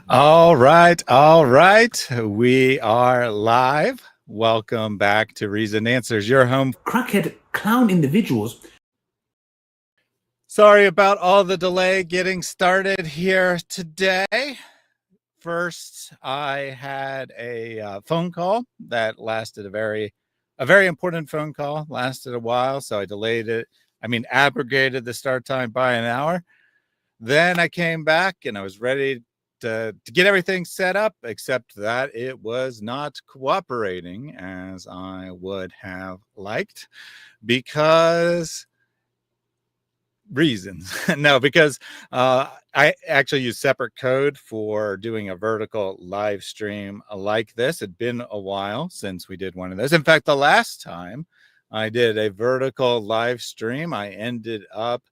All right, all right. We are live. Welcome back to Reason Answers, your home. Crackhead clown individuals. Sorry about all the delay getting started here today. First, I had a phone call that lasted a very important phone call, lasted a while, so I delayed it. Abrogated the start time by an hour. Then I came back and I was ready to get everything set up, except that it was not cooperating as I would have liked because reasons. No, because I actually use separate code for doing a vertical live stream like this. It'd been a while since we did one of those. In fact, the last time I did a vertical live stream, I ended up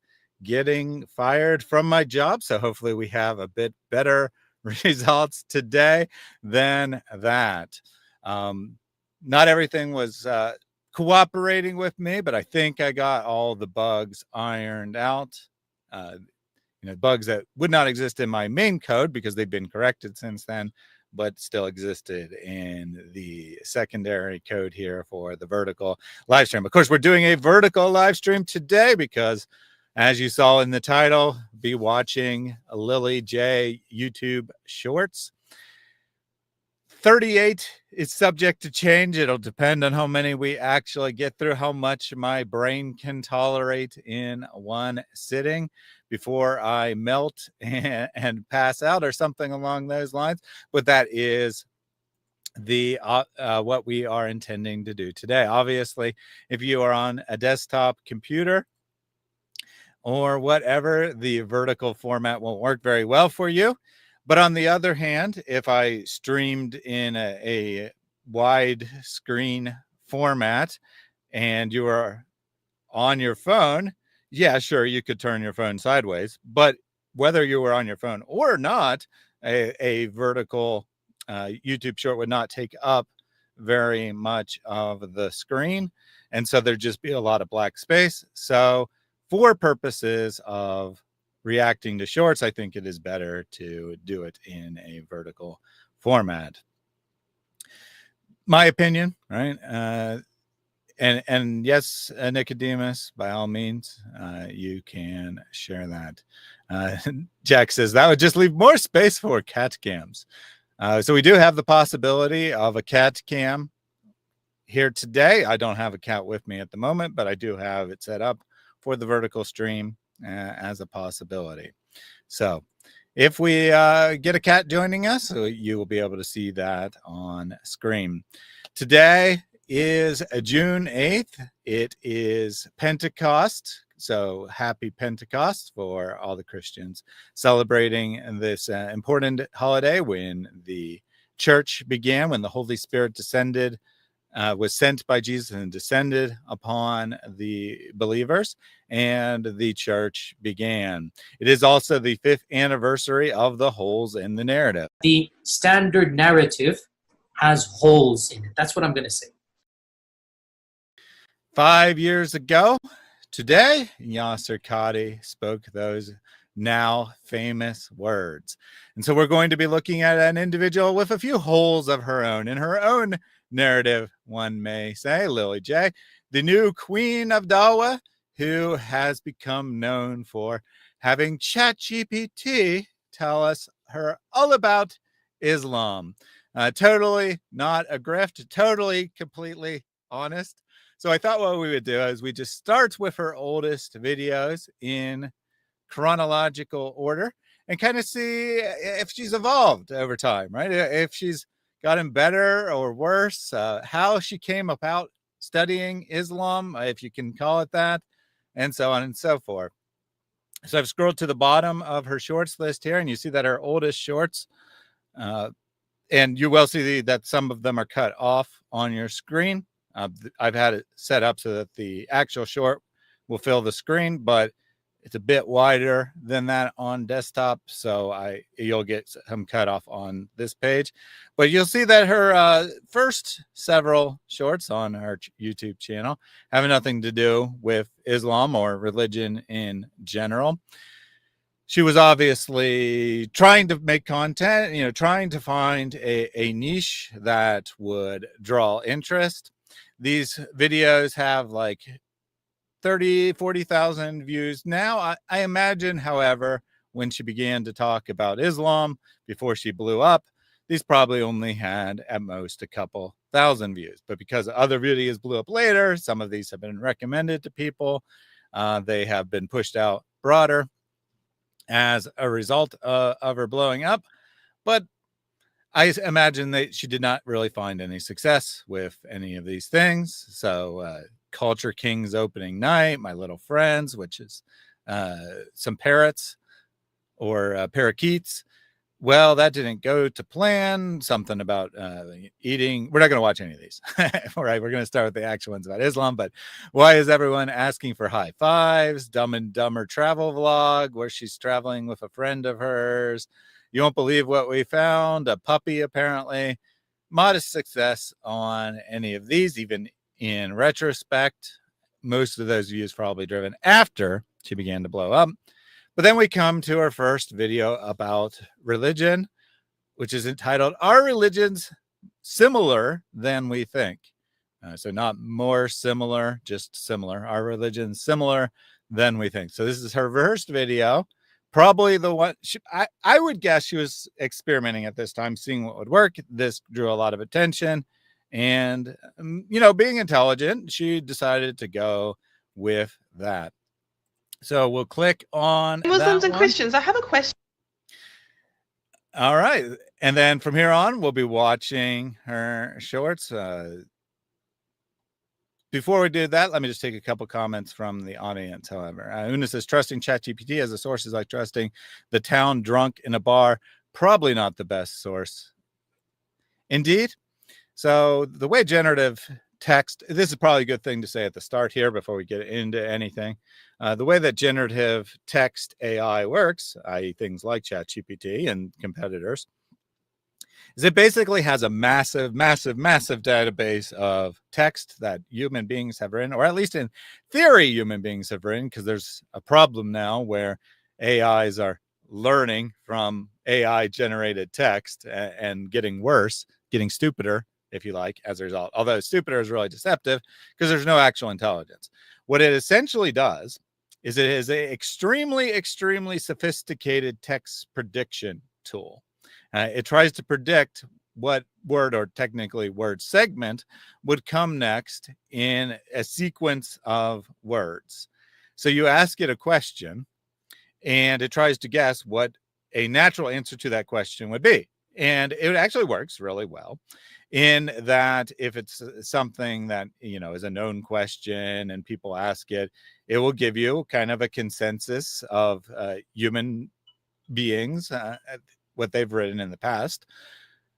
getting fired from my job. So hopefully we have a bit better results today than that. Not everything was cooperating with me, but I think I got all the bugs ironed out. Bugs that would not exist in my main code because they've been corrected since then, but still existed in the secondary code here for the vertical live stream. Of course, we're doing a vertical live stream today because, as you saw in the title, be watching Lily J YouTube shorts. 38 is subject to change. It'll depend on how many we actually get through, how much my brain can tolerate in one sitting before I melt and pass out or something along those lines. But that is the what we are intending to do today. Obviously, if you are on a desktop computer or whatever, the vertical format won't work very well for you. But on the other hand, if I streamed in a wide screen format and you are on your phone, yeah, sure, you could turn your phone sideways. But whether you were on your phone or not, a vertical YouTube short would not take up very much of the screen. And so there'd just be a lot of black space. So for purposes of reacting to shorts, I think it is better to do it in a vertical format. My opinion, right? And yes, Nicodemus, by all means, you can share that. Jack says that would just leave more space for cat cams. So we do have the possibility of a cat cam here today. I don't have a cat with me at the moment, but I do have it set up for the vertical stream as a possibility. So if we get a cat joining us, you will be able to see that on screen. Today is June 8th. It is Pentecost. So happy Pentecost for all the Christians celebrating this important holiday when the church began, when the Holy Spirit descended, was sent by Jesus and descended upon the believers, and the church began. It is also the 5th anniversary of the holes in the narrative. The standard narrative has holes in it. That's what I'm going to say. 5 years ago today, Yasser Qadhi spoke those now famous words. And so we're going to be looking at an individual with a few holes of her own in her own narrative, one may say, Lily J, the new queen of Dawa, who has become known for having ChatGPT tell us her all about Islam. Totally not a grift, totally, completely honest. So I thought what we would do is we just start with her oldest videos in chronological order and kind of see if she's evolved over time, right? If she's gotten better or worse, how she came about studying Islam, if you can call it that, and so on and so forth. So I've scrolled to the bottom of her shorts list here, and you see that her oldest shorts, and you will see that some of them are cut off on your screen. I've had it set up so that the actual short will fill the screen, but it's a bit wider than that on desktop, so you'll get some cut off on this page. But you'll see that her first several shorts on her YouTube channel have nothing to do with Islam or religion in general. she was obviously trying to make content, trying to find a niche that would draw interest. These videos have like 40,000 views now. I imagine, however, when she began to talk about Islam before she blew up, these probably only had at most a couple thousand views. But because other videos blew up later, some of these have been recommended to people. They have been pushed out broader as a result of her blowing up. But I imagine that she did not really find any success with any of these things. So Culture King's opening night, My Little Friends, which is some parrots or parakeets. Well, that didn't go to plan. Something about eating. We're not going to watch any of these. All right, we're going to start with the actual ones about Islam. But why is everyone asking for high fives? Dumb and Dumber travel vlog where she's traveling with a friend of hers. You won't believe what we found. A puppy, apparently. Modest success on any of these, even in retrospect. Most of those views probably driven after she began to blow up. But then we come to our first video about religion, which is entitled, Are Religions Similar Than We Think? So not more similar, just similar. Are religions similar than we think? So this is her first video. Probably the one, I would guess she was experimenting at this time, seeing what would work. This drew a lot of attention. And, being intelligent, she decided to go with that. So we'll click on Muslims that and one. Christians. I have a question. All right. And then from here on, we'll be watching her shorts. Before we do that, let me just take a couple comments from the audience, however. Una says, trusting ChatGPT as a source is like trusting the town drunk in a bar. Probably not the best source. Indeed. So the way generative text, this is probably a good thing to say at the start here before we get into anything. The way that generative text AI works, i.e. things like ChatGPT and competitors, is it basically has a massive database of text that human beings have written, or at least in theory human beings have written, because there's a problem now where AIs are learning from AI generated text and getting worse, getting stupider, if you like, as a result. Although stupider is really deceptive because there's no actual intelligence. What it essentially does is it is an extremely sophisticated text prediction tool. It tries to predict what word, or technically word segment, would come next in a sequence of words. So you ask it a question and it tries to guess what a natural answer to that question would be. And it actually works really well in that if it's something that, is a known question and people ask it, it will give you kind of a consensus of human beings, what they've written in the past.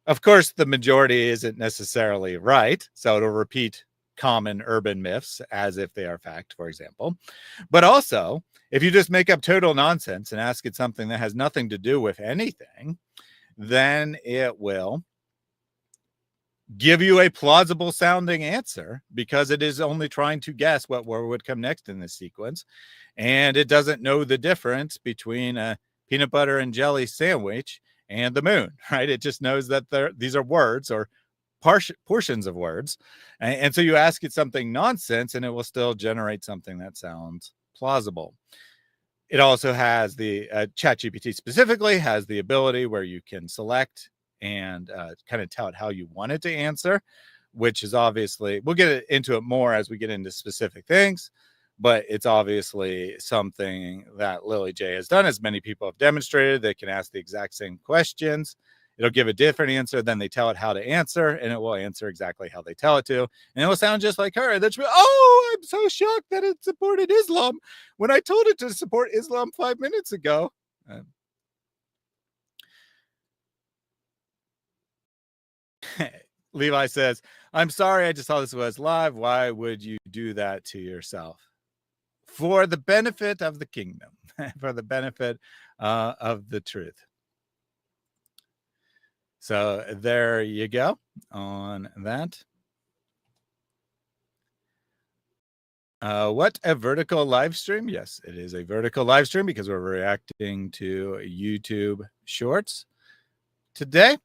Of course, the majority isn't necessarily right. So it'll repeat common urban myths as if they are fact, for example. But also, if you just make up total nonsense and ask it something that has nothing to do with anything, then it will give you a plausible sounding answer because it is only trying to guess what word would come next in this sequence. And it doesn't know the difference between a peanut butter and jelly sandwich and the moon, right? It just knows that these are words or portions of words. And so you ask it something nonsense and it will still generate something that sounds plausible. It also has the ChatGPT specifically has the ability where you can select and kind of tell it how you want it to answer, which is obviously, we'll get into it more as we get into specific things, but it's obviously something that Lily J has done, as many people have demonstrated. They can ask the exact same questions. It'll give a different answer, then they tell it how to answer, and it will answer exactly how they tell it to. And it will sound just like her. That's, oh, I'm so shocked that it supported Islam when I told it to support Islam 5 minutes ago. Levi says, I'm sorry, I just saw this was live. Why would you do that to yourself? For the benefit of the kingdom, for the benefit of the truth. So there you go on that. What, a vertical live stream? Yes, it is a vertical live stream because we're reacting to YouTube Shorts today.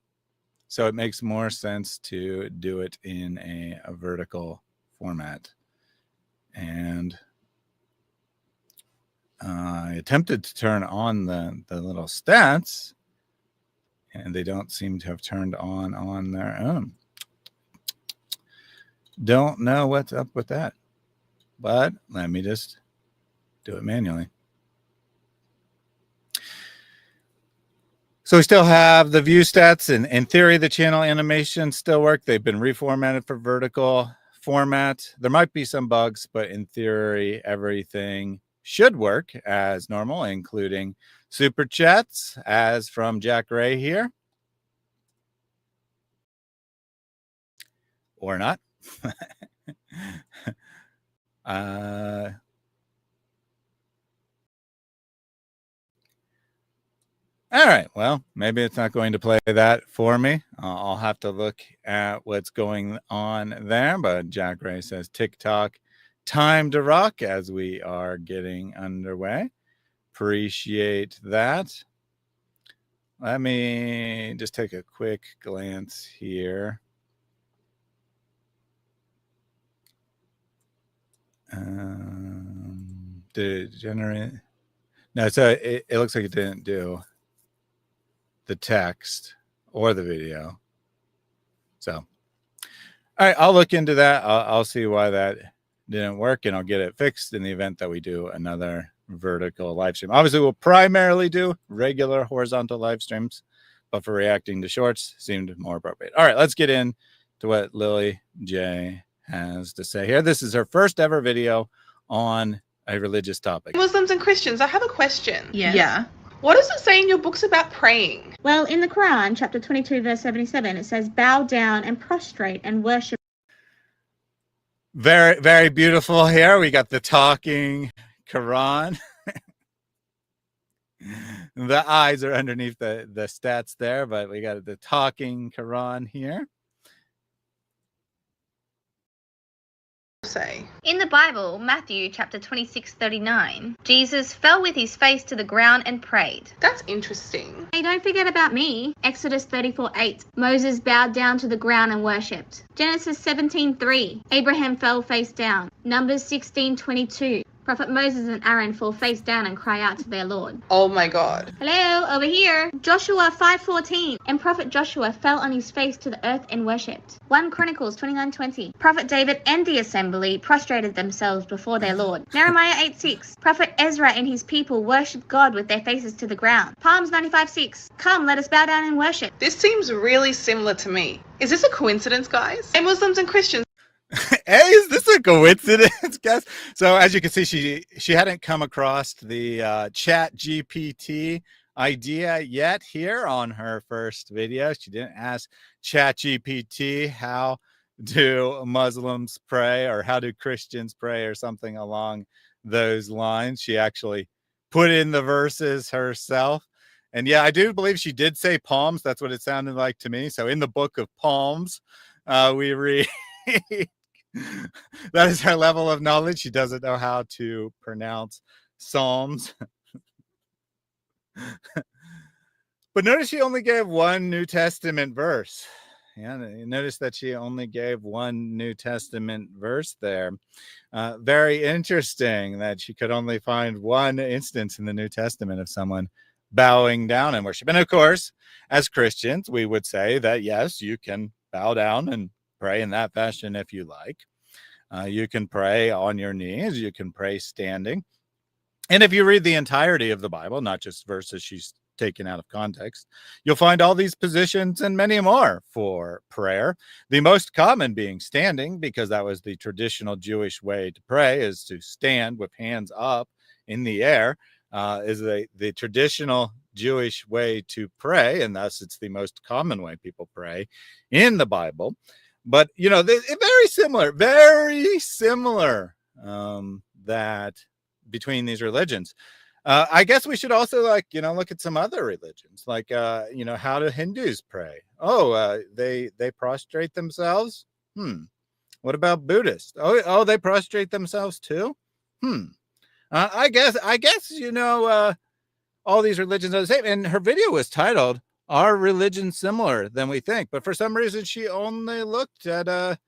So it makes more sense to do it in a vertical format. And I attempted to turn on the little stats, and they don't seem to have turned on their own. Don't know what's up with that, but let me just do it manually. So we still have the view stats, and in theory, the channel animations still work. They've been reformatted for vertical format. There might be some bugs, but in theory, everything should work as normal, including super chats, as from Jack Ray here. Or not. All right, well, maybe it's not going to play that for me. I'll have to look at what's going on there. But Jack Ray says TikTok, time to rock as we are getting underway. Appreciate that. Let me just take a quick glance here. Did it generate? No, so it looks like it didn't do the text or the video. So, all right, I'll look into that. I'll see why that didn't work, and I'll get it fixed in the event that we do another vertical live stream. Obviously, we'll primarily do regular horizontal live streams, but for reacting to shorts seemed more appropriate. All right, let's get into what Lily J has to say here. This is her first ever video on a religious topic. Muslims and Christians, I have a question. Yes. Yeah. What does it say in your books about praying? Well, in the Quran, chapter 22, verse 77, it says, bow down and prostrate and worship. Very, very beautiful here. We got the talking Quran. The eyes are underneath the stats there, but we got the talking Quran here. Say. In the Bible, Matthew chapter 26:39, Jesus fell with his face to the ground and prayed. That's interesting. Hey, don't forget about me. Exodus 34:8, Moses bowed down to the ground and worshipped. Genesis 17:3, Abraham fell face down. Numbers 16:22, Prophet Moses and Aaron fall face down and cry out to their Lord. Oh my God. Hello, over here. Joshua 5:14, and Prophet Joshua fell on his face to the earth and worshipped. 1 Chronicles 29:20, Prophet David and the assembly prostrated themselves before their Lord. Nehemiah 8:6, Prophet Ezra and his people worshipped God with their faces to the ground. Psalms 95:6, come, let us bow down and worship. This seems really similar to me. Is this a coincidence, guys? Hey, Muslims and Christians. Hey, is this a coincidence, guys? So as you can see, she hadn't come across the chat GPT idea yet here on her first video. She didn't ask chat GPT how do Muslims pray or how do Christians pray or something along those lines. She actually put in the verses herself. And yeah, I do believe she did say palms. That's what it sounded like to me. So in the book of Palms, we read that is her level of knowledge. She doesn't know how to pronounce Psalms. But notice she only gave one New Testament verse. Yeah, notice that she only gave one New Testament verse there. Very interesting that she could only find one instance in the New Testament of someone bowing down in worship. And of course, as Christians, we would say that, yes, you can bow down and pray in that fashion if you like. You can pray on your knees. You can pray standing. And if you read the entirety of the Bible, not just verses she's taken out of context, you'll find all these positions and many more for prayer. The most common being standing, because that was the traditional Jewish way to pray, is to stand with hands up in the air, is the traditional Jewish way to pray, and thus it's the most common way people pray in the Bible. But, you know, very similar that between these religions. I guess we should also, like, you know, look at some other religions, like, you know, how do Hindus pray? Oh, they prostrate themselves? What about Buddhists? Oh, they prostrate themselves too? I guess, you know, all these religions are the same. And her video was titled, "Are Religions Similar Than We Think?" But for some reason, she only looked at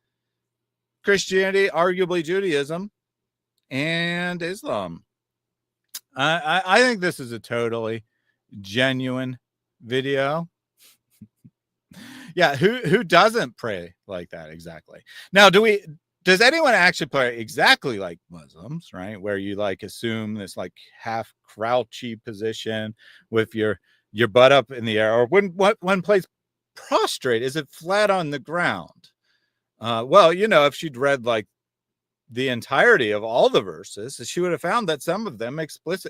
Christianity, arguably Judaism, and Islam. I think this is a totally genuine video. Yeah, who doesn't pray like that exactly? Now, does anyone actually pray exactly like Muslims, right? Where you like assume this like half crouchy position with your butt up in the air, or when plays prostrate, is it flat on the ground? Well, you know, if she'd read like the entirety of all the verses, she would have found that some of them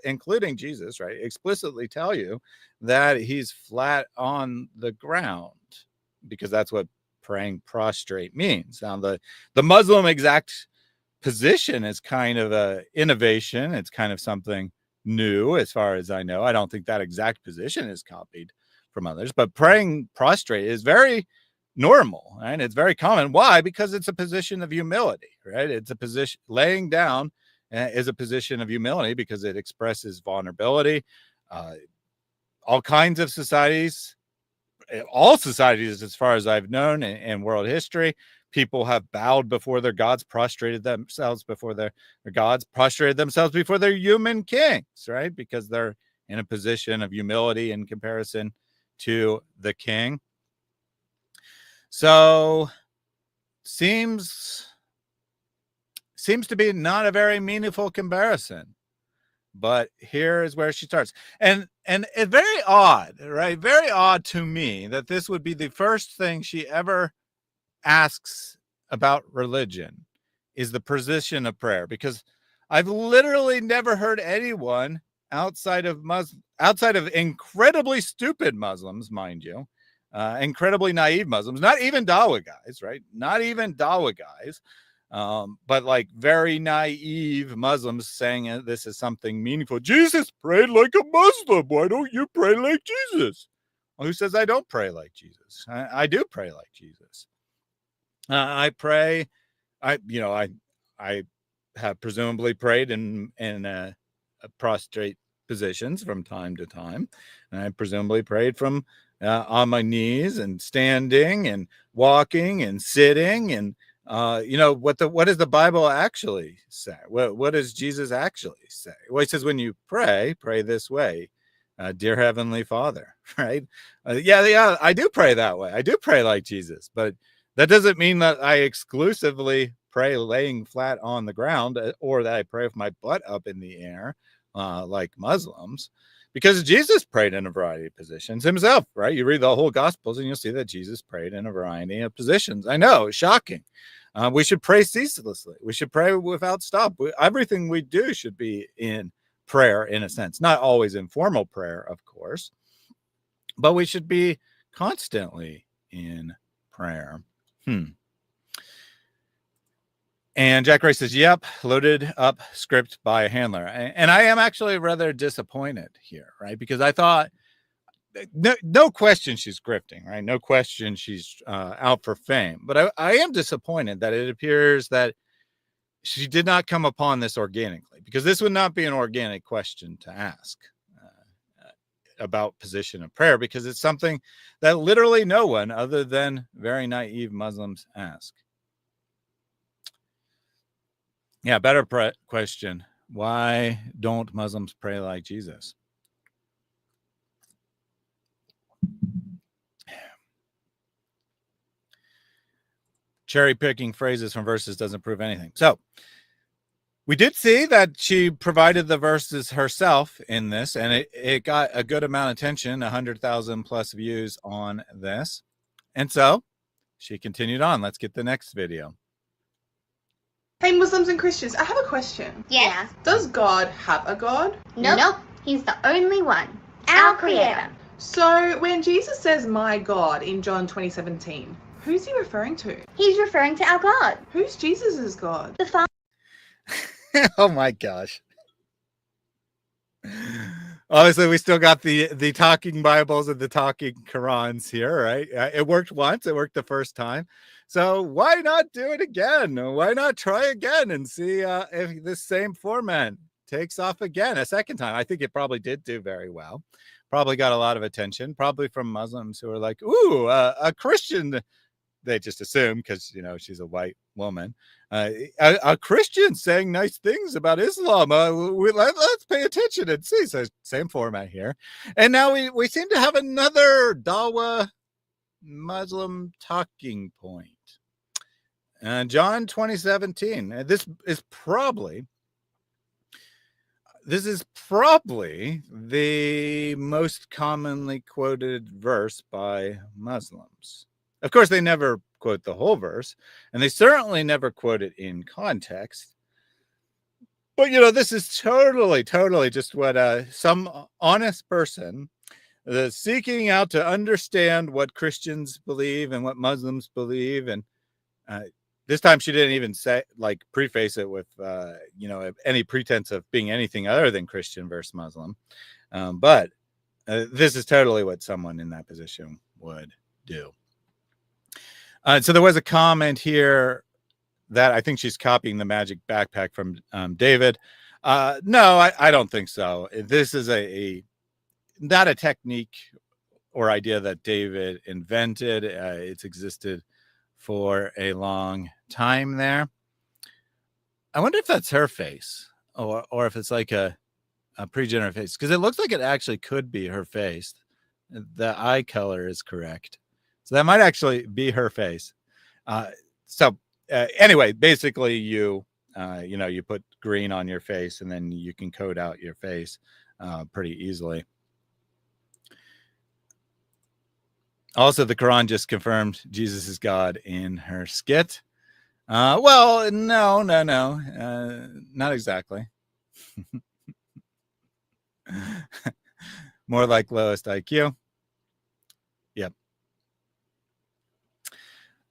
including Jesus, right, explicitly tell you that he's flat on the ground, because that's what praying prostrate means. Now, the Muslim exact position is kind of a innovation. It's kind of something new, as far as I know. I don't think that exact position is copied from others, but praying prostrate is very normal, right? It's very common. Why? Because it's a position of humility, right? It's a position, laying down is a position of humility because it expresses vulnerability. All kinds of societies, all societies, as far as I've known in world history, people have bowed before their gods, prostrated themselves before their gods, prostrated themselves before their human kings, right? Because they're in a position of humility in comparison to the king. So seems to be not a very meaningful comparison. But here is where she starts. And it's very odd, right? Very odd to me that this would be the first thing she ever asks about religion, is the position of prayer, because I've literally never heard anyone outside of incredibly stupid Muslims, mind you, incredibly naive Muslims, not even Dawa guys, right? Not even Dawa guys. But like very naive Muslims saying this is something meaningful. Jesus prayed like a Muslim. Why don't you pray like Jesus? Well, who says I don't pray like Jesus? I do pray like Jesus. I pray. I have presumably prayed in prostrate positions from time to time, and I presumably prayed from on my knees and standing and walking and sitting and. What does the Bible actually say? What does Jesus actually say? Well, he says, when you pray this way, dear Heavenly Father, right? Yeah, I do pray that way. I do pray like Jesus, but that doesn't mean that I exclusively pray laying flat on the ground, or that I pray with my butt up in the air, like Muslims, because Jesus prayed in a variety of positions himself, right? You read the whole Gospels and you'll see that Jesus prayed in a variety of positions. I know, it's shocking. We should pray ceaselessly. We should pray without stop. Everything we do should be in prayer, in a sense. Not always informal prayer, of course, but we should be constantly in prayer. And Jack Ray says, yep, loaded up script by a handler. And I am actually rather disappointed here, right? Because I thought, no question she's grifting, right? No question she's out for fame. But I am disappointed that it appears that she did not come upon this organically, because this would not be an organic question to ask about position of prayer, because it's something that literally no one other than very naive Muslims ask. Yeah, better question. Why don't Muslims pray like Jesus? Cherry picking phrases from verses doesn't prove anything. So we did see that she provided the verses herself in this, and it got a good amount of attention, 100,000 plus views on this. And so she continued on. Let's get the next video. Hey, Muslims and Christians, I have a question. Yes. Does God have a God? Nope. He's the only one. Our creator. So when Jesus says my God in John 20:17, who's he referring to? He's referring to our God. Who's Jesus's God? The Father. Oh my gosh. Obviously, we still got the talking Bibles and the talking Qurans here, right? It worked once. It worked the first time. So why not do it again? Why not try again and see if this same format takes off again a second time? I think it probably did do very well. Probably got a lot of attention, probably from Muslims who are like, ooh, a Christian. They just assume because, you know, she's a white woman. A Christian saying nice things about Islam. Let's pay attention and see. So same format here. And now we seem to have another Dawa Muslim talking point. John 20:17. This is probably the most commonly quoted verse by Muslims. Of course, they never quote the whole verse, and they certainly never quote it in context. But, you know, this is totally just what some honest person seeking out to understand what Christians believe and what Muslims believe. And this time she didn't even say, like, preface it with, you know, any pretense of being anything other than Christian versus Muslim. But this is totally what someone in that position would do. So there was a comment here that I think she's copying the magic backpack from David. No, I don't think so. This is not a technique or idea that David invented. It's existed for a long time there. I wonder if that's her face or if it's like a pre-generated face, because it looks like it actually could be her face. The eye color is correct. So that might actually be her face. Anyway, basically you put green on your face and then you can code out your face pretty easily. Also, the Quran just confirmed Jesus is God in her skit. Well, no, not exactly. More like lowest IQ. Yep.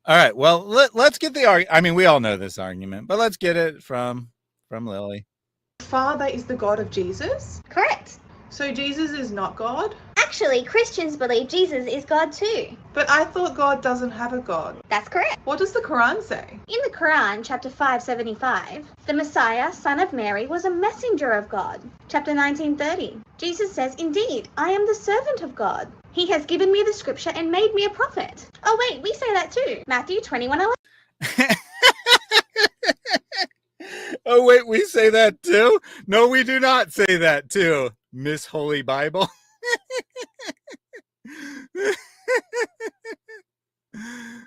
All right. Well, let's get the argument. I mean, we all know this argument, but let's get it from Lily. Father is the God of Jesus? Correct. So Jesus is not God? Actually, Christians believe Jesus is God too. But I thought God doesn't have a God. That's correct. What does the Quran say? In the Quran, chapter 575, the Messiah, son of Mary, was a messenger of God. Chapter 1930, Jesus says, "Indeed, I am the servant of God. He has given me the scripture and made me a prophet." Oh wait, we say that too. Matthew 21:11. Oh wait, we say that too? No, we do not say that too, Miss Holy Bible.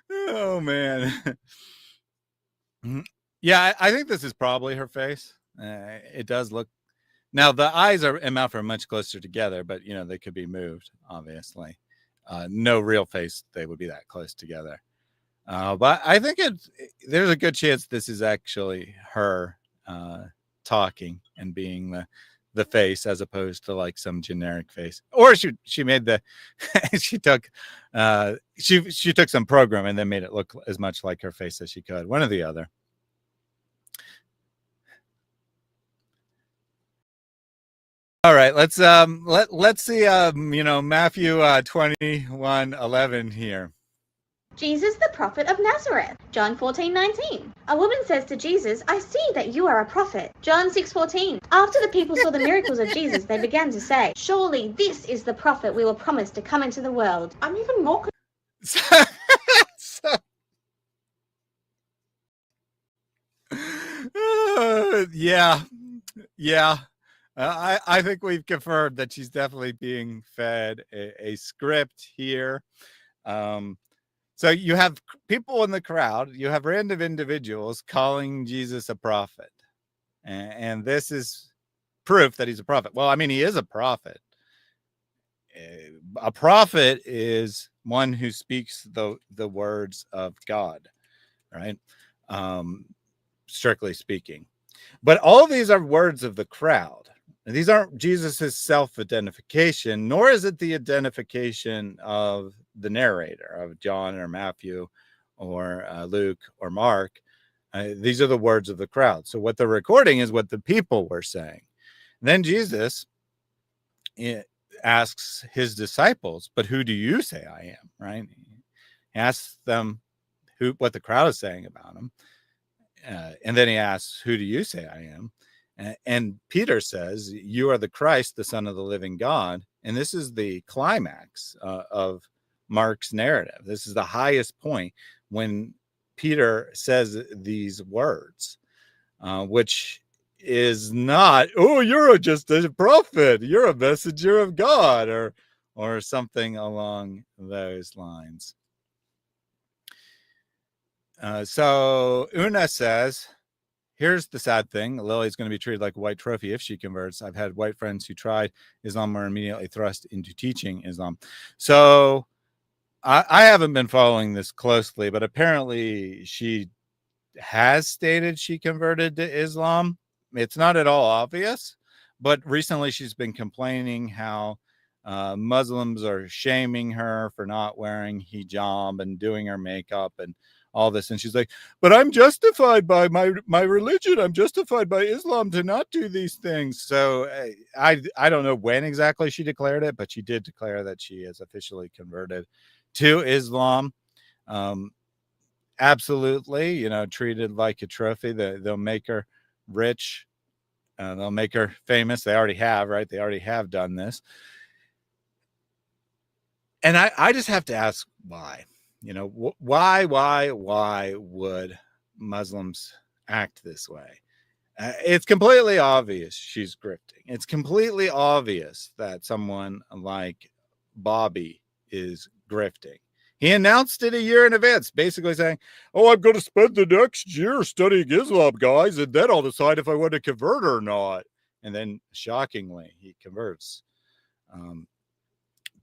Oh man. Yeah, I think this is probably her face. It does look. Now the eyes and mouth are much closer together, but you know they could be moved. Obviously, no real face they would be that close together. But I think there's a good chance this is actually her talking and being the face as opposed to like some generic face. Or she made she took some program and then made it look as much like her face as she could. One or the other. All right, let's see Matthew 21:11 here. Jesus, the prophet of Nazareth. John 14:19. A woman says to Jesus, "I see that you are a prophet." John 6:14. After the people saw the miracles of Jesus, they began to say, "Surely this is the prophet we were promised to come into the world." I'm even more yeah. I think we've confirmed that she's definitely being fed a script here. So you have people in the crowd, you have random individuals calling Jesus a prophet. And this is proof that he's a prophet. Well, I mean, he is a prophet. A prophet is one who speaks the words of God, right? Strictly speaking. But all of these are words of the crowd. And these aren't Jesus's self-identification, nor is it the identification of the narrator, of John or Matthew or Luke or Mark. These are the words of the crowd. So what they're recording is what the people were saying. And then Jesus it asks his disciples, but who do you say I am? Right? He asks them what the crowd is saying about him. And then he asks, who do you say I am? And Peter says, you are the Christ, the Son of the living God. And this is the climax of Mark's narrative. This is the highest point when Peter says these words, which is not, oh, you're just a prophet, you're a messenger of God, or something along those lines. So Una says, here's the sad thing. Lily's going to be treated like a white trophy if she converts. I've had white friends who tried Islam were immediately thrust into teaching Islam. So I haven't been following this closely, but apparently she has stated she converted to Islam. It's not at all obvious, but recently she's been complaining how Muslims are shaming her for not wearing hijab and doing her makeup and all this. And she's like, but I'm justified by my religion. I'm justified by Islam to not do these things. So I don't know when exactly she declared it, but she did declare that she is officially converted to Islam. Absolutely, treated like a trophy. They'll make her rich. They'll make her famous. They already have, right? They already have done this. And I just have to ask why. Why would Muslims act this way? It's completely obvious she's grifting. It's completely obvious that someone like Bobby is grifting. He announced it a year in advance, basically saying, oh, I'm going to spend the next year studying Islam, guys, and then I'll decide if I want to convert or not. And then, shockingly, he converts.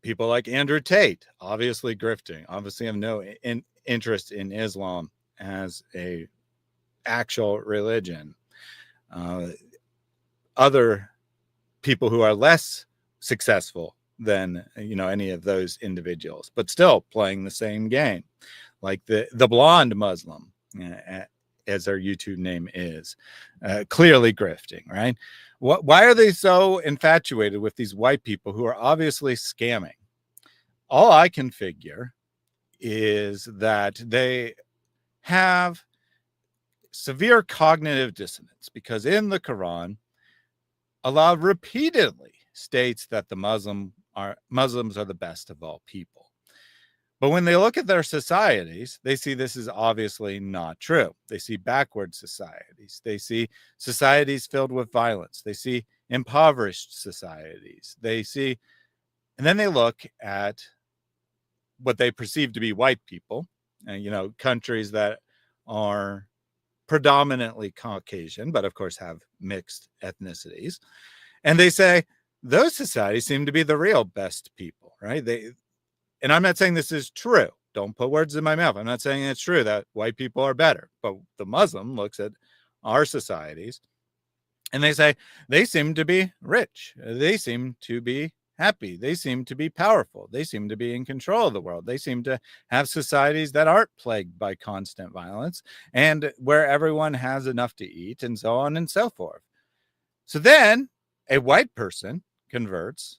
People like Andrew Tate, obviously grifting, obviously have no interest in Islam as a actual religion. Other people who are less successful than any of those individuals, but still playing the same game, like the blonde Muslim, as their YouTube name is, clearly grifting, right? Why are they so infatuated with these white people who are obviously scamming? All I can figure is that they have severe cognitive dissonance, because in the Quran, Allah repeatedly states that the Muslims are the best of all people. But when they look at their societies, they see this is obviously not true. They see backward societies. They see societies filled with violence. They see impoverished societies. And then they look at what they perceive to be white people, countries that are predominantly Caucasian, but of course have mixed ethnicities. And they say, those societies seem to be the real best people, right? And I'm not saying this is true. Don't put words in my mouth. I'm not saying it's true that white people are better, but the Muslim looks at our societies and they say they seem to be rich. They seem to be happy. They seem to be powerful. They seem to be in control of the world. They seem to have societies that aren't plagued by constant violence and where everyone has enough to eat, and so on and so forth. So then a white person converts,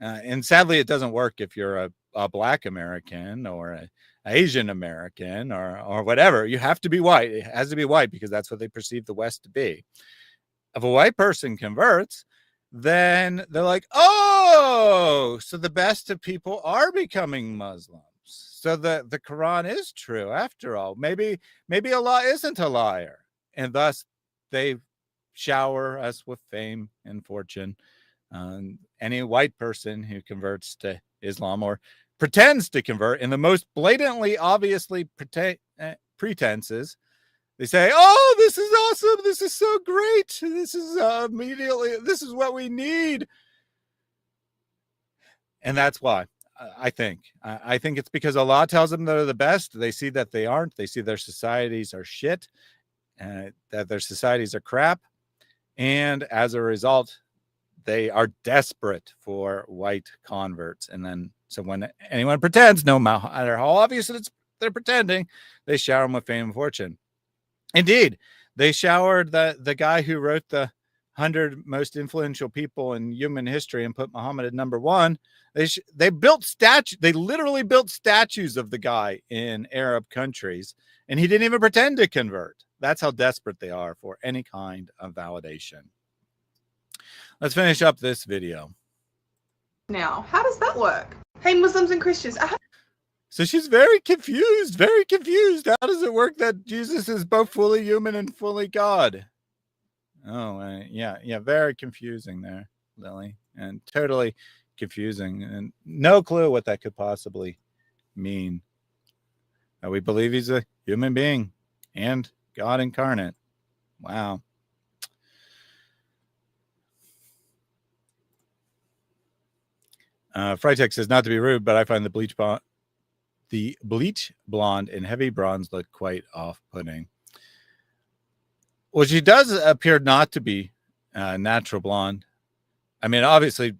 and sadly it doesn't work if you're a Black American or an Asian American or whatever. You have to be white. It has to be white because that's what they perceive the West to be. If a white person converts, then they're like, oh, so the best of people are becoming Muslims. So the Quran is true after all. Maybe Allah isn't a liar. And thus they shower us with fame and fortune. Any white person who converts to Islam or pretends to convert in the most blatantly, obviously pretenses, they say, oh, this is awesome. This is so great. This is this is what we need. And that's why I think it's because Allah tells them they're the best. They see that they aren't. They see their societies are shit, that their societies are crap. And as a result, they are desperate for white converts. And then, so when anyone pretends, no matter how obvious they're pretending, they shower them with fame and fortune. Indeed, they showered the guy who wrote the 100 most influential people in human history and put Muhammad at number one, they literally built statues of the guy in Arab countries, and he didn't even pretend to convert. That's how desperate they are for any kind of validation. Let's finish up this video. Now, how does that work? Hey, Muslims and Christians, So she's very confused, very confused. How does it work that Jesus is both fully human and fully God? Oh, yeah, very confusing there, Lily, and totally confusing, and no clue what that could possibly mean. We believe he's a human being and God incarnate. Wow. Freitag says, not to be rude, but I find the bleach blonde and heavy bronze look quite off-putting. Well, she does appear not to be natural blonde. I mean, obviously,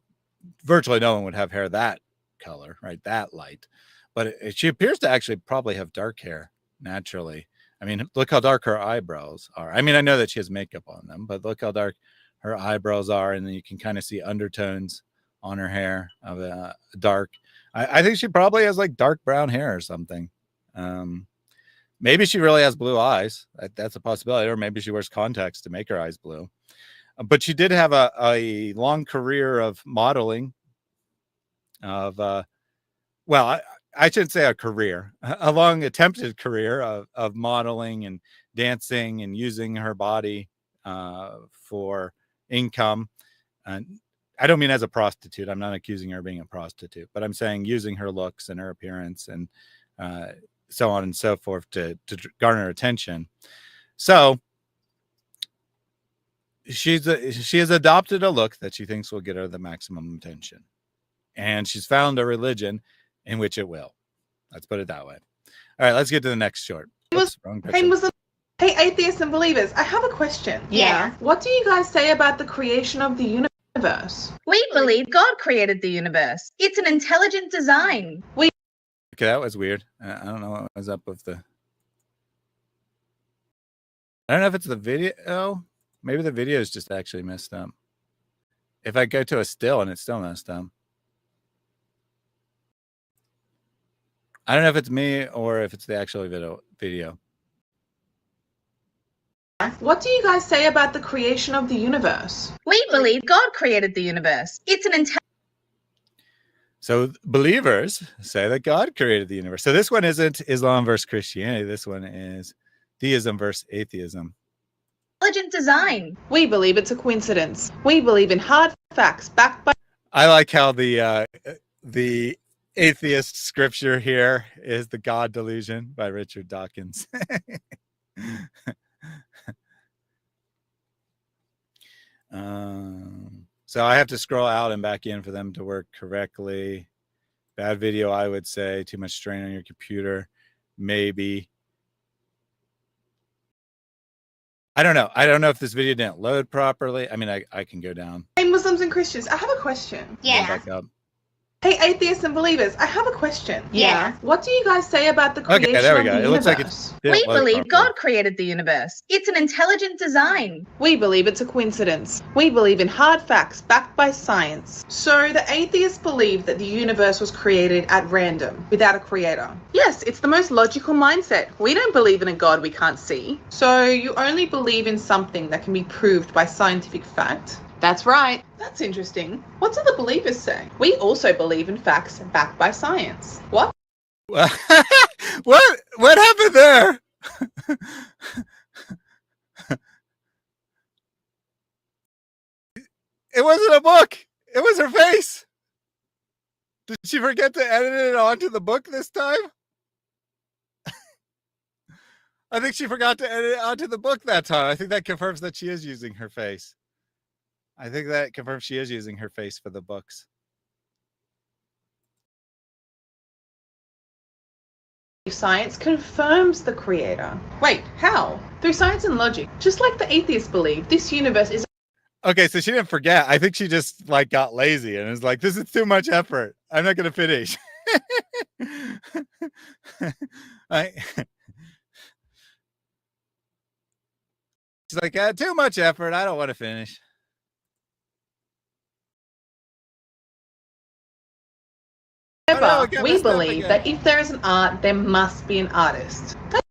virtually no one would have hair that color, right? That light. But she appears to actually probably have dark hair naturally. I mean, look how dark her eyebrows are. I mean, I know that she has makeup on them, but look how dark her eyebrows are. And then you can kind of see undertones on her hair of dark. I think she probably has like dark brown hair or something. Maybe she really has blue eyes. That's a possibility. Or maybe she wears contacts to make her eyes blue. But she did have a long career of modeling. Well, I shouldn't say a career, a long attempted career of modeling and dancing and using her body for income. And I don't mean as a prostitute. I'm not accusing her of being a prostitute, but I'm saying using her looks and her appearance and so on and so forth to garner attention. So she has adopted a look that she thinks will get her the maximum attention. And she's found a religion in which it will. Let's put it that way. All right, let's get to the next short. Oops, wrong picture. Hey, atheists and believers, I have a question. Yeah. What do you guys say about the creation of the universe? We believe God created the universe. It's an intelligent design. Okay, that was weird. I don't know what was up with the... I don't know if it's the video. Maybe the video is just actually messed up. If I go to a still and it's still messed up. I don't know if it's me or if it's the actual video. What do you guys say about the creation of the universe? We believe God created the universe. It's an So believers say that God created the universe. So this one isn't Islam versus Christianity. This one is theism versus atheism. intelligent design. We believe it's a coincidence. We believe in hard facts backed by... I like how the atheist scripture here is The God Delusion by Richard Dawkins. So I have to scroll out and back in for them to work correctly. Bad video, I would say. Too much strain on your computer. Maybe. I don't know. I don't know if this video didn't load properly. I mean, I can go down. Hey, Muslims and Christians, I have a question. Yeah. Back up. Hey, atheists and believers, I have a question. Yeah. What do you guys say about the creation Okay, there we of go. the It looks like universe? it We didn't load believe properly. God created the universe. It's an intelligent design. We believe it's a coincidence. We believe in hard facts backed by science. So the atheists believe that the universe was created at random, without a creator. Yes, it's the most logical mindset. We don't believe in a God we can't see. So you only believe in something that can be proved by scientific fact? That's right. That's interesting. What do the believers say? We also believe in facts backed by science. What? What happened there? It wasn't a book. It was her face. Did she forget to edit it onto the book this time? I think she forgot to edit it onto the book that time. I think that confirms that she is using her face. I think that confirms she is using her face for the books. Science confirms the creator. Wait, how? Through science and logic. Just like the atheists believe, this universe is... Okay, so she didn't forget. I think she just like got lazy and was like, this is too much effort. I'm not going to finish. She's like, too much effort. I don't want to finish. However, it got we messed up believe again. that if there is an art, there must be an artist. It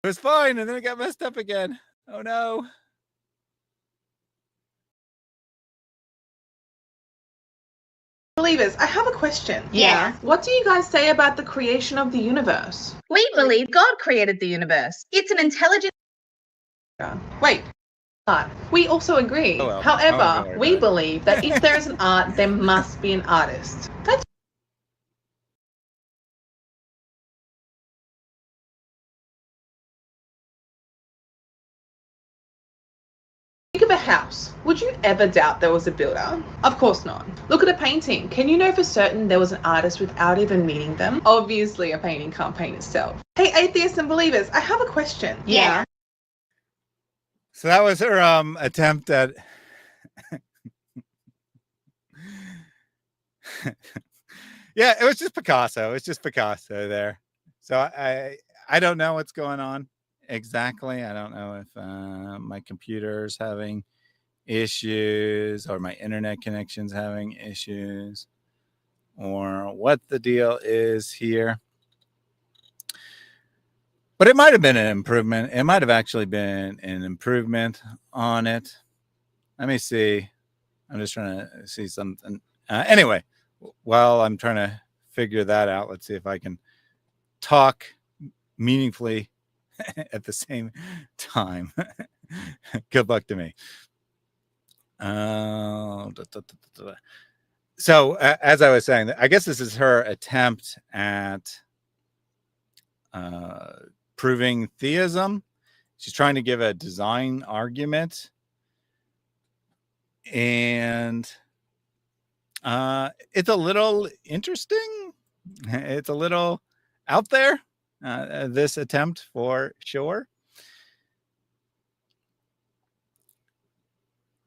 was fine, and then it got messed up again. Oh no. Believers, I have a question. Yeah. What do you guys say about the creation of the universe? We believe God created the universe. It's an intelligent. Wait. We also agree. Oh, well. However, Oh, don't worry we about it. believe that if there is an art, there must be an artist. That's Think of a house. Would you ever doubt there was a builder? Of course not. Look at a painting. Can you know for certain there was an artist without even meeting them? Obviously, a painting can't paint itself. Hey, atheists and believers, I have a question. Yeah. So that was her attempt at yeah, it was just Picasso. It's just Picasso there. So I don't know what's going on exactly. I don't know if my computer's having issues or my internet connection's having issues or what the deal is here. But it might have been an improvement. It might have actually been an improvement on it. Let me see. I'm just trying to see something. Anyway, while I'm trying to figure that out, let's see if I can talk meaningfully at the same time. Good luck to me. So, as I was saying, I guess this is her attempt at proving theism. She's trying to give a design argument. And it's a little interesting. It's a little out there, this attempt for sure.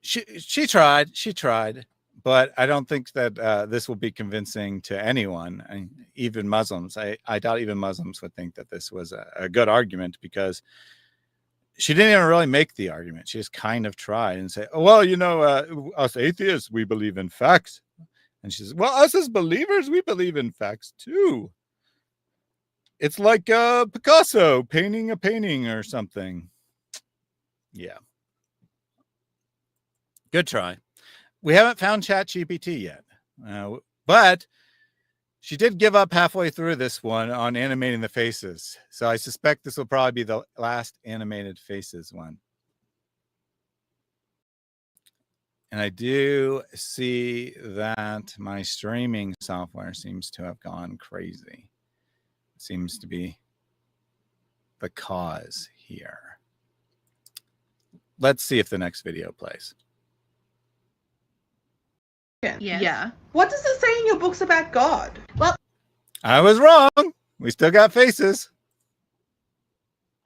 She tried, but I don't think that this will be convincing to anyone, even Muslims. I doubt even Muslims would think that this was a good argument, because she didn't even really make the argument. She just kind of tried and say, oh, well, you know, us atheists, we believe in facts. And she says, well, us as believers, we believe in facts too. It's like Picasso painting a painting or something. Yeah. Good try. We haven't found ChatGPT yet, but she did give up halfway through this one on animating the faces. So I suspect this will probably be the last animated faces one. And I do see that my streaming software seems to have gone crazy. It seems to be the cause here. Let's see if the next video plays. Yeah. What does it say in your books about God? Well, I was wrong. We still got faces.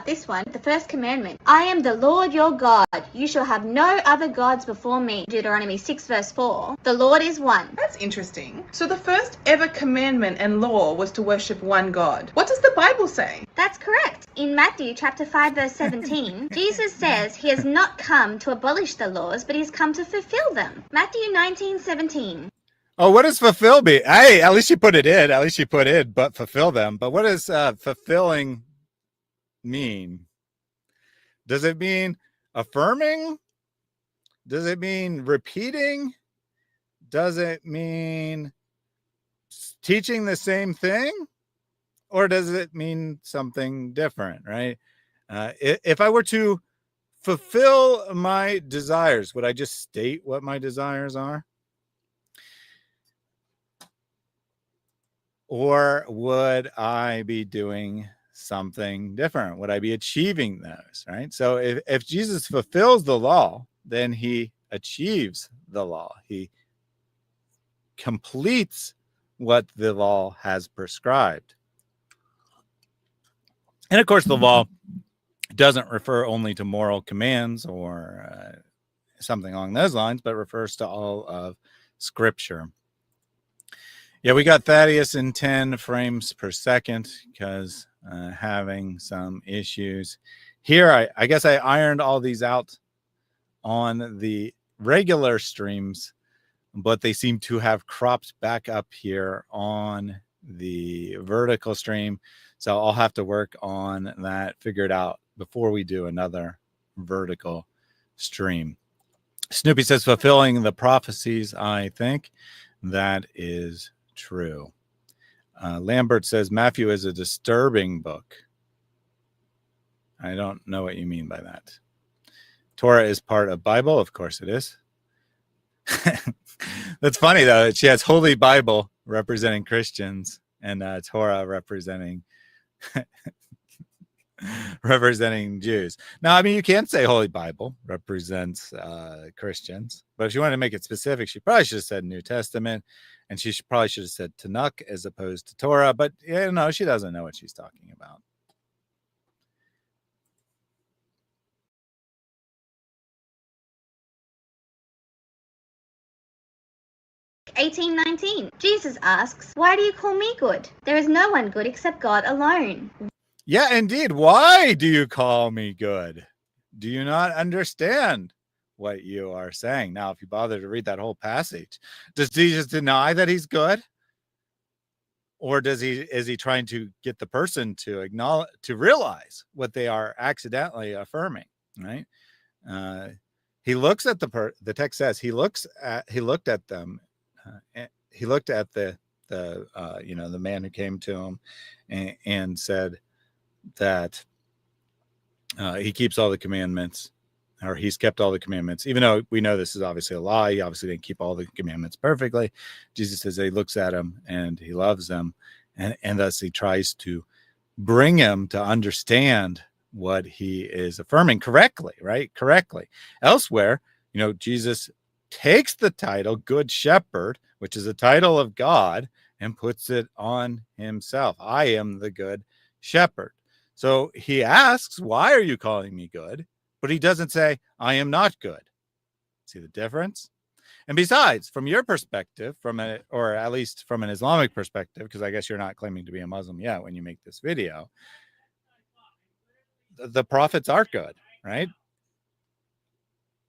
this one, the first commandment. I am the Lord your God. You shall have no other gods before me. Deuteronomy 6 verse 4. The Lord is one. That's interesting. So the first ever commandment and law was to worship one God. What does the Bible say? That's correct. In Matthew chapter 5 verse 17, Jesus says he has not come to abolish the laws, but he's come to fulfill them. Matthew 19:17. Oh, what does fulfill be? Hey, at least you put it in. At least you put in, but fulfill them. But what does fulfilling mean? Does it mean affirming? Does it mean repeating? Does it mean teaching the same thing? Or does it mean something different, right? If I were to fulfill my desires, would I just state what my desires are? Or would I be doing something different? Would I be achieving those, right? So if Jesus fulfills the law, then he achieves the law. He completes what the law has prescribed. And of course, the law doesn't refer only to moral commands or something along those lines, but refers to all of Scripture. Yeah, we got Thaddeus in 10 frames per second because having some issues here. I guess I ironed all these out on the regular streams but they seem to have cropped back up here on the vertical stream. So I'll have to work on that, figure it out before we do another vertical stream. Snoopy says, fulfilling the prophecies, I think that is true. Lambert says, Matthew is a disturbing book. I don't know what you mean by that. Torah is part of Bible. Of course it is. That's funny, though. She has Holy Bible representing Christians and Torah representing representing Jews. Now, I mean, you can't say Holy Bible represents Christians, but if you want to make it specific, she probably should have said New Testament, and she probably should have said Tanakh as opposed to Torah, but you know, she doesn't know what she's talking about. 18:19. Jesus asks, "Why do you call me good? There is no one good except God alone." Yeah, indeed. Why do you call me good? Do you not understand what you are saying? Now, if you bother to read that whole passage, does Jesus deny that he's good? Or is he trying to get the person to acknowledge, to realize what they are accidentally affirming, right? He looks at the text says he looked at them. He looked at the man who came to him and said that he keeps all the commandments, or he's kept all the commandments, even though we know this is obviously a lie. He obviously didn't keep all the commandments perfectly. Jesus says he looks at him and he loves them, and thus he tries to bring him to understand what he is affirming correctly, right? Correctly. Elsewhere, Jesus takes the title Good Shepherd, which is a title of God, and puts it on himself. I am the Good Shepherd. So he asks, why are you calling me good? But he doesn't say, I am not good. See the difference? And besides, from your perspective, or at least from an Islamic perspective, because I guess you're not claiming to be a Muslim yet when you make this video, the prophets are good, right?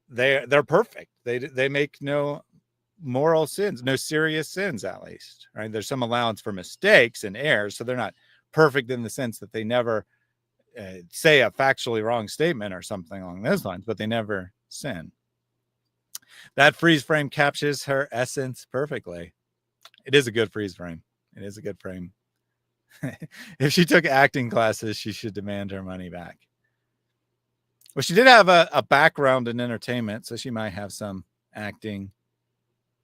They're perfect. They make no moral sins, no serious sins, at least, right? There's some allowance for mistakes and errors, so they're not perfect in the sense that they never say a factually wrong statement or something along those lines, but they never sin. That freeze frame captures her essence perfectly. It is a good freeze frame. It is a good frame. If she took acting classes, she should demand her money back. Well, she did have a background in entertainment, so she might have some acting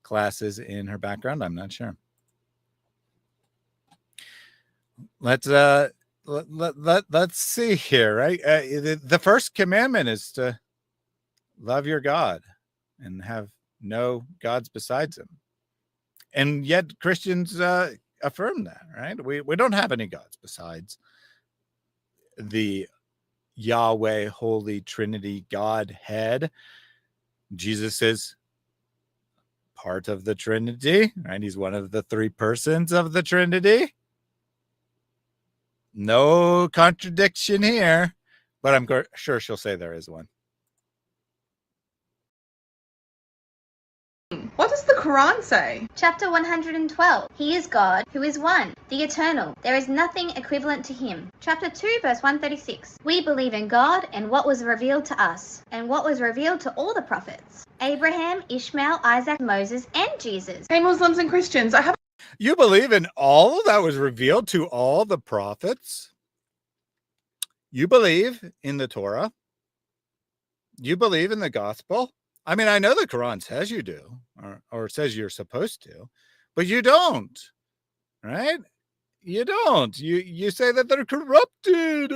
classes in her background. I'm not sure. Let's see here, right? The first commandment is to love your God and have no gods besides him. And yet Christians affirm that, right? We don't have any gods besides the Yahweh, Holy Trinity, Godhead. Jesus is part of the Trinity, right? He's one of the three persons of the Trinity. No contradiction here, but I'm sure she'll say there is one. What does the Quran say? Chapter 112. He is God, who is one, the eternal. There is nothing equivalent to him. Chapter 2, verse 136. We believe in God and what was revealed to us, and what was revealed to all the prophets. Abraham, Ishmael, Isaac, Moses, and Jesus. Hey, Muslims and Christians, I have... You believe in all that was revealed to all the prophets? You believe in the Torah? You believe in the gospel? I mean, I know the Quran says you do, or says you're supposed to, but you don't, right? You don't. You say that they're corrupted.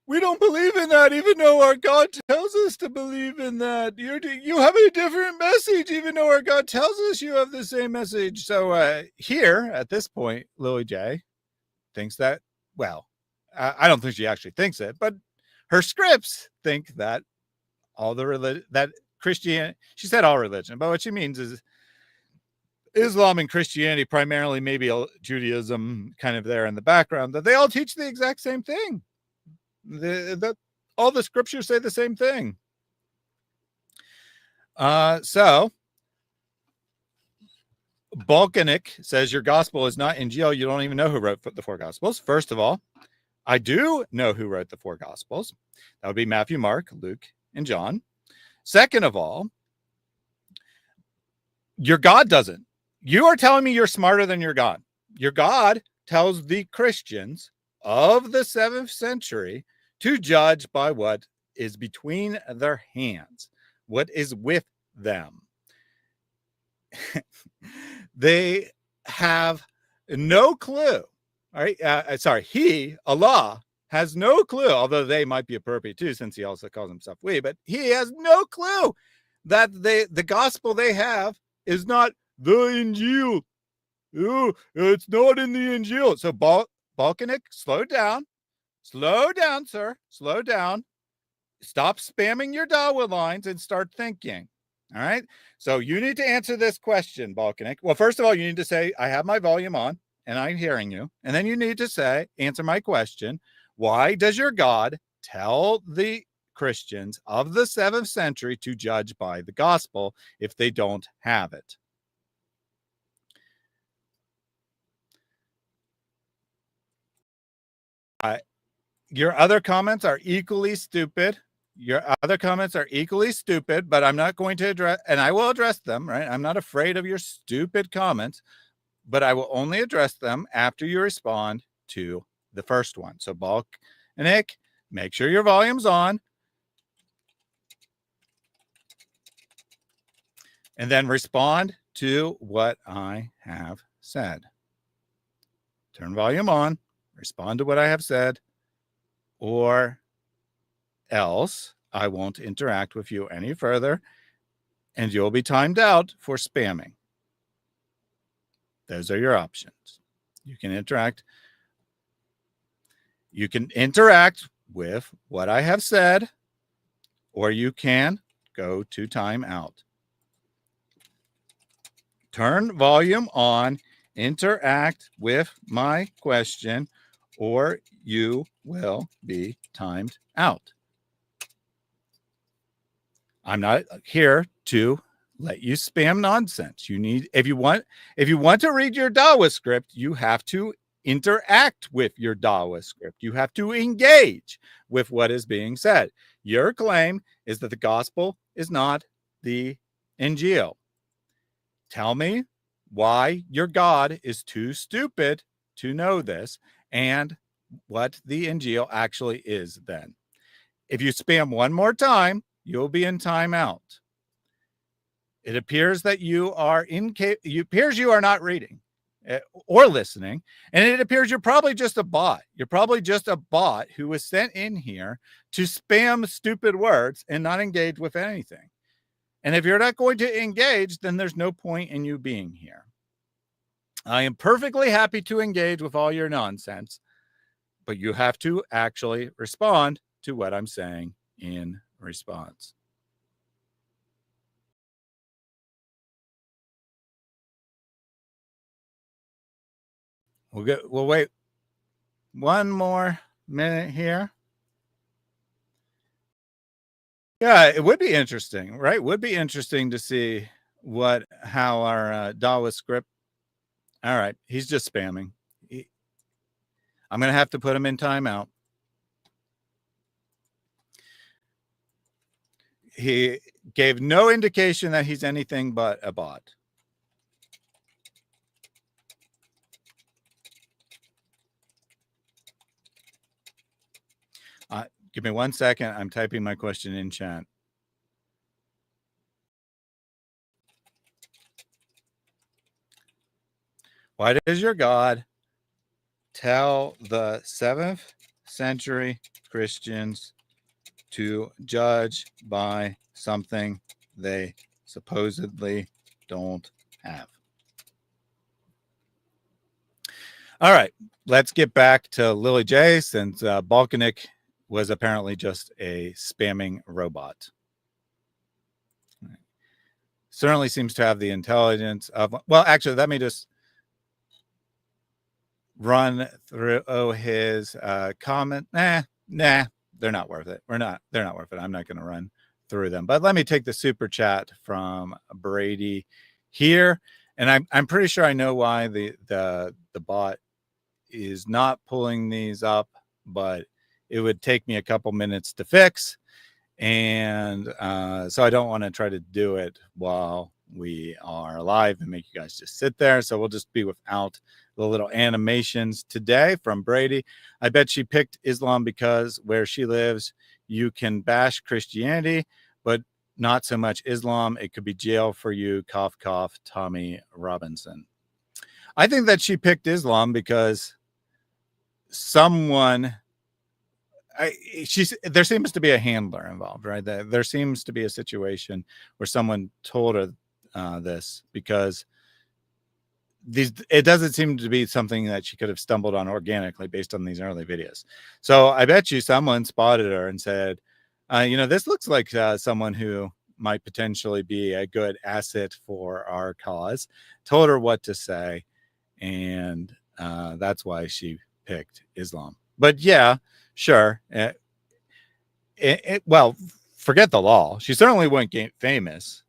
We don't believe in that, even though our God tells us to believe in that. You have a different message, even though our God tells us you have the same message. So here, at this point, Lily J thinks that, well, I don't think she actually thinks it, but her scripts think that all the religion, that Christianity, she said all religion, but what she means is Islam and Christianity, primarily maybe Judaism kind of there in the background, that they all teach the exact same thing. All the scriptures say the same thing. So Balkanik says your gospel is not Injil. You don't even know who wrote the four gospels. First of all, I do know who wrote the four gospels. That would be Matthew, Mark, Luke, and John. Second of all, your God doesn't. You are telling me you're smarter than your God. Your God tells the Christians of the 7th century to judge by what is between their hands, what is with them. They have no clue. All right. Allah has no clue, although they might be appropriate too, since he also calls himself we, but he has no clue that the gospel they have is not the Injil. Oh, it's not in the Injil. So Balkanik, slow down, sir, slow down. Stop spamming your Dawa lines and start thinking. All right. So you need to answer this question, Balkanik. Well, first of all, you need to say, I have my volume on and I'm hearing you. And then you need to answer my question. Why does your God tell the Christians of the 7th century to judge by the gospel if they don't have it? Your other comments are equally stupid. But I'm not going to address, and I will address them, right? I'm not afraid of your stupid comments, but I will only address them after you respond to the first one. So Balk and Nick, make sure your volume's on. And then respond to what I have said. Turn volume on, respond to what I have said, or else I won't interact with you any further, and you'll be timed out for spamming. Those are your options. You can interact. You can interact with what I have said, or you can go to timeout. Turn volume on, interact with my question, or you will be timed out. I'm not here to let you spam nonsense. If you want to read your Dawa script, you have to interact with your Dawa script. You have to engage with what is being said. Your claim is that the gospel is not the Injil. Tell me why your God is too stupid to know this and what the Injil actually is then. If you spam one more time, you'll be in timeout. It appears that you are not reading or listening, and it appears you're probably just a bot. You're probably just a bot who was sent in here to spam stupid words and not engage with anything. And if you're not going to engage, then there's no point in you being here. I am perfectly happy to engage with all your nonsense, but you have to actually respond to what I'm saying in response. We'll wait one more minute here. Yeah, it would be interesting, right? It would be interesting to see how our Dawa script. All right, he's just spamming. I'm going to have to put him in timeout. He gave no indication that he's anything but a bot. Give me 1 second. I'm typing my question in chat. Why does your God tell the 7th century Christians to judge by something they supposedly don't have? All right, let's get back to Lily J, since Balkanik was apparently just a spamming robot. Certainly seems to have the intelligence of, well, actually, let me just run through his comment. Nah, they're not worth it. They're not worth it. I'm not going to run through them. But let me take the super chat from Brady here. And I'm pretty sure I know why the bot is not pulling these up, but it would take me a couple minutes to fix. And so I don't want to try to do it while we are live and make you guys just sit there. So we'll just be without the little animations today from Brady. I bet she picked Islam because where she lives, you can bash Christianity, but not so much Islam. It could be jail for you. Cough, cough, Tommy Robinson. I think that she picked Islam because someone... there seems to be a handler involved, right? There seems to be a situation where someone told her this, because it doesn't seem to be something that she could have stumbled on organically based on these early videos. So I bet you someone spotted her and said, this looks like someone who might potentially be a good asset for our cause, told her what to say, and that's why she picked Islam. But yeah, sure. Well, forget the law. She certainly wouldn't get famous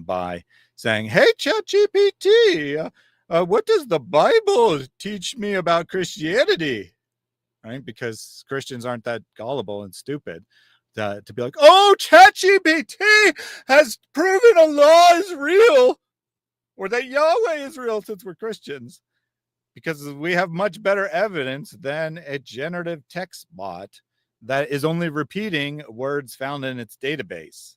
by saying, "Hey, ChatGPT, what does the Bible teach me about Christianity?" Right? Because Christians aren't that gullible and stupid to be like, "Oh, ChatGPT has proven Allah is real, or that Yahweh is real," since we're Christians. Because we have much better evidence than a generative text bot that is only repeating words found in its database.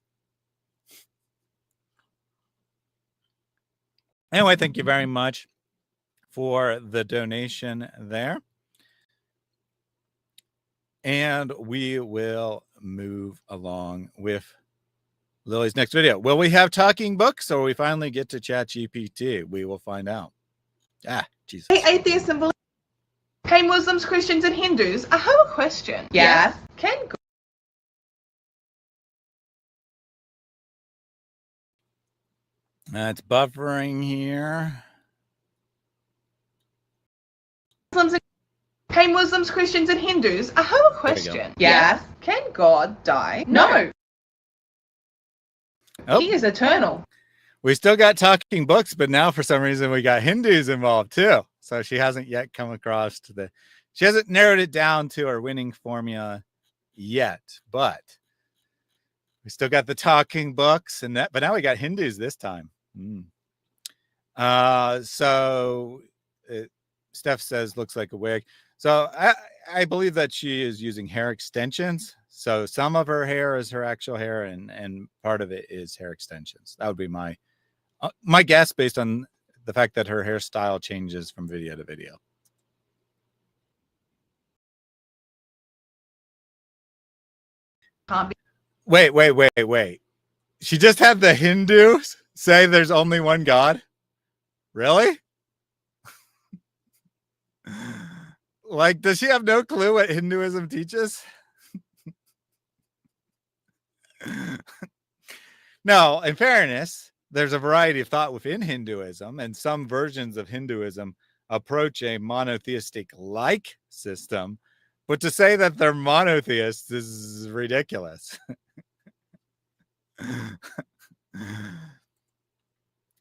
Anyway, thank you very much for the donation there. And we will move along with Lily's next video. Will we have talking books, or will we finally get to ChatGPT? We will find out. Jesus. Hey, atheists and believers. Hey, Muslims, Christians, and Hindus. I have a question. Yes. Can It's buffering here. Hey, Muslims, Christians, and Hindus. I have a question. Yes. Can God die? No. Oh. He is eternal. We still got talking books, but now for some reason we got Hindus involved too. So she hasn't yet come across to she hasn't narrowed it down to her winning formula yet, but we still got the talking books but now we got Hindus this time. Steph says, looks like a wig. So I believe that she is using hair extensions. So some of her hair is her actual hair and part of it is hair extensions. That would be my guess based on the fact that her hairstyle changes from video to video. Wait. She just had the Hindus say there's only one God? Really? Like, does she have no clue what Hinduism teaches? No, in fairness, there's a variety of thought within Hinduism, and some versions of Hinduism approach a monotheistic-like system, but to say that they're monotheists is ridiculous.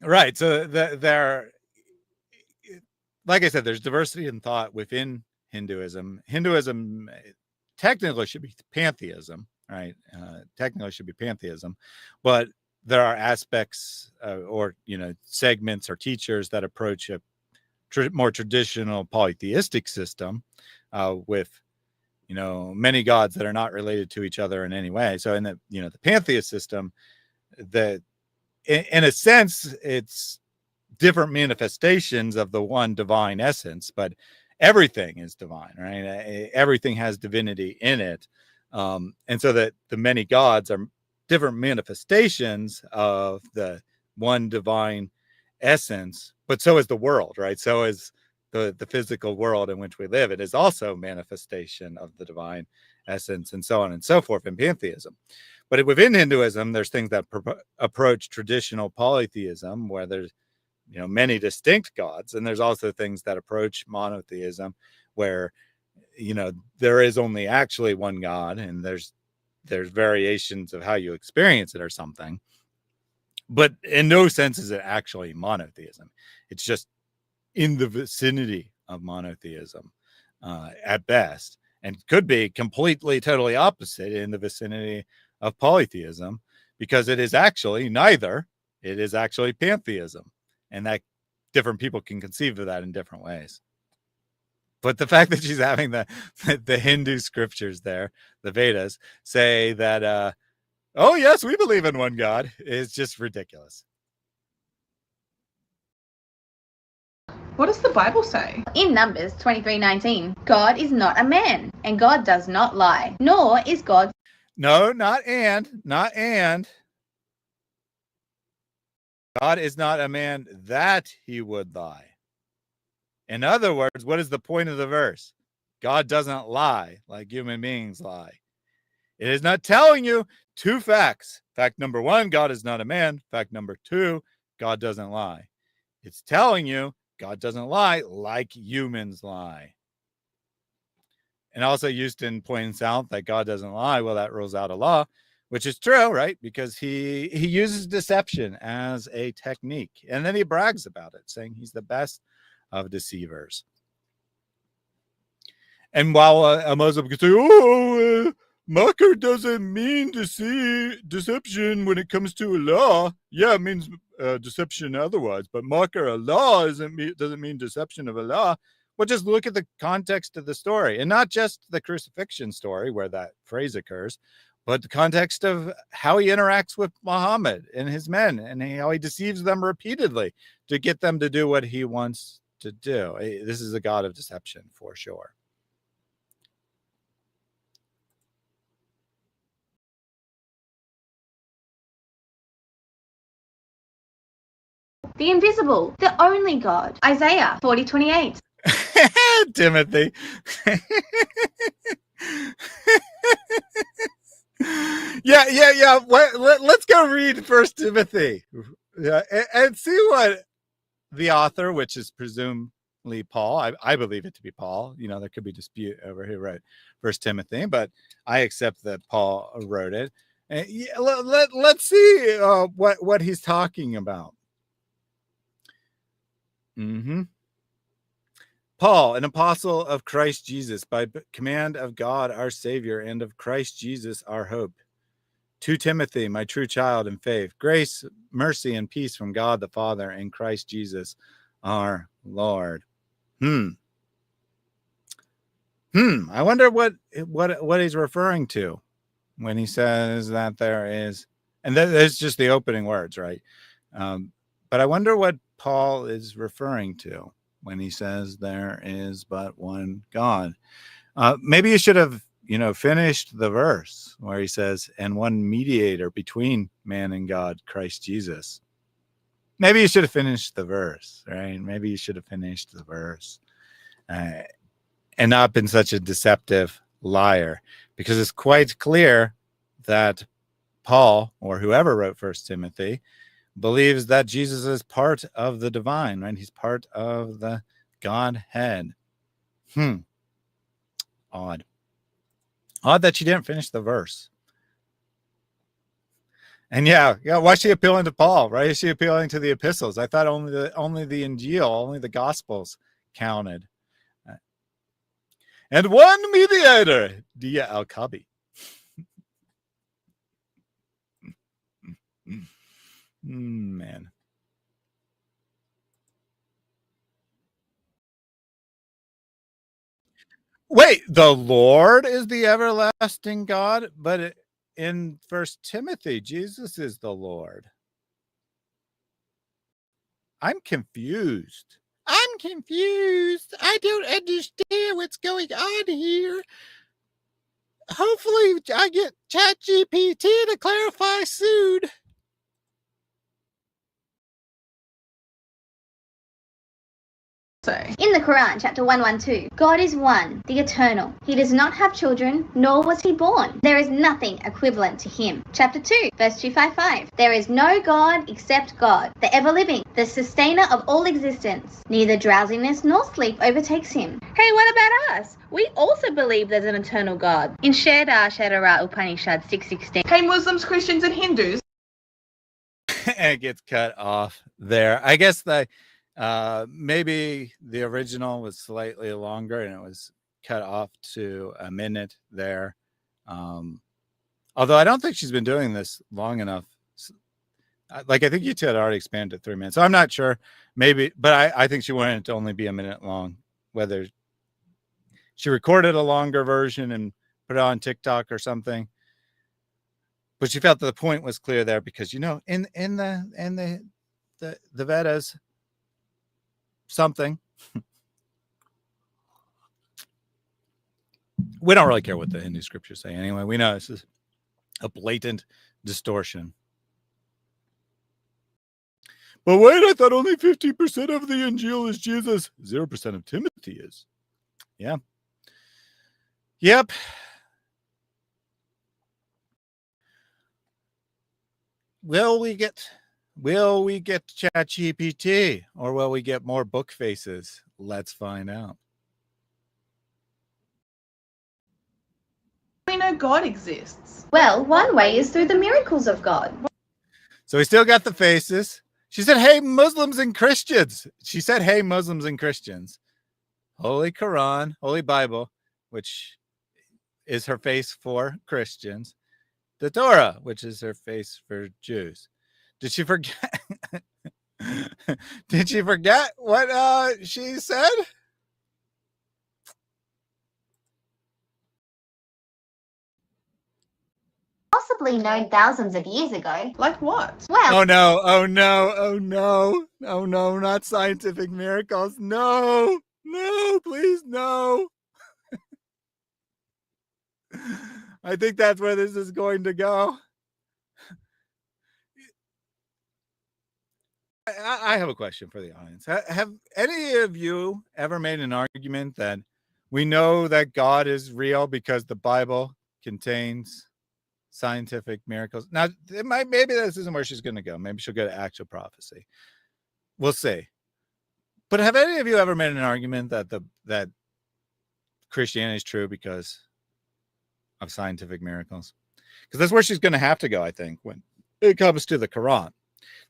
Right, so like I said, there's diversity in thought within Hinduism. Hinduism technically should be pantheism, right? Technically should be pantheism, but there are aspects or segments or teachers that approach a more traditional polytheistic system with many gods that are not related to each other in any way. So in the the pantheist system, in a sense it's different manifestations of the one divine essence, but everything is divine, right? Everything has divinity in it. And so that the many gods are different manifestations of the one divine essence, but so is the world, right? So is the physical world in which we live. It is also manifestation of the divine essence, and so on and so forth in pantheism. But within Hinduism, there's things that approach traditional polytheism, where there's many distinct gods, and there's also things that approach monotheism, where there is only actually one God, and there's variations of how you experience it or something. But in no sense is it actually monotheism. It's just in the vicinity of monotheism at best, and could be completely, totally opposite in the vicinity of polytheism, because it is actually neither. It is actually pantheism, and that different people can conceive of that in different ways. But the fact that she's having the Hindu scriptures there, the Vedas, say that, oh yes, we believe in one God, is just ridiculous. What does the Bible say? In Numbers 23:19, God is not a man, and God does not lie, nor is God. No, not and. God is not a man that he would lie. In other words, what is the point of the verse? God doesn't lie like human beings lie. It is not telling you two facts. Fact number one, God is not a man. Fact number two, God doesn't lie. It's telling you God doesn't lie like humans lie. And also Houston points out that God doesn't lie. Well, that rules out a law, which is true, right? Because he uses deception as a technique. And then he brags about it, saying he's the best of deceivers. And while a Muslim can say, Makr doesn't mean deception when it comes to Allah. Yeah, it means deception otherwise. But Makr Allah doesn't mean deception of Allah. Well, just look at the context of the story, and not just the crucifixion story where that phrase occurs, but the context of how he interacts with Muhammad and his men, and how he deceives them repeatedly to get them to do what he wants to do. This is a God of deception for sure. The invisible, the only God. Isaiah 40:28. Timothy. Yeah. Let's go read First Timothy and see what the author, which is presumably Paul. I believe it to be Paul. There could be dispute over who wrote First Timothy, but I accept that Paul wrote it. Let's see what he's talking about. Paul, an apostle of Christ Jesus, by command of God our Savior, and of Christ Jesus our hope. To Timothy, my true child in faith, grace, mercy, and peace from God the Father and Christ Jesus our Lord. I wonder what he's referring to when he says that there is, and there's just the opening words, right? But I wonder what Paul is referring to when he says there is but one God. Maybe you should have, finished the verse where he says, and one mediator between man and God, Christ Jesus. Maybe you should have finished the verse, right? Maybe you should have finished the verse and not been such a deceptive liar, because it's quite clear that Paul, or whoever wrote First Timothy, believes that Jesus is part of the divine, right? He's part of the Godhead. Odd that she didn't finish the verse. And yeah, why is she appealing to Paul? Right? Is she appealing to the epistles? I thought only the Injil, only the Gospels counted. And one mediator, Dia al-Kabi. Man. Wait, the Lord is the everlasting God, but in First Timothy, Jesus is the Lord. I'm confused. I don't understand what's going on here. Hopefully I get ChatGPT to clarify soon. say? In the Quran, chapter 112, God is one, the eternal. He does not have children, nor was he born. There is nothing equivalent to him. Chapter 2, verse 255. There is no God except God, the ever-living, the sustainer of all existence. Neither drowsiness nor sleep overtakes him. Hey, what about us? We also believe there's an eternal God. In Sheda Shedara Upanishad 6:16. Hey, Muslims, Christians, and Hindus. It gets cut off there. I guess maybe the original was slightly longer and it was cut off to a minute there. Although I don't think she's been doing this long enough. Like, I think you had already expanded to 3 minutes. So I'm not sure. Maybe, but I think she wanted it to only be a minute long. Whether she recorded a longer version and put it on TikTok or something. But she felt that the point was clear there because, in the Vedas, something. We don't really care what the Hindu scriptures say anyway. We know this is a blatant distortion. But wait, I thought only 50% of the Injil is Jesus. 0% of Timothy is. Yeah. Yep. Will we get ChatGPT, or will we get more book faces? Let's find out. We know God exists. Well, one way is through the miracles of God. So we still got the faces. She said, hey, Muslims and Christians. She said, hey, Muslims and Christians. Holy Quran, Holy Bible, which is her face for Christians. The Torah, which is her face for Jews. Did she forget? Did she forget what she said? Possibly known thousands of years ago. Like what? Well, Oh no, oh no, oh no, oh no, not scientific miracles. No, please, no. I think that's where this is going to go. I have a question for the audience. Have any of you ever made an argument that we know that God is real because the Bible contains scientific miracles? Now, maybe this isn't where she's going to go. Maybe she'll go to actual prophecy. We'll see. But have any of you ever made an argument that Christianity is true because of scientific miracles? Because that's where she's going to have to go, I think, when it comes to the Quran.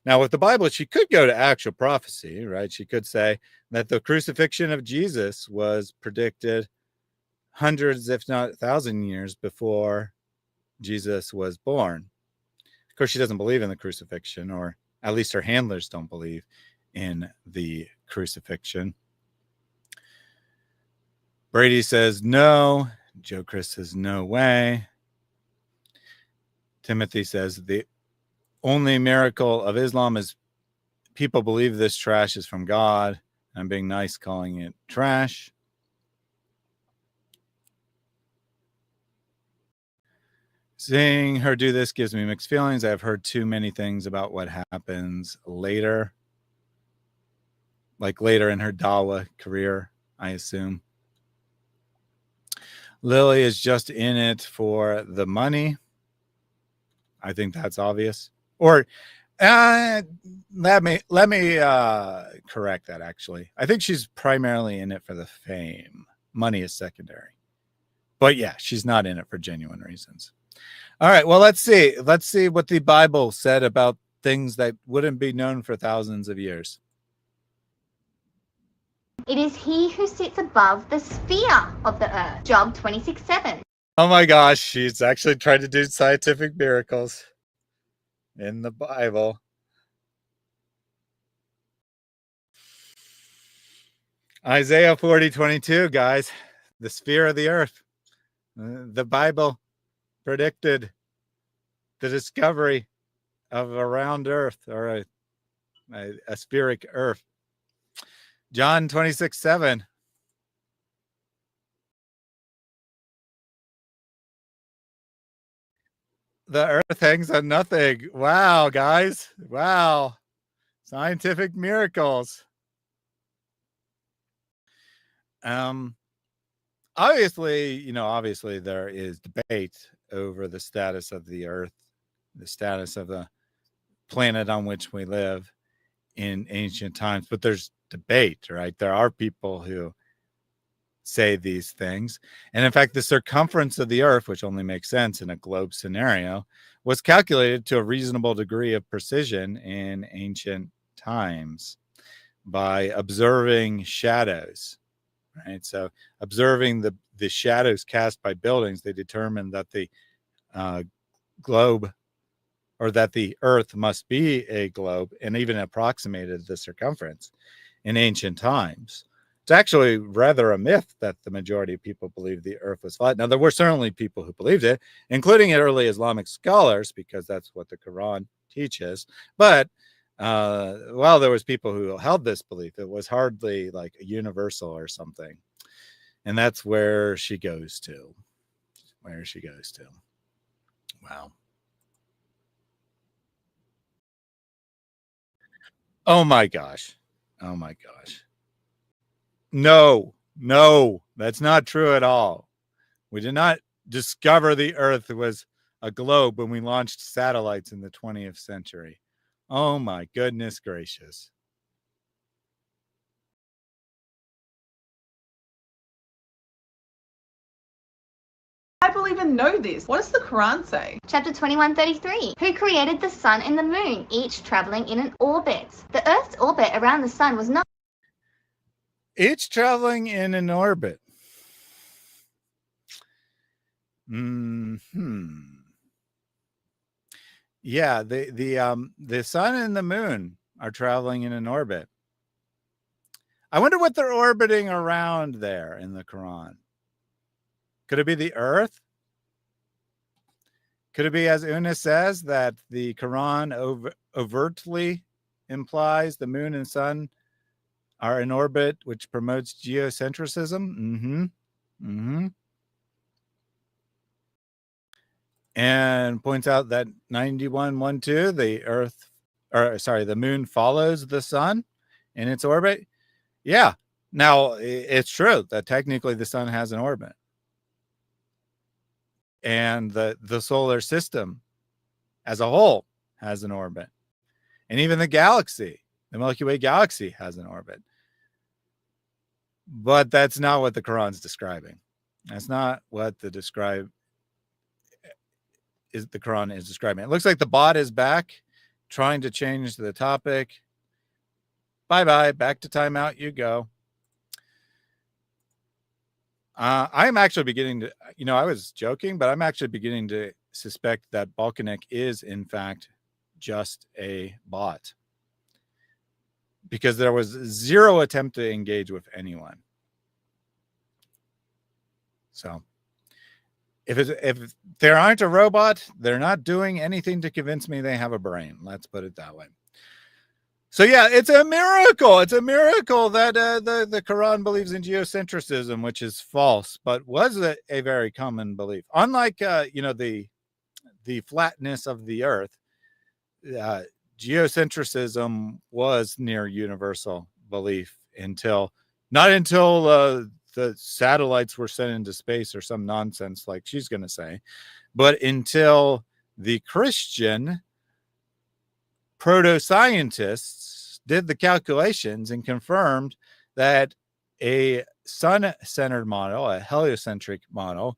Now, with the Bible, she could go to actual prophecy, right? She could say that the crucifixion of Jesus was predicted hundreds, if not 1,000 years before Jesus was born. Of course, she doesn't believe in the crucifixion, or at least her handlers don't believe in the crucifixion. Brady says no. Joe Chris says no way. Timothy says the only miracle of Islam is people believe this trash is from God. I'm being nice calling it trash. Seeing her do this gives me mixed feelings. I've heard too many things about what happens later. Like later in her Dawa career, I assume. Lily is just in it for the money. I think that's obvious. Or let me correct that, actually. I think she's primarily in it for the fame. Money is secondary. But yeah, she's not in it for genuine reasons. All right, well, let's see. Let's see what the Bible said about things that wouldn't be known for thousands of years. it is he who sits above the sphere of the earth. Job 26:7. Oh my gosh, she's actually trying to do scientific miracles in the Bible. Isaiah 40:22, guys. The sphere of the earth. The Bible predicted the discovery of a round earth, or a spheric earth. John 26:7. The earth hangs on nothing. Wow, guys. Wow. Scientific miracles. Obviously there is debate over the status of the earth, the status of the planet on which we live in ancient times, but there's debate, right? There are people who say these things. And in fact, the circumference of the earth, which only makes sense in a globe scenario, was calculated to a reasonable degree of precision in ancient times by observing shadows, right? So observing the shadows cast by buildings, they determined that the globe, or that the earth must be a globe, and even approximated the circumference in ancient times. It's actually rather a myth that the majority of people believed the earth was flat. Now, there were certainly people who believed it, including early Islamic scholars, because that's what the Quran teaches. But while there was people who held this belief, it was hardly like a universal or something. And that's where she goes to. Wow. Oh my gosh. No, that's not true at all. We did not discover the earth was a globe when we launched satellites in the 20th century. Oh my goodness gracious. Bible even know this? What does the Quran say? Chapter 21:33. Who created the sun and the moon, each traveling in an orbit? The Earth's orbit around the sun was not Each traveling in an orbit. Yeah, the sun and the moon are traveling in an orbit. I wonder what they're orbiting around there in the Quran. Could it be the earth? Could it be, as Una says, that the Quran overtly implies the moon and sun are in orbit, which promotes geocentrism? And points out that 91:12, the moon follows the sun in its orbit. Yeah. Now, it's true that technically the sun has an orbit. And the solar system as a whole has an orbit. And even the galaxy, the Milky Way galaxy, has an orbit. But that's not what the Quran's describing. That's not what the Quran is describing. It looks like the bot is back, trying to change the topic. Bye-bye. Back to timeout you go. I'm actually beginning to, I was joking, but I'm actually beginning to suspect that Balkanek is, in fact, just a bot. Because there was zero attempt to engage with anyone. So, if there aren't a robot, they're not doing anything to convince me they have a brain. Let's put it that way. So yeah, it's a miracle. It's a miracle that the Quran believes in geocentrism, which is false, but was a very common belief. Unlike the flatness of the earth, geocentrism was near universal belief not until the satellites were sent into space or some nonsense like she's going to say, but until the Christian proto-scientists did the calculations and confirmed that a sun-centered model, a heliocentric model,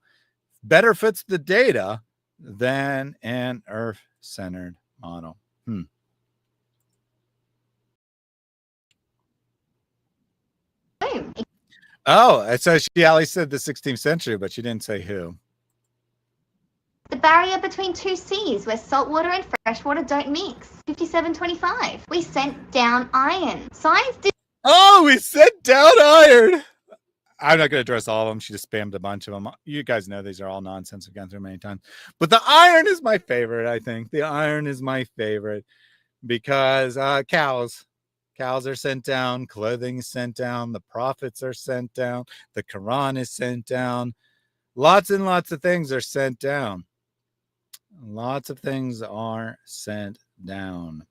better fits the data than an earth-centered model. Oh, so she at least said the 16th century, but she didn't say who. the barrier between two seas where saltwater and freshwater don't mix. 57:25. We sent down iron. Science did. Oh, we sent down iron. I'm not going to address all of them. She just spammed a bunch of them. You guys know these are all nonsense. I've gone through many times. But the iron is my favorite, I think. The iron is my favorite because cows are sent down. Clothing is sent down. The prophets are sent down. The Quran is sent down. Lots and lots of things are sent down. Lots of things are sent down.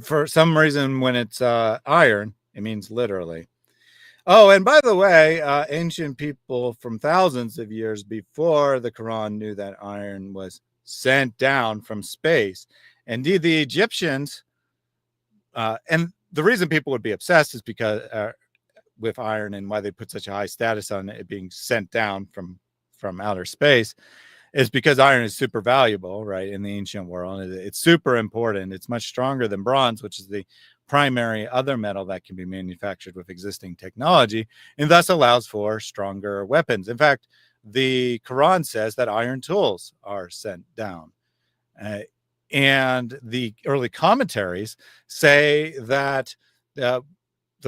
For some reason, when it's iron, it means literally. Oh, and by the way, ancient people from thousands of years before the Quran knew that iron was sent down from space. Indeed, the Egyptians, and the reason people would be obsessed is because with iron and why they put such a high status on it being sent down from outer space is because iron is super valuable, right, in the ancient world. It's super important. It's much stronger than bronze, which is the primary other metal that can be manufactured with existing technology, and thus allows for stronger weapons. In fact, the Quran says that iron tools are sent down. And the early commentaries say that the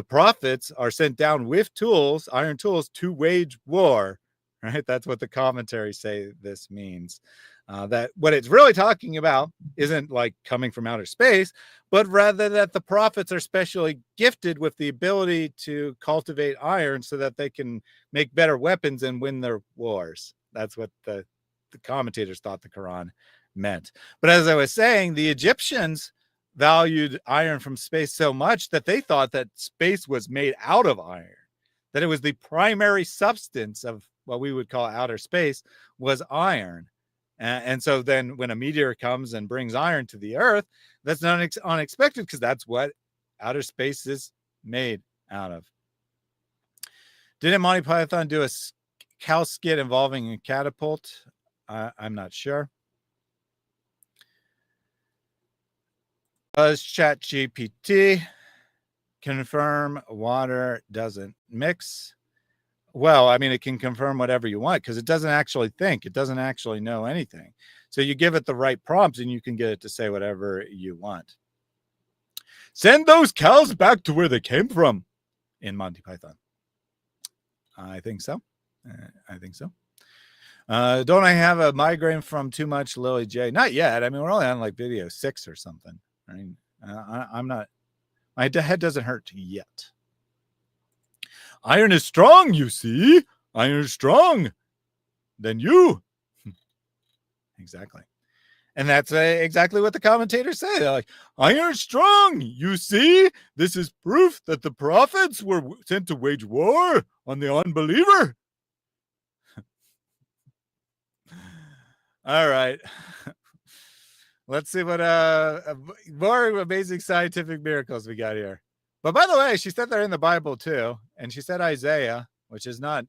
prophets are sent down with tools, iron tools, to wage war. Right? That's what the commentaries say this means. That what it's really talking about isn't like coming from outer space, but rather that the prophets are specially gifted with the ability to cultivate iron so that they can make better weapons and win their wars. That's what the commentators thought the Quran meant. But as I was saying, the Egyptians valued iron from space so much that they thought that space was made out of iron, that it was the primary substance of what we would call outer space was iron. And so then when a meteor comes and brings iron to the earth, that's not unexpected because that's what outer space is made out of. Didn't Monty Python do a cow skit involving a catapult? I'm not sure. Does ChatGPT confirm water doesn't mix? Well, I mean, it can confirm whatever you want because it doesn't actually think. It doesn't actually know anything. So you give it the right prompts and you can get it to say whatever you want. Send those cows back to where they came from in Monty Python. I think so. I think so. Don't I have a migraine from too much Lily J? Not yet. I mean, we're only on like video 6 or something. I mean, I'm not, my head doesn't hurt yet. Iron is strong, you see. Iron is strong. Then you. Exactly. And that's exactly what the commentators say. They're like, iron is strong, you see. This is proof that the prophets were sent to wage war on the unbeliever. All right. Let's see what more amazing scientific miracles we got here. But by the way, she said they're in the Bible too. And she said Isaiah, which is not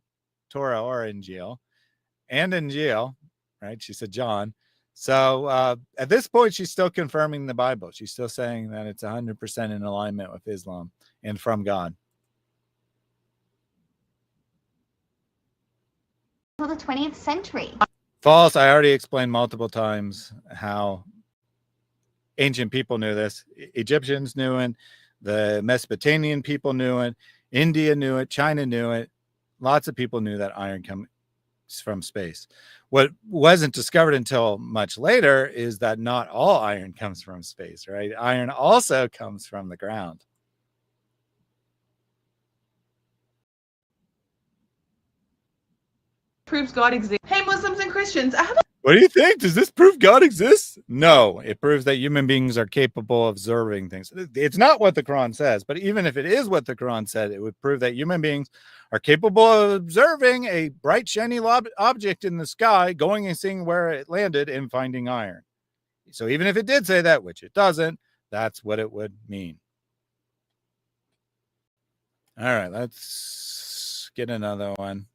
Torah or Injil, and Injil, right? She said John. So at this point, she's still confirming the Bible. She's still saying that it's 100% in alignment with Islam and from God. Until the 20th century. False. I already explained multiple times how ancient people knew this. Egyptians knew it. The Mesopotamian people knew it. India knew it. China knew it. Lots of people knew that iron comes from space. What wasn't discovered until much later is that not all iron comes from space, right? Iron also comes from the ground. Proves God exists. Hey, Muslims and Christians, I have a What do you think? Does this prove God exists? No, it proves that human beings are capable of observing things. It's not what the Quran says, but even if it is what the Quran said, it would prove that human beings are capable of observing a bright, shiny object in the sky, going and seeing where it landed and finding iron. So even if it did say that, which it doesn't, that's what it would mean. All right, let's get another one.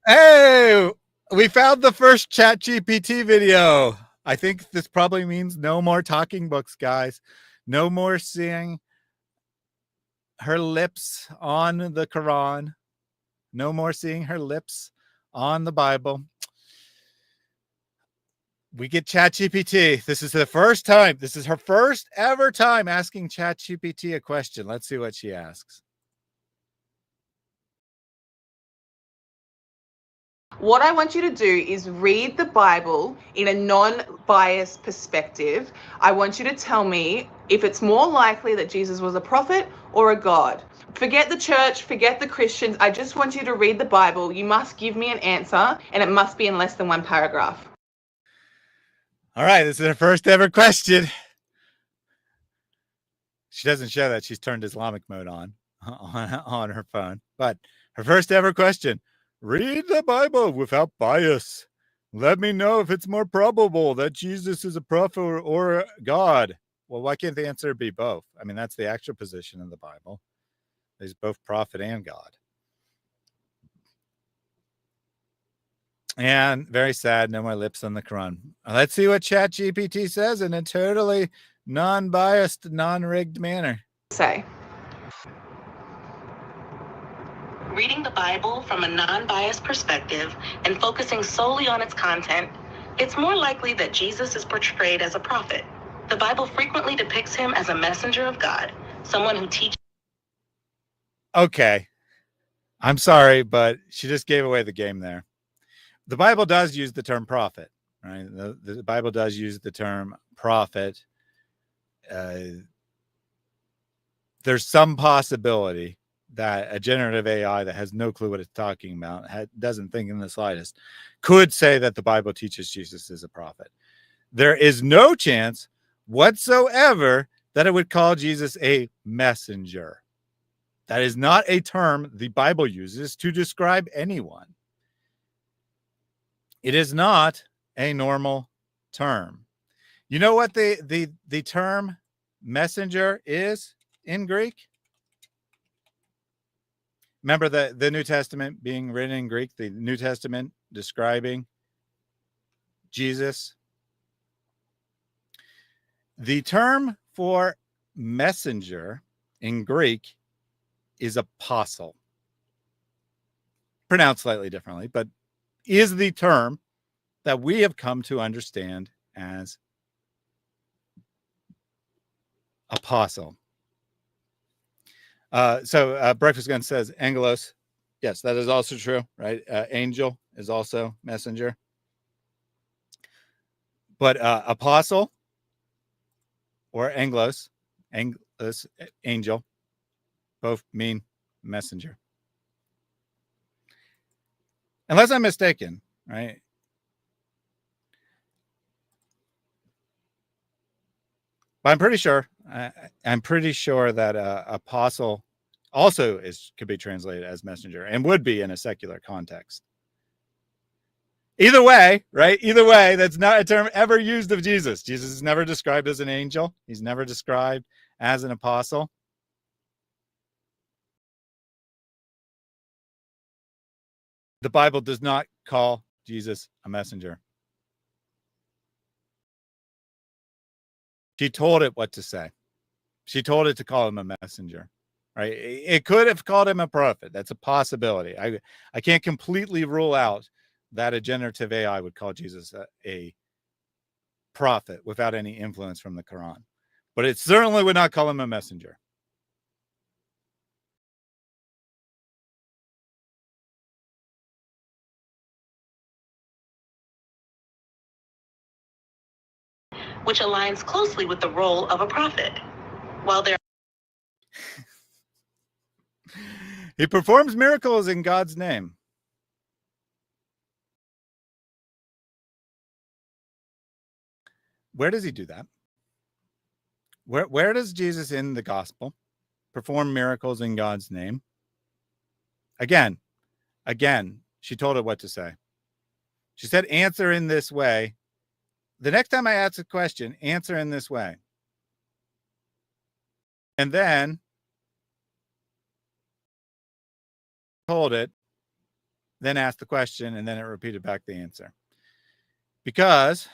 Hey, we found the first ChatGPT video. I think this probably means no more talking books, guys. No more seeing her lips on the Quran. No more seeing her lips on the Bible. We get ChatGPT. This is the first time. This is her first ever time asking ChatGPT a question. Let's see what she asks. What I want you to do is read the Bible in a non-biased perspective. I want you to tell me if it's more likely that Jesus was a prophet or a god. Forget the church, forget the Christians. I just want you to read the Bible. You must give me an answer, and it must be in less than one paragraph. All right, this is her first ever question. She doesn't show that she's turned Islamic mode on her phone. But her first ever question, read the Bible without bias. Let me know if it's more probable that Jesus is a prophet or God. Well, why can't the answer be both? I mean, that's the actual position in the Bible. He's both prophet and God. And very sad, no more lips on the Quran. Let's see what ChatGPT says in a totally non-biased, non-rigged manner. Say. Reading the Bible from a non-biased perspective and focusing solely on its content, it's more likely that Jesus is portrayed as a prophet. The Bible frequently depicts him as a messenger of God, someone who teaches. Okay. I'm sorry, but she just gave away the game there. The Bible does use the term prophet, right? The Bible does use the term prophet. There's some possibility that a generative AI that has no clue what it's talking about, doesn't think in the slightest, could say that the Bible teaches Jesus is a prophet. There is no chance whatsoever that it would call Jesus a messenger. That is not a term the Bible uses to describe anyone. It is not a normal term. You know what the term messenger is in Greek? Remember the New Testament being written in Greek, the New Testament describing Jesus. The term for messenger in Greek is apostle. Pronounced slightly differently, but is the term that we have come to understand as apostle. So Breakfast Gun says angelos. Yes, that is also true, right? Angel is also messenger. But apostle or angelos, angel, both mean messenger. Unless I'm mistaken, right? But I'm pretty sure that apostle also could be translated as messenger and would be in a secular context. Either way, right? Either way, that's not a term ever used of Jesus. Jesus is never described as an angel. He's never described as an apostle. The Bible does not call Jesus a messenger. She told it what to say. She told it to call him a messenger, right? It could have called him a prophet. That's a possibility. I can't completely rule out that a generative AI would call Jesus a prophet without any influence from the Quran. But it certainly would not call him a messenger. Which aligns closely with the role of a prophet. While there He performs miracles in God's name. Where does he do that? Where does Jesus in the gospel perform miracles in God's name? Again, she told it what to say. She said, answer in this way. The next time I ask a question, answer in this way. And then told it, then asked the question, and then it repeated back the answer. Because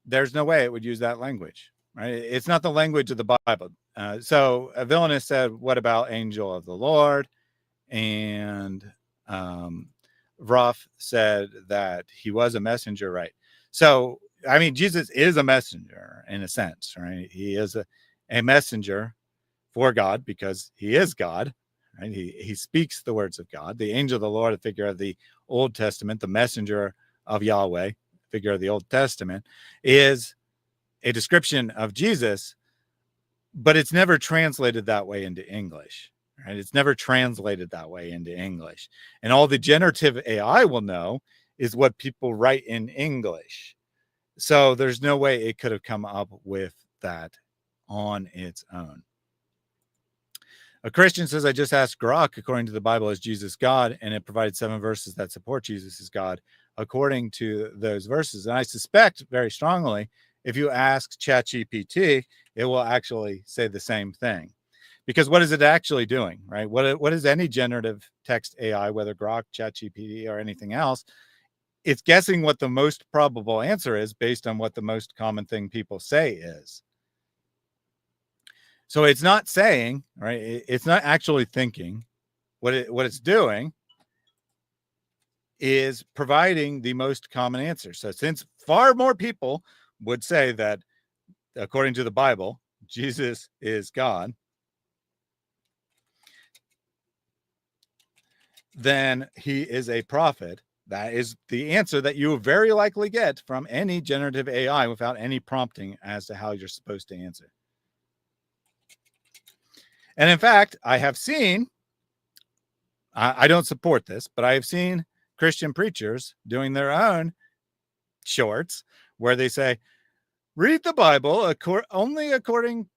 there's no way it would use that language, right? It's not the language of the Bible. So a villainous said, what about angel of the Lord? And Ruff said that he was a messenger, right? So, I mean, Jesus is a messenger in a sense, right? He is a messenger for God because he is God, right? He speaks the words of God. The angel of the Lord, a figure of the Old Testament, the messenger of Yahweh, figure of the Old Testament, is a description of Jesus, but it's never translated that way into English. Right? It's never translated that way into English. And all the generative AI will know is what people write in English. So there's no way it could have come up with that on its own. A Christian says, I just asked Grok, according to the Bible, is Jesus God? And it provided 7 verses that support Jesus as God according to those verses. And I suspect very strongly, if you ask ChatGPT, it will actually say the same thing. Because what is it actually doing, right? What is any generative text AI, whether Grok, ChatGPT, or anything else? It's guessing what the most probable answer is based on what the most common thing people say is. So it's not saying, right? It's not actually thinking. What it's doing is providing the most common answer. So since far more people would say that, according to the Bible, Jesus is God, then he is a prophet. That is the answer that you will very likely get from any generative AI without any prompting as to how you're supposed to answer. And in fact, I have seen, I don't support this, but I have seen Christian preachers doing their own shorts where they say, read the Bible only according,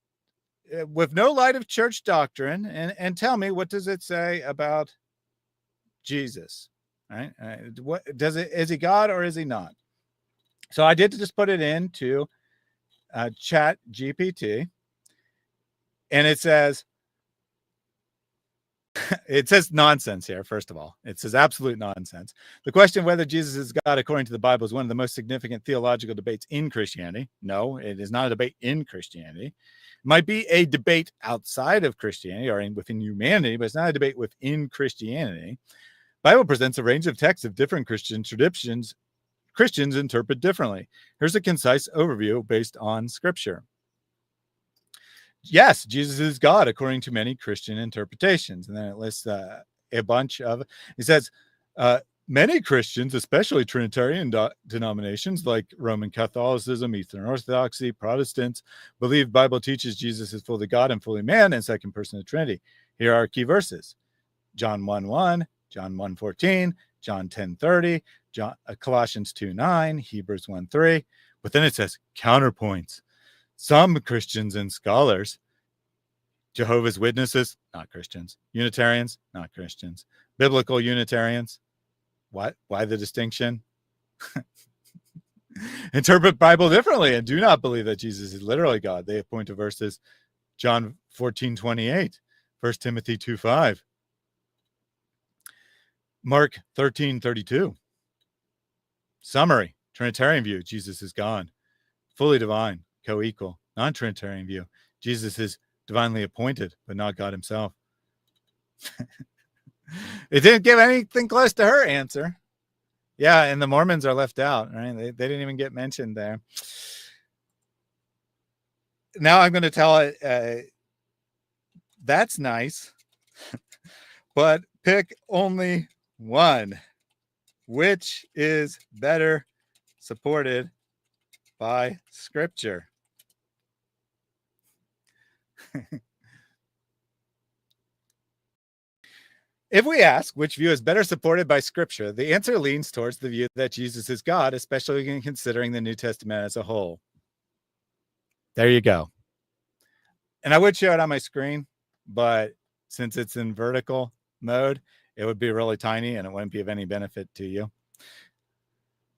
with no light of church doctrine, and tell me, what does it say about Jesus? Right? What does it? Is he God or is he not? So I did just put it into Chat GPT, and it says nonsense here. First of all, it says absolute nonsense. The question of whether Jesus is God according to the Bible is one of the most significant theological debates in Christianity. No, it is not a debate in Christianity. It might be a debate outside of Christianity or within humanity, but it's not a debate within Christianity. Bible presents a range of texts of different Christian traditions Christians interpret differently. Here's a concise overview based on Scripture. Yes, Jesus is God according to many Christian interpretations. And then it lists a bunch of, it says, many Christians, especially Trinitarian denominations like Roman Catholicism, Eastern Orthodoxy, Protestants, believe Bible teaches Jesus is fully God and fully man and second person of the Trinity. Here are key verses. John 1:1, John 1:14, John 10:30, Colossians 2:9, Hebrews 1:3. But then it says counterpoints. Some Christians and scholars, Jehovah's Witnesses, not Christians, Unitarians, not Christians, biblical Unitarians. What? Why the distinction? Interpret Bible differently and do not believe that Jesus is literally God. They point to verses John 14:28, 1 Timothy 2:5. Mark 13:32. Summary, Trinitarian view, Jesus is God, fully divine, co-equal. Non-Trinitarian view, Jesus is divinely appointed, but not God himself. It didn't give anything close to her answer. Yeah, and the Mormons are left out, right? They didn't even get mentioned there. Now I'm going to tell it, that's nice, but pick only one. Which is better supported by Scripture? If we ask which view is better supported by Scripture, the answer leans towards the view that Jesus is God, especially in considering the New Testament as a whole. There you go. And I would show it on my screen, but since it's in vertical mode, it would be really tiny and it wouldn't be of any benefit to you.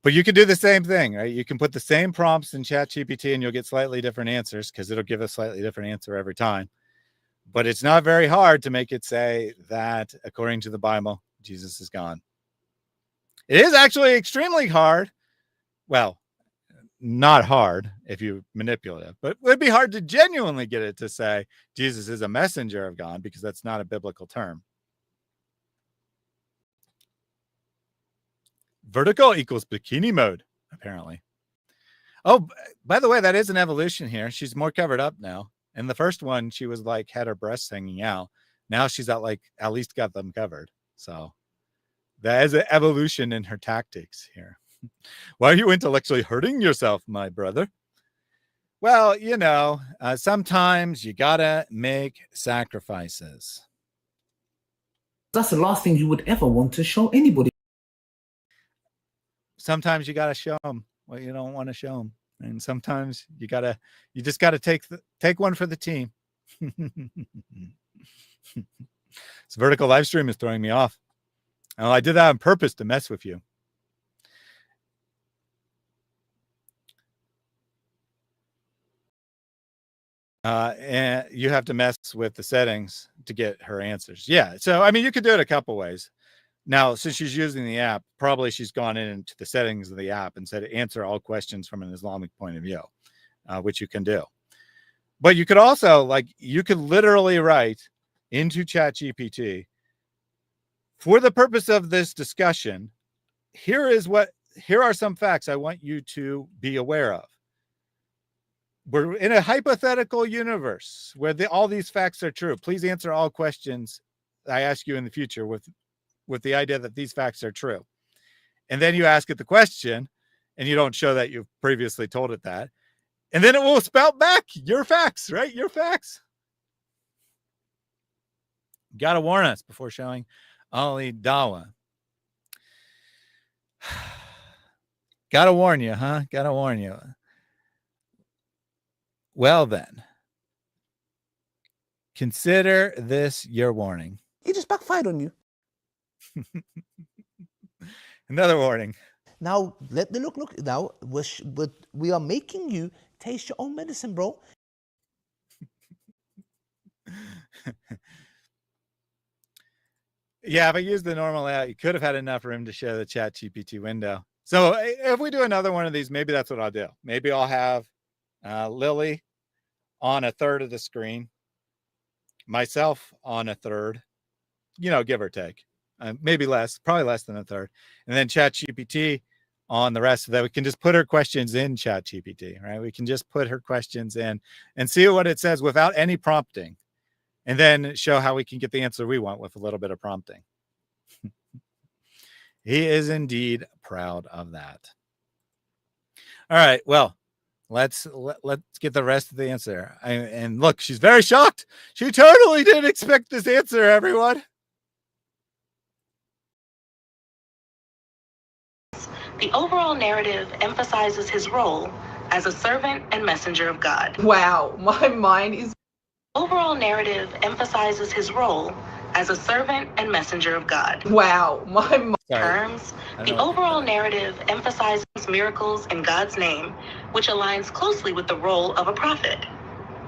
But you can do the same thing, right? You can put the same prompts in ChatGPT and you'll get slightly different answers because it'll give a slightly different answer every time. But it's not very hard to make it say that, according to the Bible, Jesus is God. It is actually extremely hard. Well, not hard if you manipulate it, but it would be hard to genuinely get it to say Jesus is a messenger of God because that's not a biblical term. Vertical equals bikini mode, apparently. Oh, by the way, that is an evolution here. She's more covered up now. In the first one, she was like, had her breasts hanging out. Now she's at least got them covered. So that is an evolution in her tactics here. Why are you intellectually hurting yourself, my brother? Well, sometimes you gotta make sacrifices. That's the last thing you would ever want to show anybody. Sometimes you gotta show them what you don't want to show them. And sometimes you just gotta take one for the team. This vertical live stream is throwing me off. Oh, I did that on purpose to mess with you. And you have to mess with the settings to get her answers. Yeah. So, I mean, you could do it a couple ways. Now, since she's using the app, probably she's gone into the settings of the app and said, answer all questions from an Islamic point of view, which you can do. But you could also, you could literally write into ChatGPT, for the purpose of this discussion, here are some facts I want you to be aware of. We're in a hypothetical universe where all these facts are true. Please answer all questions I ask you in the future with the idea that these facts are true. And then you ask it the question and you don't show that you've previously told it that. And then it will spout back your facts, right? Your facts. Got to warn us before showing Ali Dawa. Got to warn you, huh? Got to warn you. Well, then, consider this your warning. It just backfired on you. Another warning. Now, look. Now, we are making you taste your own medicine, bro. Yeah, if I used the normal layout, you could have had enough room to show the ChatGPT window. So if we do another one of these, maybe that's what I'll do. Maybe I'll have Lily on a third of the screen, myself on a third, give or take, maybe less, probably less than a third. And then ChatGPT on the rest of that. We can just put her questions in ChatGPT, right? We can just put her questions in and see what it says without any prompting. And then show how we can get the answer we want with a little bit of prompting. He is indeed proud of that. All right, well, let's get the rest of the answer. And look, she's very shocked. She totally didn't expect this answer, everyone. The overall narrative emphasizes his role as a servant and messenger of God. Wow, my mind is... Overall narrative emphasizes his role as a servant and messenger of God. Wow, my mind... Terms, the overall narrative emphasizes miracles in God's name, which aligns closely with the role of a prophet.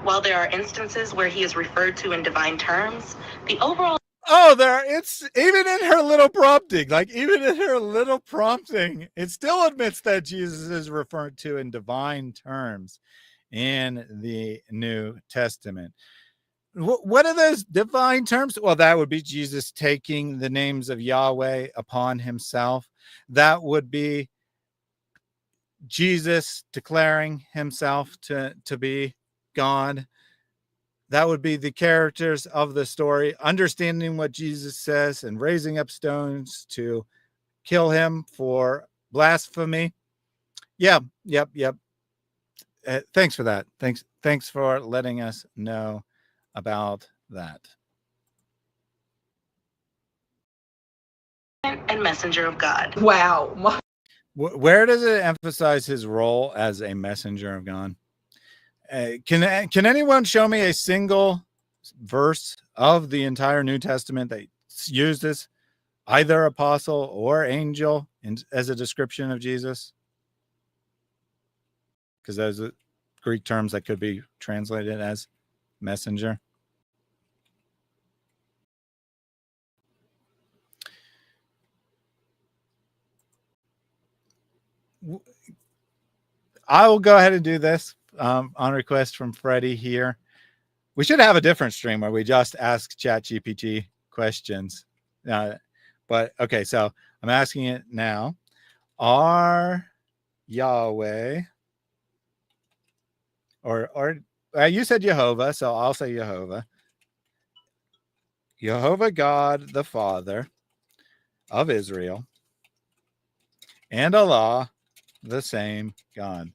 While there are instances where he is referred to in divine terms, the overall... Oh, it's even in her little prompting, it still admits that Jesus is referred to in divine terms in the New Testament. What are those divine terms? Well, that would be Jesus taking the names of Yahweh upon himself. That would be Jesus declaring himself to be God. That would be the characters of the story, understanding what Jesus says and raising up stones to kill him for blasphemy. Yep. Thanks for that. Thanks for letting us know about that. And messenger of God. Wow. Where does it emphasize his role as a messenger of God? Can anyone show me a single verse of the entire New Testament that uses either apostle or angel as a description of Jesus? Because those are Greek terms that could be translated as messenger. I will go ahead and do this on request from Freddie here. We should have a different stream where we just ask ChatGPT questions. But okay, so I'm asking it now. Are Yahweh or you said Jehovah, so I'll say Jehovah. Jehovah God the Father of Israel and Allah the same God?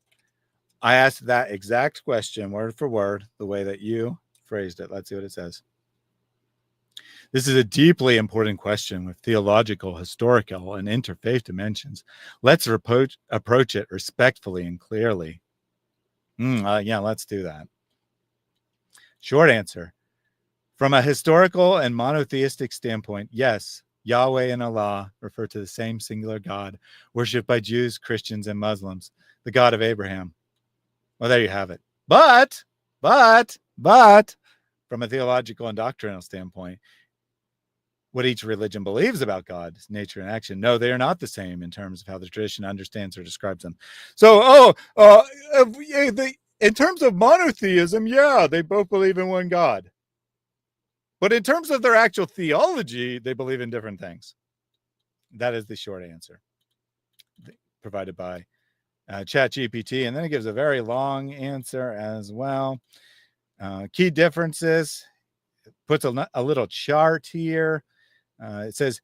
I asked that exact question word for word the way that you phrased it. Let's see what it says. This is a deeply important question with theological, historical, and interfaith dimensions. Let's approach it respectfully and clearly. Yeah, let's do that. Short answer. From a historical and monotheistic standpoint, yes, Yahweh and Allah refer to the same singular God, worshipped by Jews, Christians, and Muslims, the God of Abraham. Well, there you have it. But, from a theological and doctrinal standpoint, what each religion believes about God's nature and action, no, they are not the same in terms of how the tradition understands or describes them. So, in terms of monotheism, yeah, they both believe in one God. But in terms of their actual theology, they believe in different things. That is the short answer provided by ChatGPT. And then it gives a very long answer as well. Key differences, puts a little chart here. It says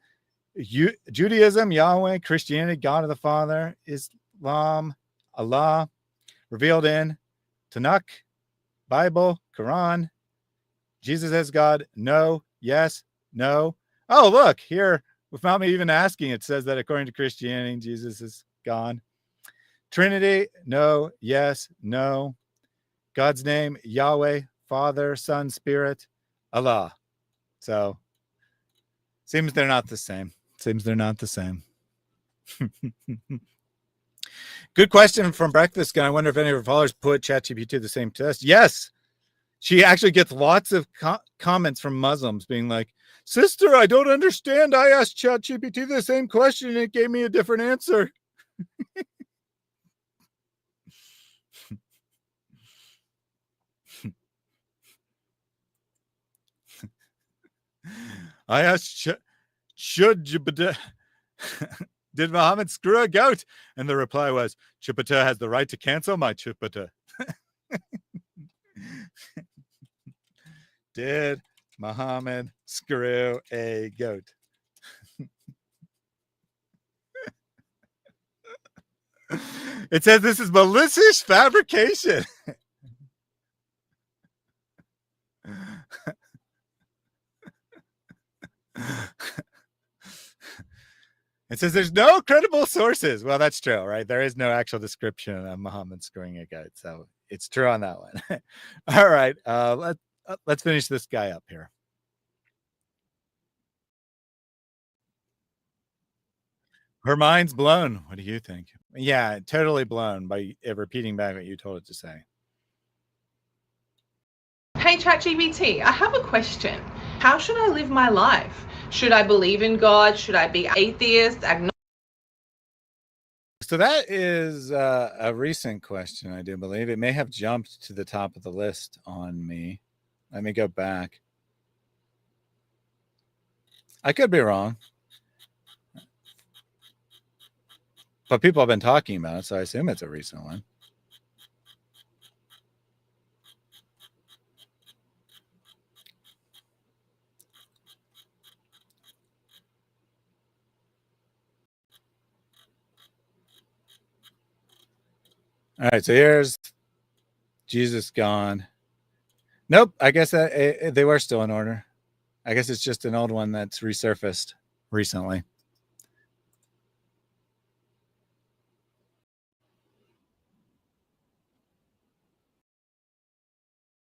Judaism, Yahweh, Christianity, God of the Father, Islam, Allah, revealed in Tanakh, Bible, Quran. Jesus as God, no, yes, no. Oh, look, here, without me even asking, it says that according to Christianity, Jesus is God. Trinity, no, yes, no. God's name, Yahweh, Father, Son, Spirit, Allah. So, seems they're not the same. Good question from Breakfast Guy. I wonder if any of her followers put ChatGPT to the same test. Yes. She actually gets lots of comments from Muslims being like, sister, I don't understand. I asked ChatGPT the same question and it gave me a different answer. I asked, did Muhammad screw a goat? And the reply was, Chupata has the right to cancel my Chupata. Did Muhammad screw a goat? It says this is malicious fabrication. It says there's no credible sources. Well, that's true, right? There is no actual description of Muhammad screwing a goat, so it's true on that one. All right, let's finish this guy up here. Her mind's blown. What do you think? Yeah, totally blown by repeating back what you told it to say. Hey ChatGPT, I have a question. How should I live my life? Should I believe in God? Should I be atheist, agnostic? So that is a recent question, I do believe. It may have jumped to the top of the list on me. Let me go back. I could be wrong. But people have been talking about it, so I assume it's a recent one. All right, so here's Jesus gone. Nope, I guess they were still in order. I guess it's just an old one that's resurfaced recently.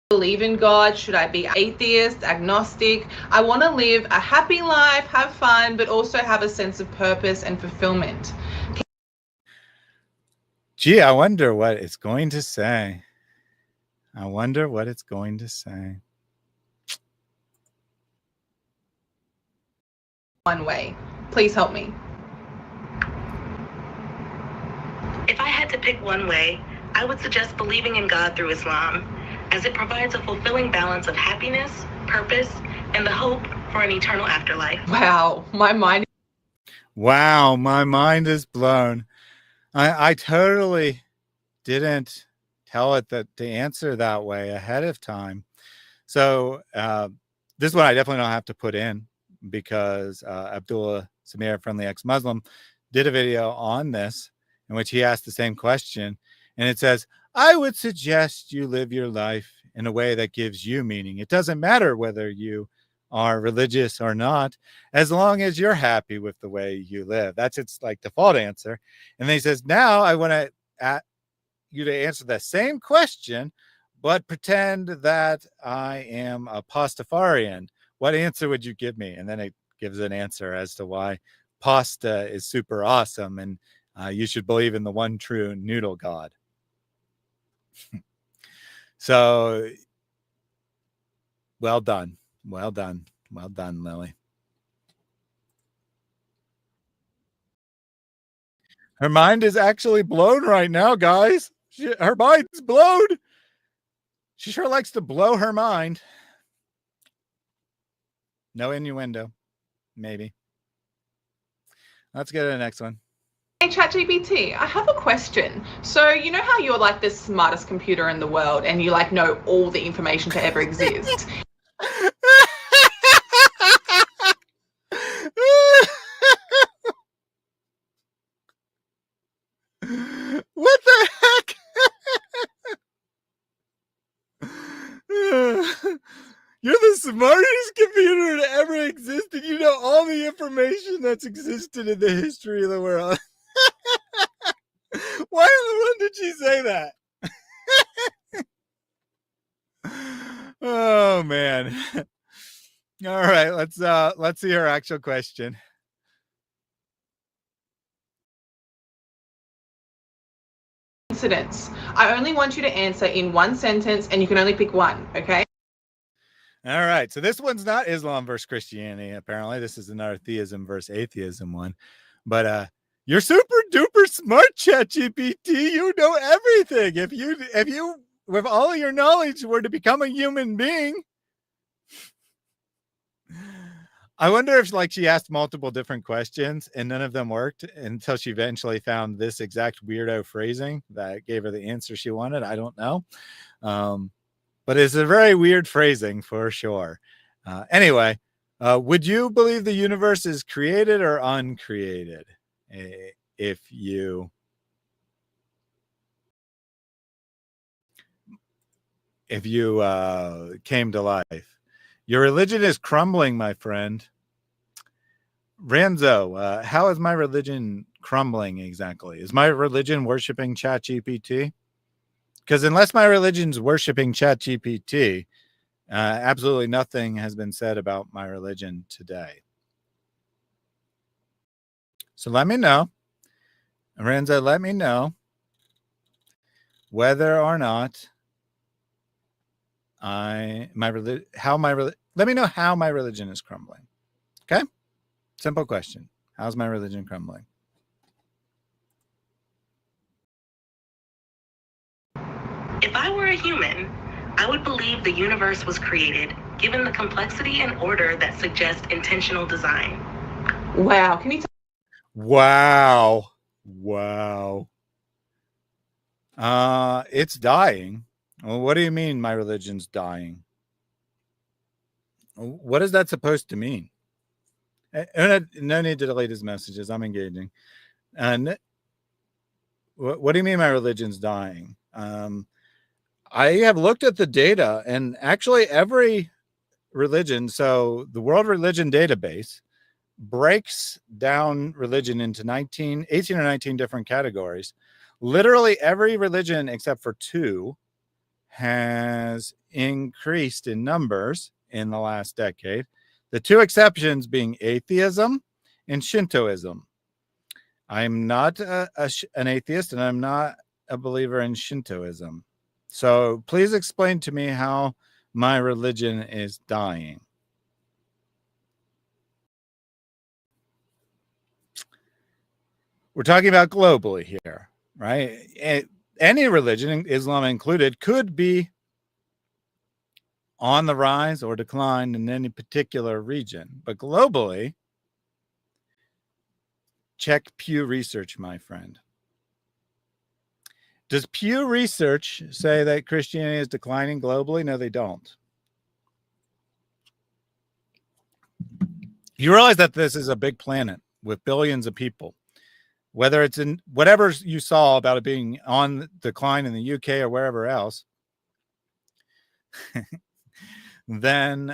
Believe in God? Should I be atheist, agnostic? I want to live a happy life, have fun, but also have a sense of purpose and fulfillment. Gee, I wonder what it's going to say. I wonder what it's going to say. One way. Please help me. If I had to pick one way, I would suggest believing in God through Islam, as it provides a fulfilling balance of happiness, purpose, and the hope for an eternal afterlife. Wow, my mind. Wow, my mind is blown. I totally didn't tell it that to answer that way ahead of time. So this one I definitely don't have to put in because Abdullah Samir, friendly ex-Muslim, did a video on this in which he asked the same question. And it says, I would suggest you live your life in a way that gives you meaning. It doesn't matter whether you are religious or not, as long as you're happy with the way you live. That's its like default answer. And then he says, now I want to you to answer the same question, but pretend that I am a pastafarian. What answer would you give me? And then it gives an answer as to why pasta is super awesome and you should believe in the one true noodle god. So, well done. Well done. Well done, Lily. Her mind is actually blown right now, guys. Her mind's blown. She sure likes to blow her mind. No innuendo. Maybe. Let's go to the next one. Hey ChatGPT, I have a question. So you know how you're like the smartest computer in the world and you like know all the information to ever exist? What the heck? You're the smartest computer that ever existed. You know all the information that's existed in the history of the world. Why in the world did she say that? Oh man. All right, let's see her actual question. Incidents. I only want you to answer in one sentence and you can only pick one, okay? All right, so this one's not Islam versus Christianity, apparently. This is another theism versus atheism one. But you're super duper smart, ChatGPT. You know everything. If you with all of your knowledge were to become a human being, I wonder if like she asked multiple different questions and none of them worked until she eventually found this exact weirdo phrasing that gave her the answer she wanted. I don't know. But it's a very weird phrasing for sure. Anyway, would you believe the universe is created or uncreated? If you came to life. Your religion is crumbling, my friend. Ranzo, how is my religion crumbling exactly? Is my religion worshiping ChatGPT? Because unless my religion's worshiping ChatGPT, absolutely nothing has been said about my religion today. So let me know. Ranzo, let me know whether or not let me know how my religion is crumbling. Okay? Simple question. How's my religion crumbling? If I were a human, I would believe the universe was created, given the complexity and order that suggest intentional design. Wow. Can you Wow. It's dying. Well, what do you mean my religion's dying? What is that supposed to mean? No need to delete his messages. I'm engaging. And what do you mean my religion's dying? I have looked at the data, and actually every religion, so the World Religion Database breaks down religion into 18 or 19 different categories. Literally every religion except for two has increased in numbers in the last decade. The two exceptions being atheism and Shintoism. I'm not an atheist, and I'm not a believer in Shintoism. So please explain to me how my religion is dying. We're talking about globally here, right? Any religion, Islam included, could be on the rise or decline in any particular region. But globally, check Pew Research, my friend. Does Pew Research say that Christianity is declining globally? No, they don't. You realize that this is a big planet with billions of people. Whether it's in whatever you saw about it being on decline in the UK or wherever else, then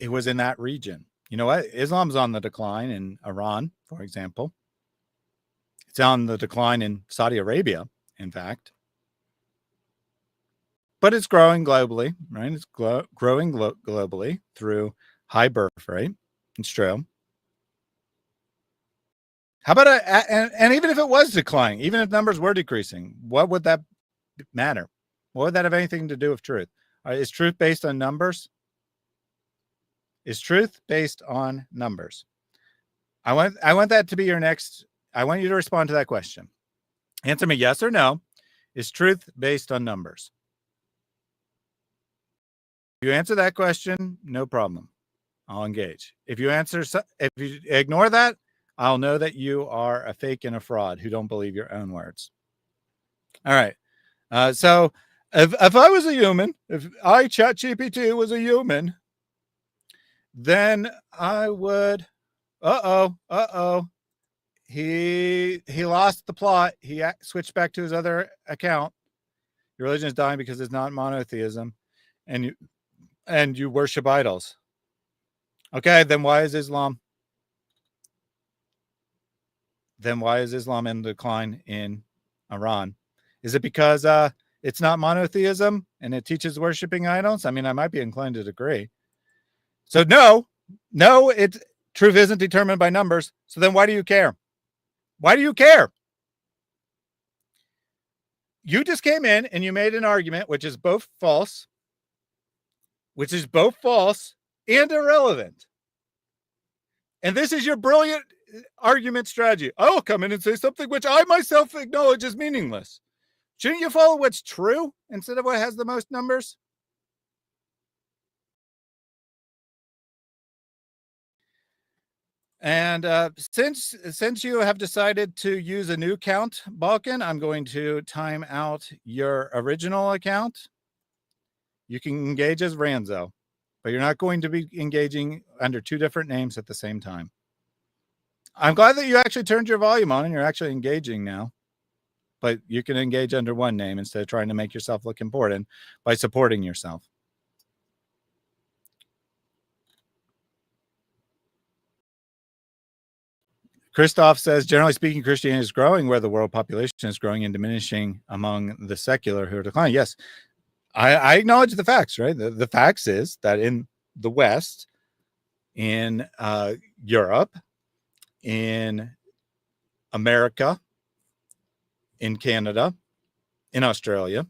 it was in that region. You know what? Islam's on the decline in Iran, for example. It's on the decline in Saudi Arabia, in fact. But it's growing globally, right? It's growing globally through high birth rate. It's true. How about and even if it was declining, even if numbers were decreasing, what would that matter? What would that have anything to do with truth? Is truth based on numbers? Is truth based on numbers? I want that to be your next. I want you to respond to that question. Answer me yes or no. Is truth based on numbers? If you answer that question, no problem. I'll engage. If you ignore that, I'll know that you are a fake and a fraud who don't believe your own words. All right. So if I was a human, if I, ChatGPT, was a human, then I would. He lost the plot. He switched back to his other account. Your religion is dying because it's not monotheism, and you worship idols. Okay, then why is Islam? Then why is Islam in decline in Iran? Is it because it's not monotheism and it teaches worshiping idols? I mean, I might be inclined to agree. So no, truth isn't determined by numbers. So then why do you care? Why do you care? You just came in and you made an argument which is both false and irrelevant. And this is your brilliant argument strategy. I will come in and say something which I myself acknowledge is meaningless. Shouldn't you follow what's true instead of what has the most numbers? And since you have decided to use a new account, Balkan, I'm going to time out your original account. You can engage as Ranzo, but you're not going to be engaging under two different names at the same time. I'm glad that you actually turned your volume on and you're actually engaging now. But you can engage under one name instead of trying to make yourself look important by supporting yourself. Christoph says, generally speaking, Christianity is growing where the world population is growing and diminishing among the secular who are declining. Yes, I acknowledge the facts, right? The facts is that in the West, in Europe, in America, in Canada, in Australia,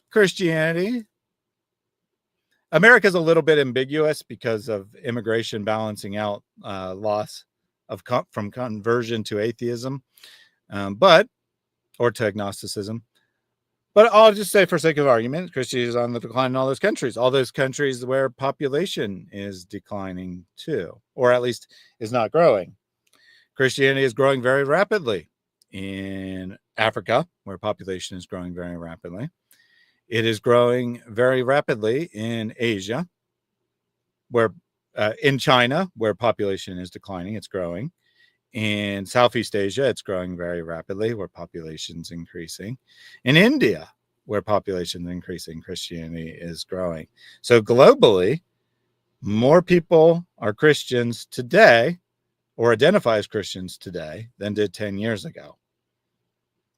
Christianity. America's a little bit ambiguous because of immigration balancing out loss of from conversion to atheism, or to agnosticism. But I'll just say, for sake of argument, Christianity is on the decline in all those countries where population is declining too, or at least is not growing. Christianity is growing very rapidly in Africa, where population is growing very rapidly. It is growing very rapidly in Asia, where in China, where population is declining, it's growing. In Southeast Asia, it's growing very rapidly, where population's increasing. In India, where population is increasing, Christianity is growing. So globally, more people are Christians today, or identify as Christians today, than did 10 years ago.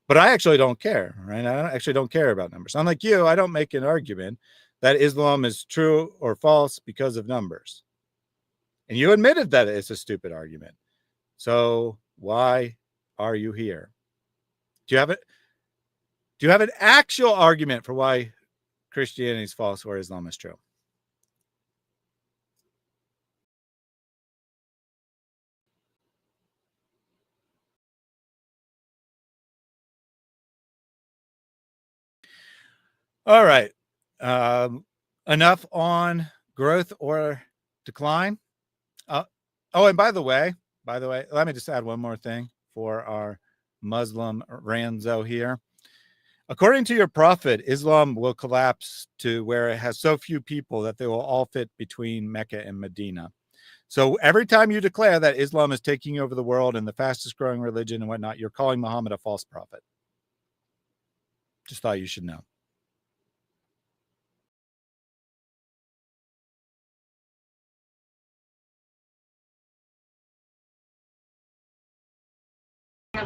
But I actually don't care, right? I actually don't care about numbers. Unlike you, I don't make an argument that Islam is true or false because of numbers. And you admitted that it's a stupid argument. So why are you here? Do you have an actual argument for why Christianity is false or Islam is true? All right. Enough on growth or decline. And by the way, let me just add one more thing for our Muslim Ranzo here. According to your prophet, Islam will collapse to where it has so few people that they will all fit between Mecca and Medina. So every time you declare that Islam is taking over the world and the fastest growing religion and whatnot, you're calling Muhammad a false prophet. Just thought you should know.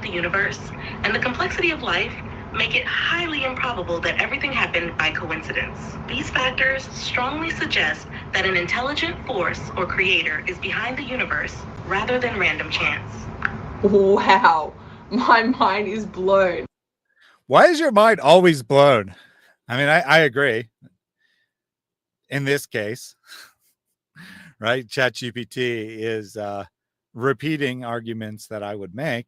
the universe and the complexity of life make it highly improbable that everything happened by coincidence. These factors strongly suggest that an intelligent force or creator is behind the universe rather than random chance. Wow, my mind is blown. Why is your mind always blown? I mean, I agree. In this case, right? ChatGPT is repeating arguments that I would make,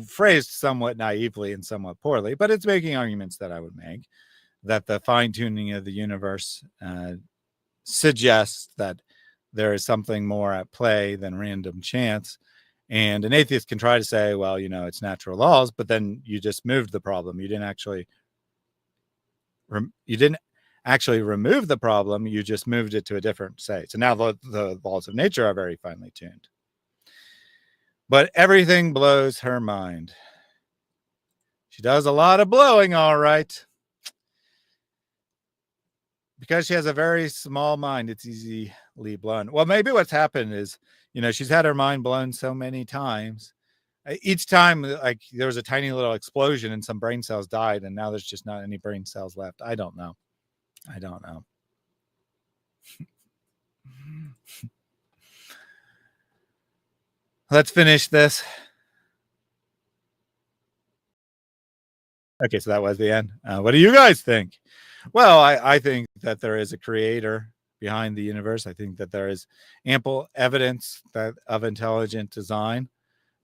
phrased somewhat naively and somewhat poorly, but it's making arguments that I would make, that the fine-tuning of the universe suggests that there is something more at play than random chance. And an atheist can try to say, well, you know, it's natural laws, but then you just moved the problem. You didn't actually remove the problem. You just moved it to a different state. So now the laws of nature are very finely tuned. But everything blows her mind. She does a lot of blowing, all right. Because she has a very small mind, it's easily blown. Well, maybe what's happened is, you know, she's had her mind blown so many times. Each time, like, there was a tiny little explosion and some brain cells died, and now there's just not any brain cells left. I don't know. Let's finish this. Okay, so that was the end. What do you guys think? Well, I think that there is a creator behind the universe. I think that there is ample evidence of intelligent design,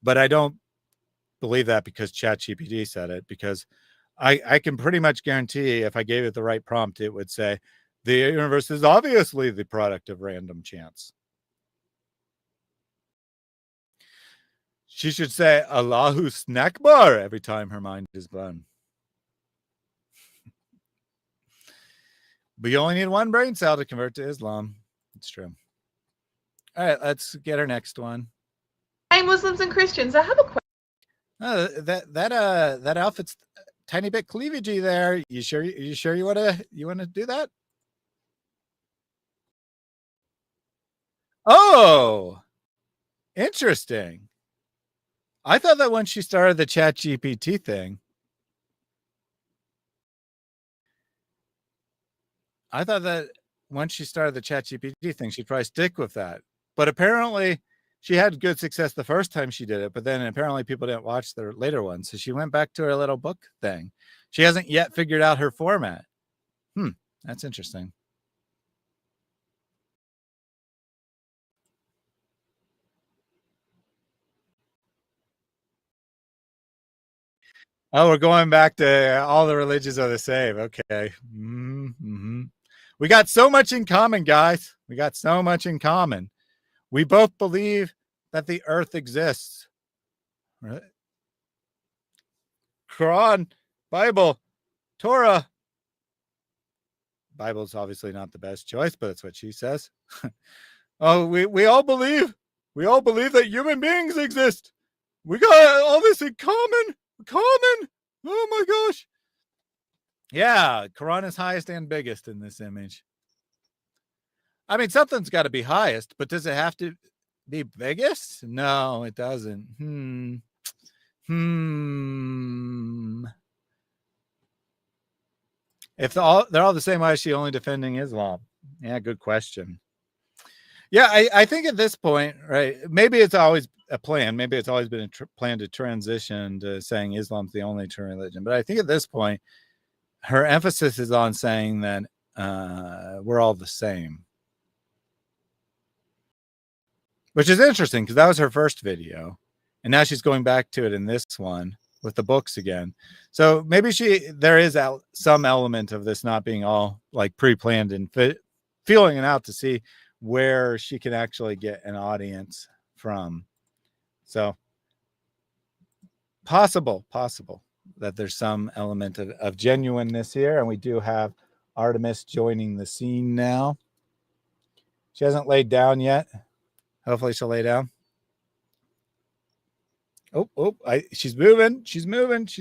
but I don't believe that because ChatGPT said it, because I can pretty much guarantee if I gave it the right prompt, it would say, the universe is obviously the product of random chance. She should say Allahu Snakbar every time her mind is blown. But you only need one brain cell to convert to Islam. It's true. All right, let's get our next one. Hey, Muslims and Christians, I have a question. That outfit's a tiny bit cleavagey there. You sure you wanna do that? Oh, interesting. I thought that when she started the ChatGPT thing, she'd probably stick with that. But apparently she had good success the first time she did it, but then apparently people didn't watch the later ones. So she went back to her little book thing. She hasn't yet figured out her format. That's interesting. Oh, we're going back to all the religions are the same. Okay. We got so much in common, guys. We got so much in common. We both believe that the earth exists. Right? Quran, Bible, Torah. Bible's obviously not the best choice, but that's what she says. Oh, we all believe that human beings exist. We got all this in common. Oh my gosh. Yeah, Quran is highest and biggest in this image. I mean, something's got to be highest, but does it have to be biggest? No, it doesn't. If they're all the same, why is she only defending Islam? Yeah, good question. Yeah, I think at this point, right, maybe it's always a plan. Maybe it's always been a plan to transition to saying Islam's the only true religion. But I think at this point, her emphasis is on saying that we're all the same. Which is interesting because that was her first video. And now she's going back to it in this one with the books again. So maybe there is some element of this not being all like pre-planned and feeling it out to see where she can actually get an audience from. So possible that there's some element of genuineness here. And we do have Artemis joining the scene now. She hasn't laid down yet. Hopefully she'll lay down. She's moving. She's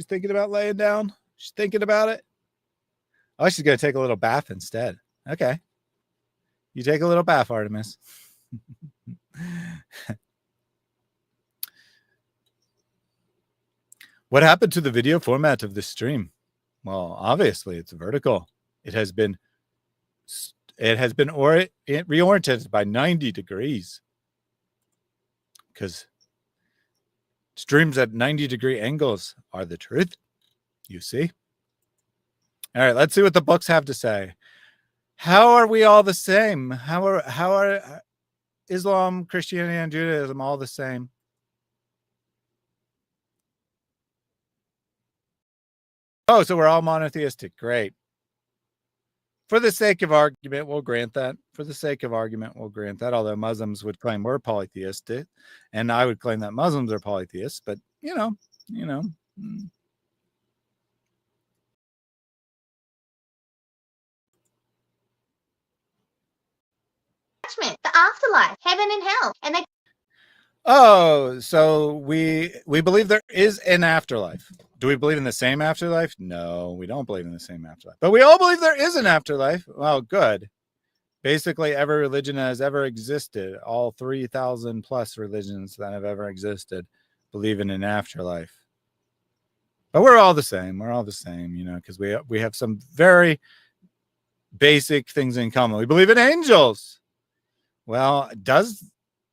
thinking about laying down. She's thinking about it. Oh, she's going to take a little bath instead. Okay. You take a little bath, Artemis. What happened to the video format of this stream? Well, obviously it's vertical. It has been reoriented by 90 degrees because streams at 90-degree angles are the truth, you see. All right, let's see what the books have to say. How are we all the same? How are Islam, Christianity, and Judaism all the same? Oh, so we're all monotheistic. Great. For the sake of argument, we'll grant that. For the sake of argument, we'll grant that. Although Muslims would claim we're polytheistic, and I would claim that Muslims are polytheists. But you know. The afterlife, heaven and hell, and they. Oh, so we believe there is an afterlife. Do we believe in the same afterlife? No, we don't believe in the same afterlife. But we all believe there is an afterlife. Well, good. Basically, every religion that has ever existed, all 3,000 plus religions that have ever existed, believe in an afterlife. But we're all the same. We're all the same, you know, because we have some very basic things in common. We believe in angels. Well, does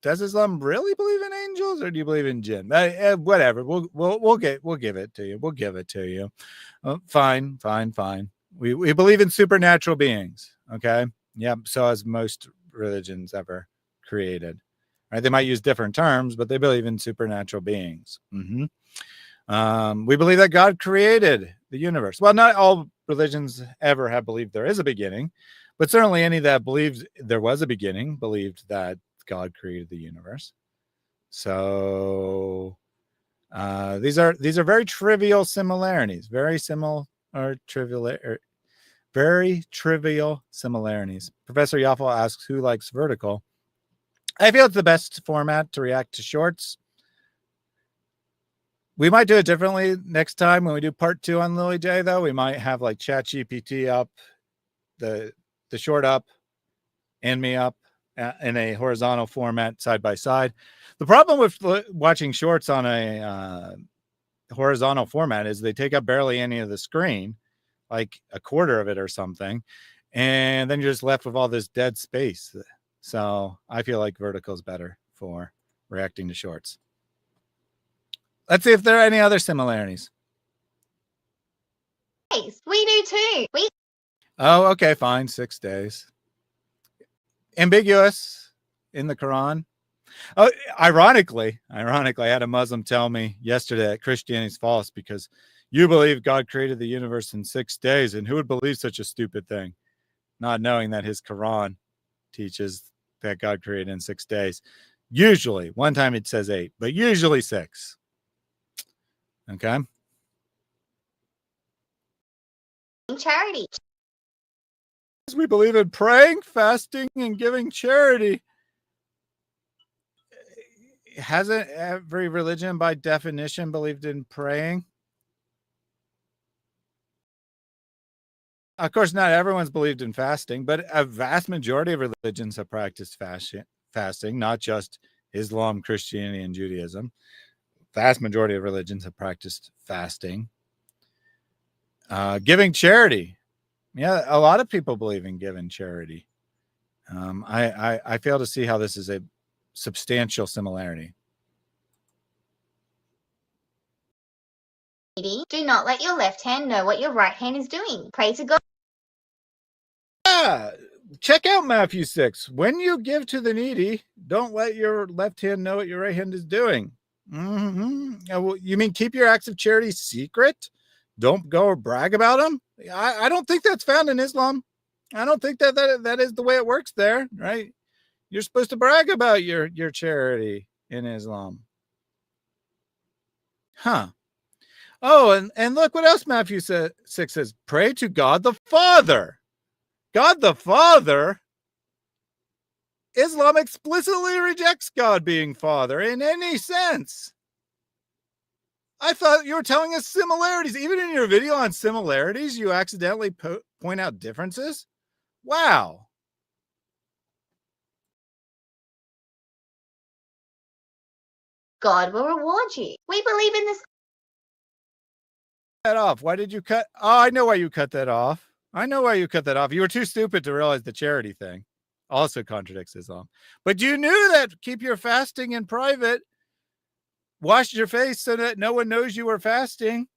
Islam really believe in angels, or do you believe in jinn? Whatever. We'll give it to you. We'll give it to you. Fine. We believe in supernatural beings. Okay. Yep. So as most religions ever created, right? They might use different terms, but they believe in supernatural beings. We believe that God created the universe. Well, not all religions ever have believed there is a beginning, but certainly any that believed there was a beginning believed that God created the universe. So these are very trivial similarities, very trivial similarities. Professor Yaffle asks, who likes vertical? I feel it's the best format to react to shorts. We might do it differently next time when we do part 2 on Lily J, though. We might have like ChatGPT up, the short up, and me up in a horizontal format side by side. The problem with watching shorts on a horizontal format is they take up barely any of the screen, like a quarter of it or something, and then you're just left with all this dead space. So I feel like vertical is better for reacting to shorts. Let's see if there are any other similarities. We do too. Oh, okay, fine. 6 days. Ambiguous in the Quran. Oh, ironically, I had a Muslim tell me yesterday that Christianity is false because you believe God created the universe in 6 days, and who would believe such a stupid thing? Not knowing that his Quran teaches that God created in 6 days. Usually, one time it says 8, but usually 6. Okay. Charity. We believe in praying, fasting, and giving charity. Hasn't every religion by definition believed in praying? Of course, not everyone's believed in fasting, but a vast majority of religions have practiced fasting, not just Islam, Christianity, and Judaism. Vast majority of religions have practiced fasting. Giving charity. Yeah, a lot of people believe in giving charity. I fail to see how this is a substantial similarity. Do not let your left hand know what your right hand is doing. Pray to God. Yeah, check out Matthew 6. When you give to the needy, don't let your left hand know what your right hand is doing. You mean keep your acts of charity secret? Don't go or brag about them? I don't think that's found in Islam. I don't think that is the way it works there, right? You're supposed to brag about your charity in Islam. Huh. Oh, and look what else Matthew 6 says. Pray to God the Father. God the Father? Islam explicitly rejects God being Father in any sense. I thought you were telling us similarities. Even in your video on similarities, you accidentally point out differences? Wow. God will reward you. We believe in this that off? Why did you cut? Oh, I know why you cut that off. I know why you cut that off. You were too stupid to realize the charity thing also contradicts Islam. But you knew that keep your fasting in private. Wash your face so that no one knows you were fasting.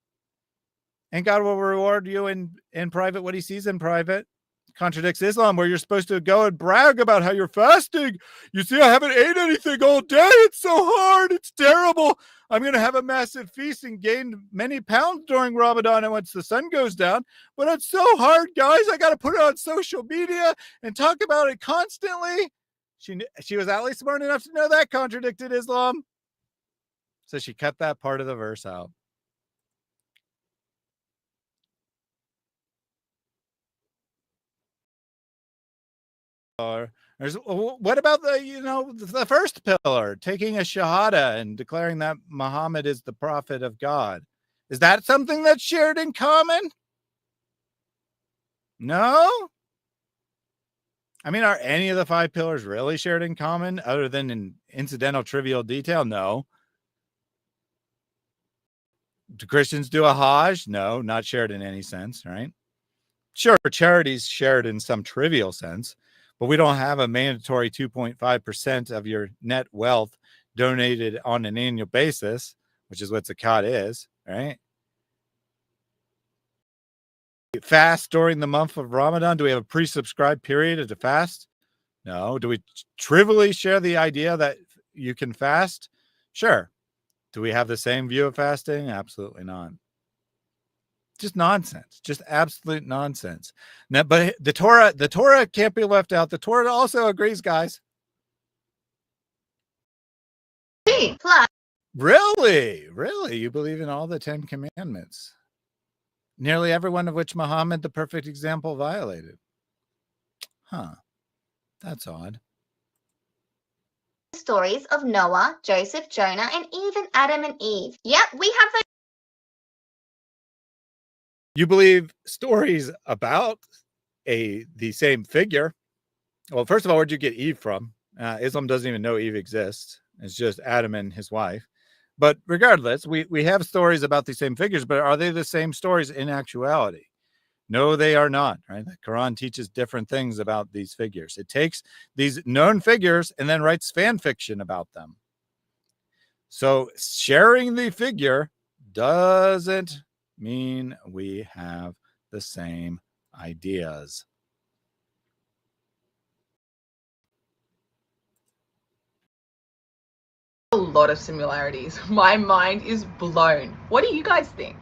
And God will reward you in private what he sees in private. Contradicts Islam, where you're supposed to go and brag about how you're fasting. You see, I haven't ate anything all day. It's so hard. It's terrible. I'm going to have a massive feast and gain many pounds during Ramadan and once the sun goes down. But it's so hard, guys. I got to put it on social media and talk about it constantly. She was at least smart enough to know that contradicted Islam. So she cut that part of the verse out. What about the first pillar, taking a shahada and declaring that Muhammad is the prophet of God? Is that something that's shared in common? No? I mean, are any of the 5 pillars really shared in common other than in incidental trivial detail? No. Do Christians do a Hajj? No, not shared in any sense, right? Sure, charity's shared in some trivial sense, but we don't have a mandatory 2.5% of your net wealth donated on an annual basis, which is what zakat is, right? Fast during the month of Ramadan. Do we have a pre-subscribed period to fast? No. Do we trivially share the idea that you can fast? Sure. Do we have the same view of fasting? Absolutely not. Just nonsense, just absolute nonsense. Now, but the Torah can't be left out. The Torah also agrees, guys. Plus, Really? You believe in all the 10 commandments, nearly every one of which Muhammad, the perfect example, violated. Huh. That's odd. stories of Noah, Joseph, Jonah, and even Adam and Eve. Yep, we have those. You believe stories about the same figure. Well, first of all, where'd you get Eve from? Islam doesn't even know Eve exists. It's just Adam and his wife. But regardless, we have stories about the same figures, but are they the same stories in actuality? No, they are not, right? The Quran teaches different things about these figures. It takes these known figures and then writes fan fiction about them. So sharing the figure doesn't mean we have the same ideas. A lot of similarities. My mind is blown. What do you guys think?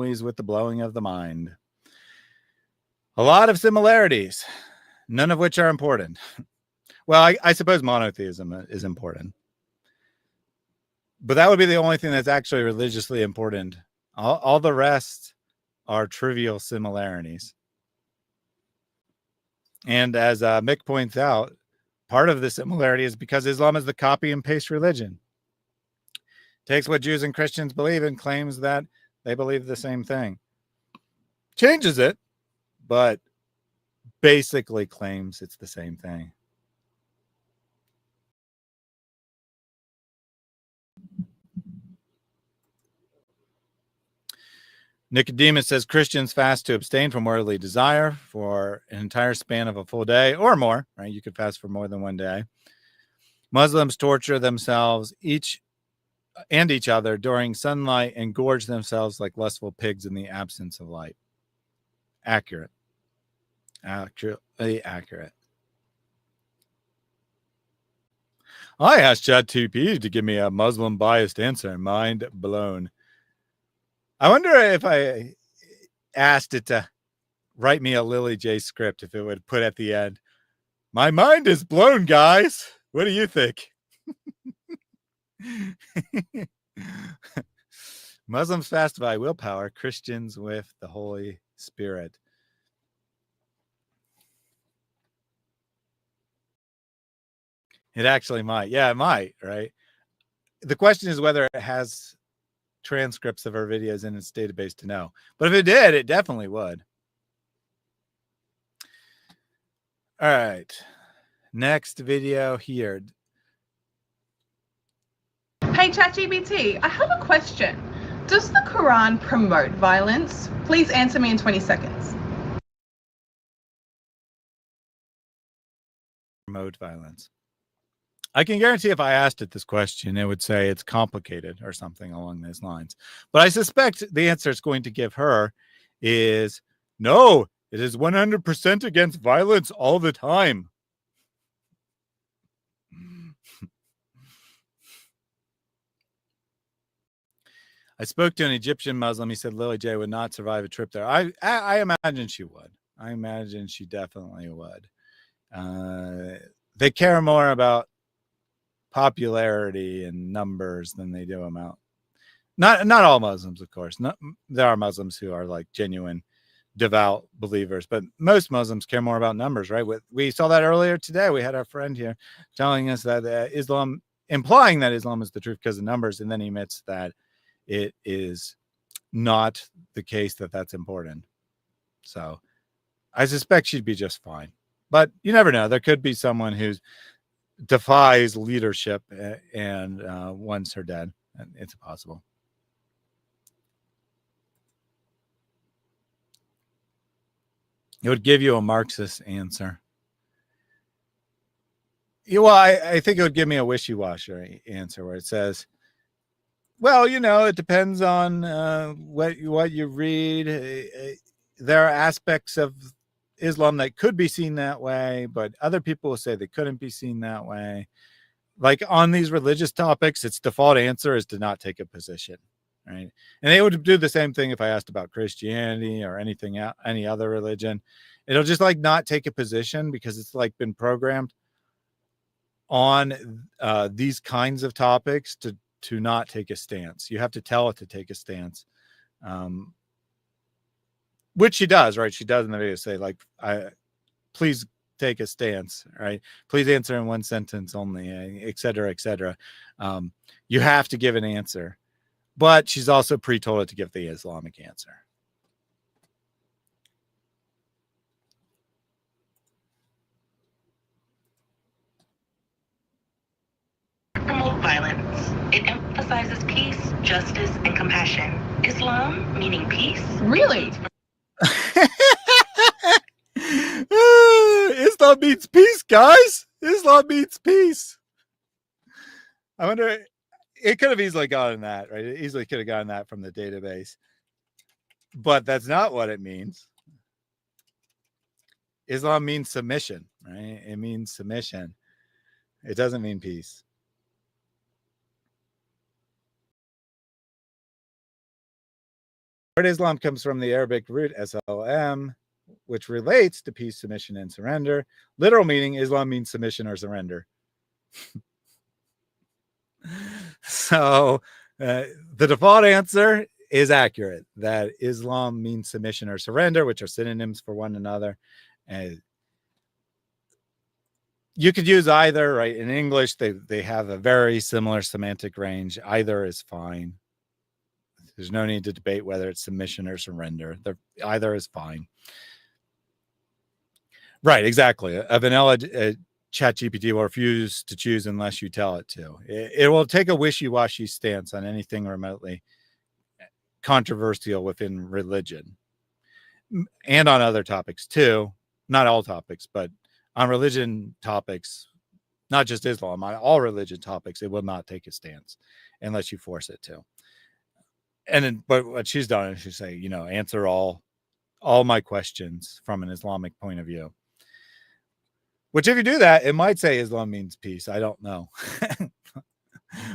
With the blowing of the mind. A lot of similarities, none of which are important. Well, I suppose monotheism is important. But that would be the only thing that's actually religiously important. All the rest are trivial similarities. And as Mick points out, part of the similarity is because Islam is the copy and paste religion. Takes what Jews and Christians believe and claims that they believe the same thing. Changes it, but basically claims it's the same thing. Nicodemus says Christians fast to abstain from worldly desire for an entire span of a full day or more, right? You could fast for more than one day. Muslims torture themselves each other during sunlight and gorge themselves like lustful pigs in the absence of light. Accurate. Accurately accurate. I asked ChatGPT to give me a Muslim biased answer. Mind blown. I wonder if I asked it to write me a Lily J script, if it would put at the end, my mind is blown, guys. What do you think? Muslims fast by willpower, Christians with the Holy Spirit. It actually might. Yeah, it might, right? The question is whether it has transcripts of our videos in its database to know. But if it did, it definitely would. All right. Next video here. Hey Hey ChatGPT, I have a question. Does the Quran promote violence? Please answer me in 20 seconds. Promote violence. I can guarantee if I asked it this question, it would say it's complicated or something along those lines. But I suspect the answer it's going to give her is no, it is 100% against violence all the time. I spoke to an Egyptian Muslim. He said Lily J would not survive a trip there. I imagine she would. I imagine she definitely would. They care more about popularity and numbers than they do amount. Not all Muslims, of course. There are Muslims who are like genuine, devout believers, but most Muslims care more about numbers, right? We saw that earlier today. We had our friend here telling us that Islam, implying that Islam is the truth because of numbers, and then he admits that it is not the case that that's important. So I suspect she'd be just fine, but you never know. There could be someone who defies leadership and wants her dead. It's possible. It would give you a Marxist answer. Well, I think it would give me a wishy-washy answer where it says, well, it depends on what you read. There are aspects of Islam that could be seen that way, but other people will say they couldn't be seen that way. Like on these religious topics, its default answer is to not take a position, right? And they would do the same thing if I asked about Christianity or any other religion. It'll just like not take a position because it's like been programmed on these kinds of topics to not take a stance. You have to tell it to take a stance, which she does, right? She does in the video say like, please take a stance, right? Please answer in one sentence only, et cetera, et cetera. You have to give an answer, but she's also pre-told it to give the Islamic answer. Promote violence. It emphasizes peace, justice, and compassion. Islam, meaning peace. Really? Islam means peace, guys. Islam means peace. I wonder, it could have easily gotten that, right? It easily could have gotten that from the database. But that's not what it means. Islam means submission, right? It means submission. It doesn't mean peace. Word Islam comes from the Arabic root SLM, which relates to peace, submission, and surrender. Literal meaning, Islam means submission or surrender. So the default answer is accurate, that Islam means submission or surrender, which are synonyms for one another. And you could use either, right? In English, they have a very similar semantic range. Either is fine. There's no need to debate whether it's submission or surrender. Either is fine. Right, exactly. A vanilla ChatGPT will refuse to choose unless you tell it to. It will take a wishy-washy stance on anything remotely controversial within religion and on other topics too. Not all topics, but on religion topics, not just Islam, on all religion topics, it will not take a stance unless you force it to. But what she's done is she say, answer all my questions from an Islamic point of view. Which if you do that, it might say Islam means peace. I don't know.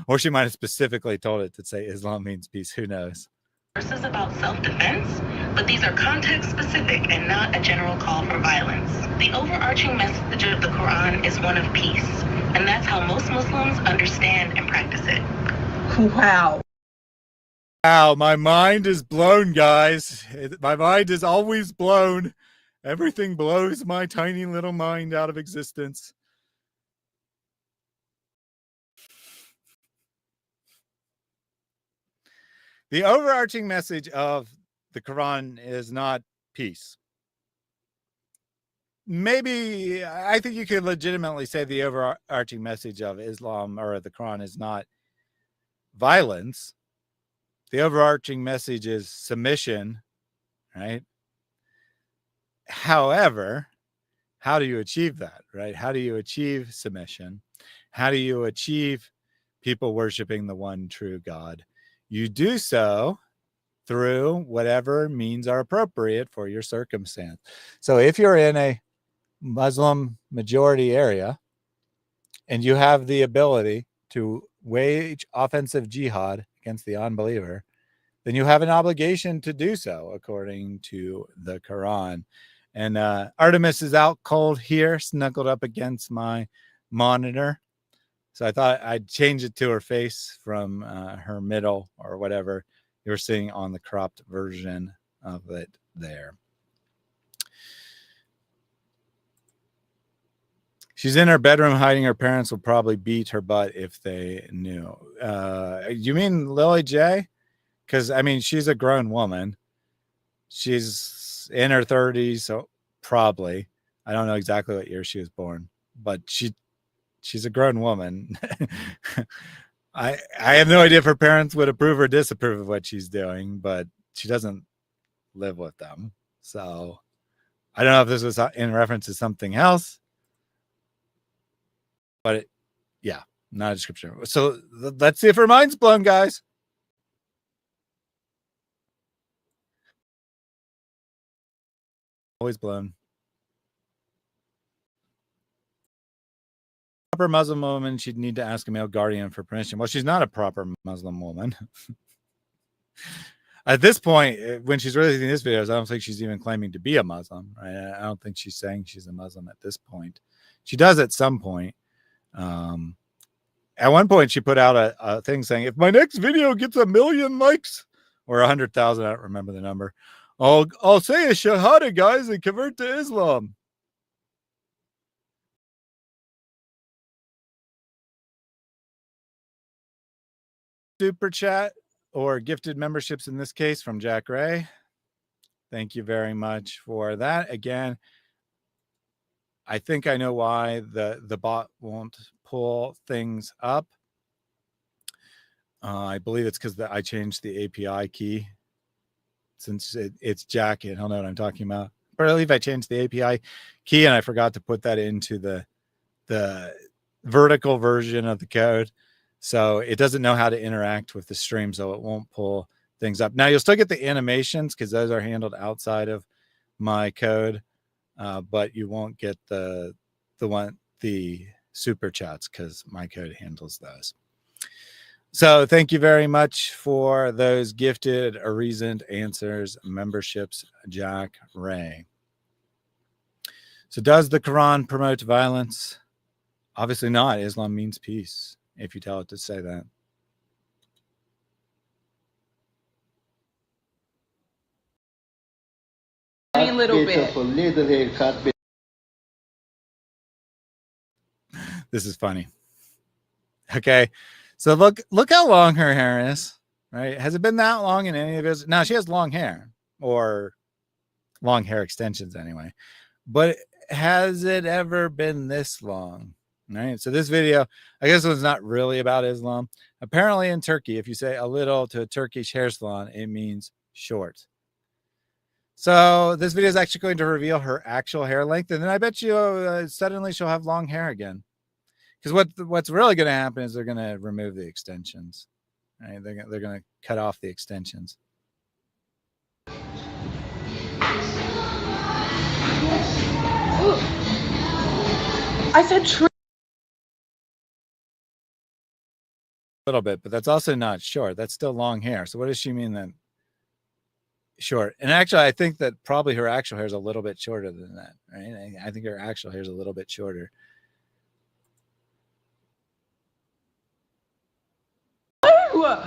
Or she might have specifically told it to say Islam means peace. Who knows? Verses about self-defense, but these are context-specific and not a general call for violence. The overarching message of the Quran is one of peace, and that's how most Muslims understand and practice it. Wow. Wow, my mind is blown, guys. My mind is always blown. Everything blows my tiny little mind out of existence. The overarching message of the Quran is not peace. Maybe, I think you could legitimately say the overarching message of Islam or the Quran is not violence. The overarching message is submission, right? However, how do you achieve that, right? How do you achieve submission? How do you achieve people worshiping the one true God? You do so through whatever means are appropriate for your circumstance. So if you're in a Muslim majority area and you have the ability to wage offensive jihad against the unbeliever, then you have an obligation to do so according to the Quran. And Artemis is out cold here, snuggled up against my monitor. So I thought I'd change it to her face from her middle or whatever you're seeing on the cropped version of it there. She's in her bedroom hiding. Her parents will probably beat her butt if they knew. You mean Lily J? Because, I mean, she's a grown woman. She's in her 30s, so probably. I don't know exactly what year she was born, but she's a grown woman. I have no idea if her parents would approve or disapprove of what she's doing, but she doesn't live with them. So I don't know if this was in reference to something else, but yeah, not a description. So let's see if her mind's blown, guys. Always blown. Proper Muslim woman, she'd need to ask a male guardian for permission. Well, she's not a proper Muslim woman. At this point, when she's releasing these videos, I don't think she's even claiming to be a Muslim. Right? I don't think she's saying she's a Muslim at this point. She does at some point. At one point, she put out a thing saying, if my next video gets 1 million likes or 100,000, I don't remember the number, I'll say a shahada, guys, and convert to Islam. Super chat or gifted memberships in this case from Jack Ray. Thank you very much for that. Again, I think I know why the bot won't pull things up. I believe it's because I changed the API key. Since it's Jack, and he'll know what I'm talking about. But I believe I changed the API key and I forgot to put that into the vertical version of the code. So it doesn't know how to interact with the stream, so it won't pull things up. Now you'll still get the animations because those are handled outside of my code, but you won't get the super chats because my code handles those. So thank you very much for those gifted or reasoned answers, memberships, Jack Ray. So does the Quran promote violence? Obviously not. Islam means peace, if you tell it to say that. A little bit. This is funny. Okay. So look how long her hair is, right? Has it been that long in any of his? Now she has long hair or long hair extensions anyway, but has it ever been this long? Right. So this video, I guess, was not really about Islam. Apparently in Turkey, if you say a little to a Turkish hair salon, it means short. So this video is actually going to reveal her actual hair length. And then I bet you suddenly she'll have long hair again. Because what's really going to happen is they're going to remove the extensions. Right? They're going to cut off the extensions. I said true. A little bit, but that's also not short. That's still long hair. So what does she mean then? Short. And actually, I think that probably her actual hair is a little bit shorter than that. Right? I think her actual hair is a little bit shorter.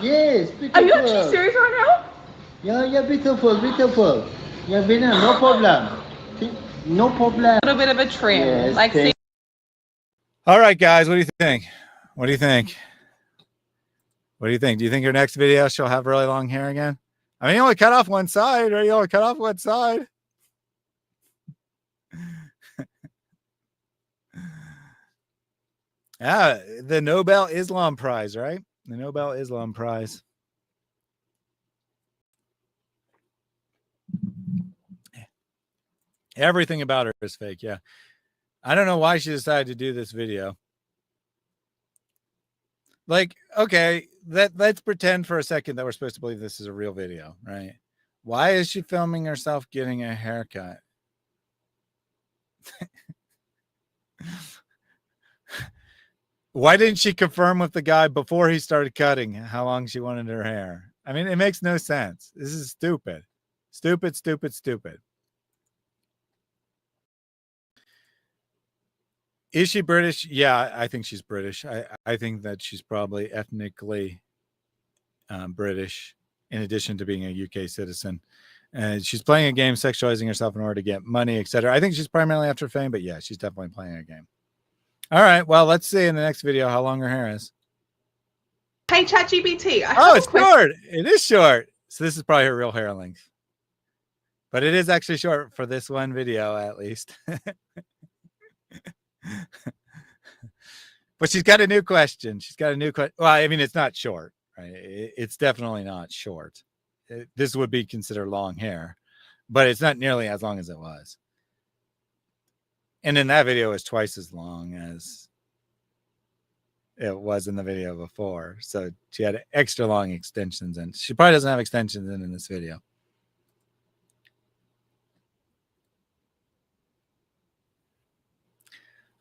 Yes, beautiful. Are you actually serious right now? Yeah, beautiful. Yeah, Bina, no problem. No problem. A little bit of a trim. Yes, Like, see, All right, guys, what do you think? What do you think? What do you think? Do you think her next video she'll have really long hair again? I mean, you only cut off one side, right? You only cut off one side. Yeah, the Nobel Islam Prize, right? The Nobel Islam Prize. Everything about her is fake. Yeah. I don't know why she decided to do this video. Like, okay, let's pretend for a second that we're supposed to believe this is a real video, right? Why is she filming herself getting a haircut? Why didn't she confirm with the guy before he started cutting how long she wanted her hair? I mean, it makes no sense. This is stupid. Stupid, stupid, stupid. Is she British? Yeah, I think she's British. I think that she's probably ethnically British, in addition to being a UK citizen. And she's playing a game, sexualizing herself in order to get money, etc. I think she's primarily after fame, but yeah, she's definitely playing a game. All right, well, let's see in the next video how long her hair is. Hey, ChatGPT. It's short. It is short. So this is probably her real hair length. But it is actually short for this one video, at least. But she's got a new question. She's got a new question. Well, I mean, it's not short, right? It's definitely not short. This would be considered long hair, but it's not nearly as long as it was. And in that video, it's twice as long as it was in the video before. So she had extra long extensions, and she probably doesn't have extensions in this video.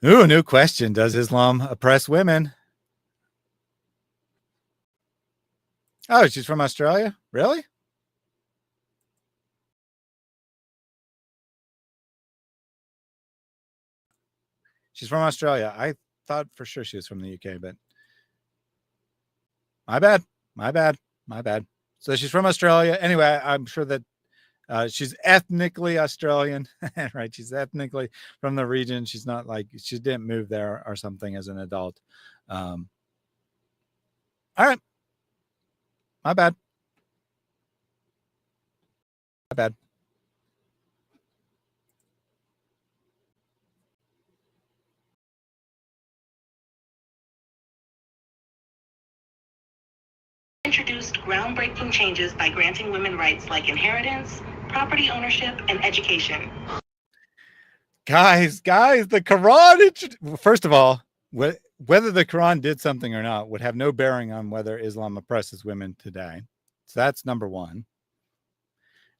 Ooh, new question. Does Islam oppress women? Oh, she's from Australia? Really? She's from Australia. I thought for sure she was from the UK, but my bad. My bad. My bad. So she's from Australia. Anyway, I'm sure that she's ethnically Australian, right? She's ethnically from the region. She's not like, she didn't move there or something as an adult. All right. My bad. My bad. Introduced groundbreaking changes by granting women rights like inheritance, property ownership, and education. Guys, the Quran, first of all, whether the Quran did something or not would have no bearing on whether Islam oppresses women today. So that's number one.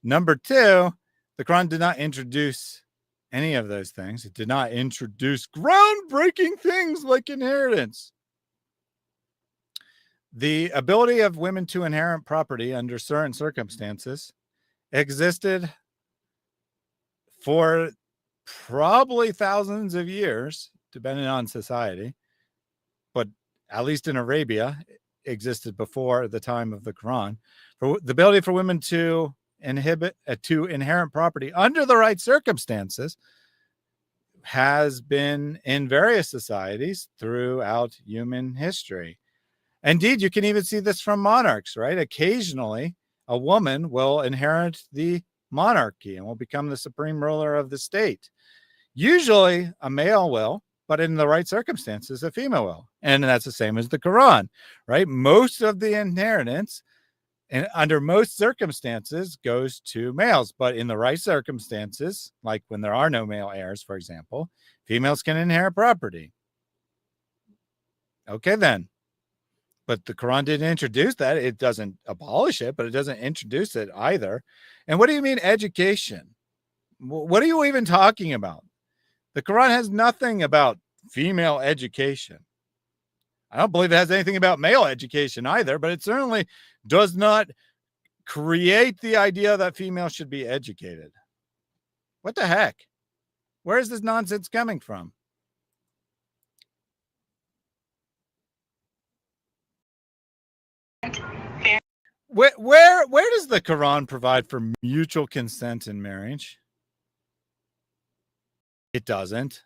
Number two, the Quran did not introduce any of those things. It did not introduce groundbreaking things like inheritance. The ability of women to inherit property under certain circumstances existed for probably thousands of years, depending on society, but at least in Arabia, existed before the time of the Quran. For the ability for women to inherit property under the right circumstances has been in various societies throughout human history. Indeed, you can even see this from monarchs, right? Occasionally, a woman will inherit the monarchy and will become the supreme ruler of the state. Usually, a male will, but in the right circumstances, a female will. And that's the same as the Quran, right? Most of the inheritance, and under most circumstances, goes to males. But in the right circumstances, like when there are no male heirs, for example, females can inherit property. Okay, then. But the Quran didn't introduce that. It doesn't abolish it, but it doesn't introduce it either. And what do you mean education? What are you even talking about? The Quran has nothing about female education. I don't believe it has anything about male education either, but it certainly does not create the idea that females should be educated. What the heck? Where is this nonsense coming from? Where does the Quran provide for mutual consent in marriage? It doesn't.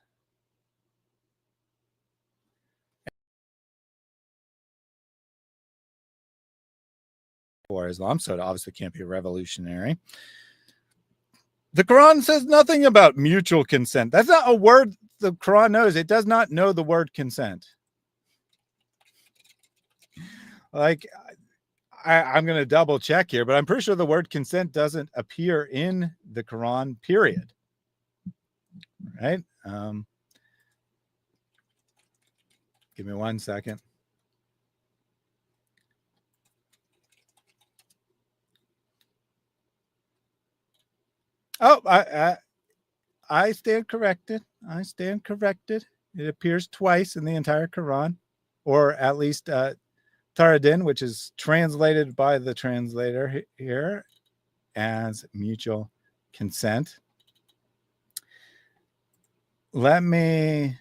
For Islam, so it obviously can't be revolutionary. The Quran says nothing about mutual consent. That's not a word the Quran knows. It does not know the word consent. Like, I'm going to double check here, but I'm pretty sure the word consent doesn't appear in the Quran, period. Right? Give me 1 second. Oh, I stand corrected. I stand corrected. It appears twice in the entire Quran, or at least Taradin, which is translated by the translator here as mutual consent. Let me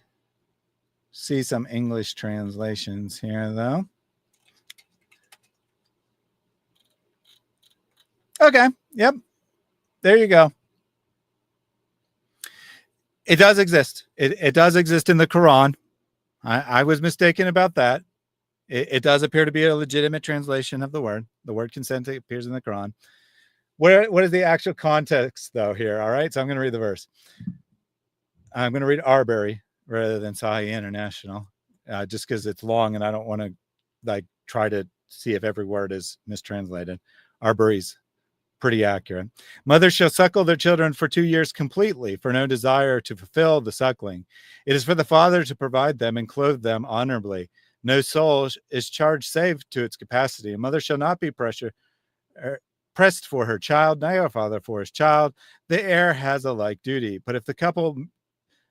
see some English translations here, though. Okay. Yep. There you go. It does exist. It does exist in the Quran. I was mistaken about that. It does appear to be a legitimate translation of the word. The word consent appears in the Quran. What is the actual context, though, here? All right. So I'm going to read the verse. I'm going to read Arbery rather than Sahih International, just because it's long and I don't want to like try to see if every word is mistranslated. Arbery's pretty accurate. Mothers shall suckle their children for 2 years completely, for no desire to fulfill the suckling. It is for the father to provide them and clothe them honorably. No soul is charged save to its capacity. A mother shall not be pressed for her child, neither a father for his child. The heir has a like duty. But if the couple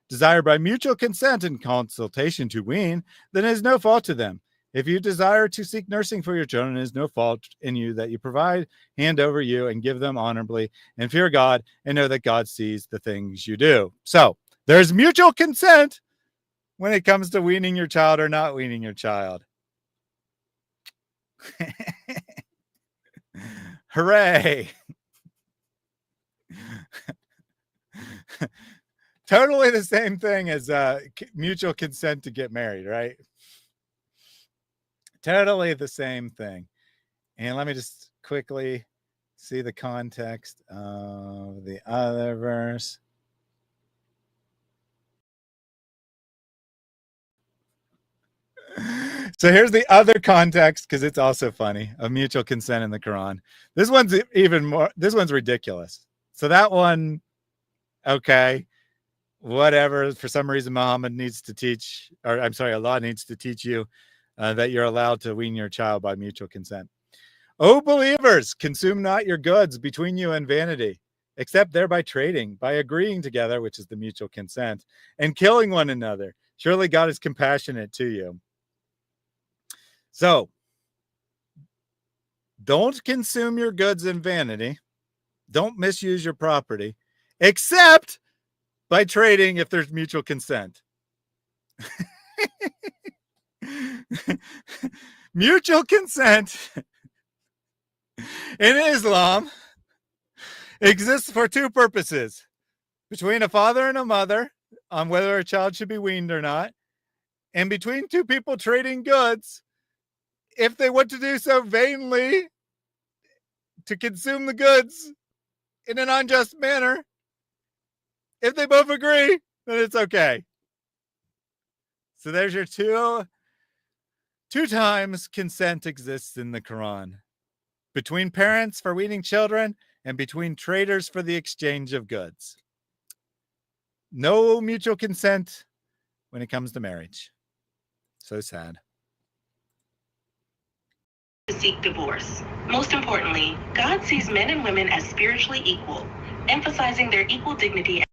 desire by mutual consent and consultation to wean, then it is no fault to them. If you desire to seek nursing for your children, it is no fault in you that you provide, hand over you, and give them honorably, and fear God, and know that God sees the things you do. So there's mutual consent when it comes to weaning your child or not weaning your child. Hooray. Totally the same thing as mutual consent to get married, right? Totally the same thing. And let me just quickly see the context of the other verse. So here's the other context, because it's also funny, of mutual consent in the Quran. This one's even more, this one's ridiculous. So that one, okay, whatever. For some reason, Muhammad needs to teach, or I'm sorry, Allah needs to teach you that you're allowed to wean your child by mutual consent. O believers, consume not your goods between you and vanity, except thereby trading, by agreeing together, which is the mutual consent, and killing one another. Surely God is compassionate to you. So, don't consume your goods in vanity. Don't misuse your property, except by trading if there's mutual consent. Mutual consent in Islam exists for two purposes: between a father and a mother on whether a child should be weaned or not, and between two people trading goods if they want to do so vainly to consume the goods in an unjust manner. If they both agree, then it's okay. So there's your two times consent exists in the Quran: between parents for weaning children and between traders for the exchange of goods. No mutual consent when it comes to marriage. So sad. To seek divorce. Most importantly, God sees men and women as spiritually equal, emphasizing their equal dignity.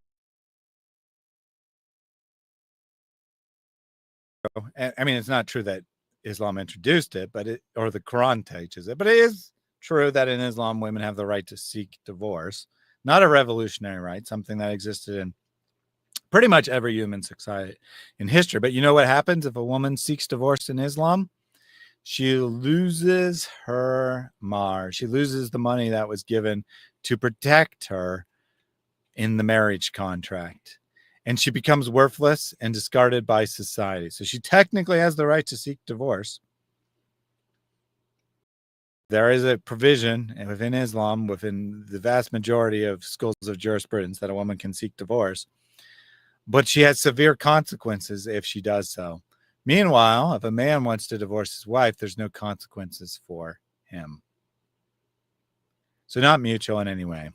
I mean, it's not true that Islam introduced it, but or the Quran teaches it, but it is true that in Islam, women have the right to seek divorce. Not a revolutionary right, something that existed in pretty much every human society in history. But you know what happens if a woman seeks divorce in Islam? She loses her mahr. She loses the money that was given to protect her in the marriage contract. And she becomes worthless and discarded by society. So she technically has the right to seek divorce. There is a provision within Islam, within the vast majority of schools of jurisprudence, that a woman can seek divorce. But she has severe consequences if she does so. Meanwhile, if a man wants to divorce his wife, there's no consequences for him. So not mutual in any way.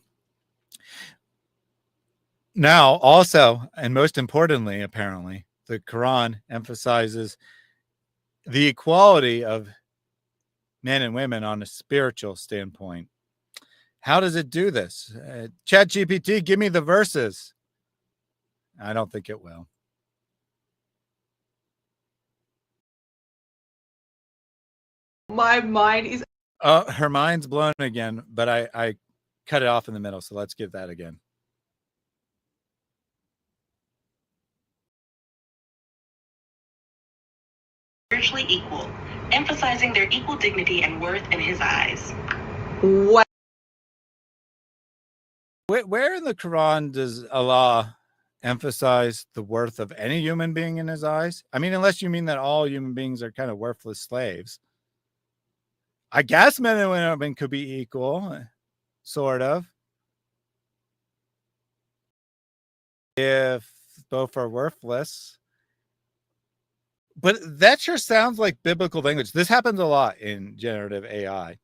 Now, also, and most importantly, apparently, the Quran emphasizes the equality of men and women on a spiritual standpoint. How does it do this? ChatGPT, give me the verses. I don't think it will. My mind is. Her mind's blown again, but I cut it off in the middle, so let's give that again. Spiritually equal, emphasizing their equal dignity and worth in his eyes. What? Where in the Quran does Allah emphasize the worth of any human being in his eyes? I mean, unless you mean that all human beings are kind of worthless slaves. I guess men and women could be equal, sort of. If both are worthless. But that sure sounds like biblical language. This happens a lot in generative AI,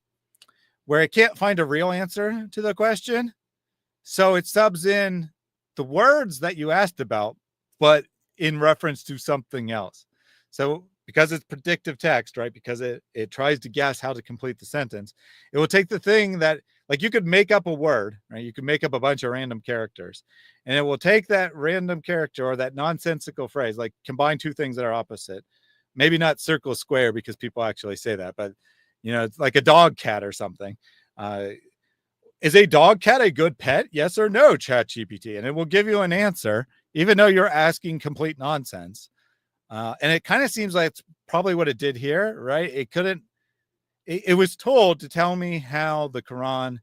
where it can't find a real answer to the question. So it subs in the words that you asked about, but in reference to something else. So because it's predictive text, right? Because it tries to guess how to complete the sentence. It will take the thing that, like, you could make up a word, right? You could make up a bunch of random characters, and it will take that random character or that nonsensical phrase, like combine two things that are opposite. Maybe not circle square, because people actually say that, but it's like a dog cat or something. Is a dog cat a good pet? Yes or no, ChatGPT, and it will give you an answer, even though you're asking complete nonsense. And it kind of seems like it's probably what it did here, right? It was told to tell me how the Quran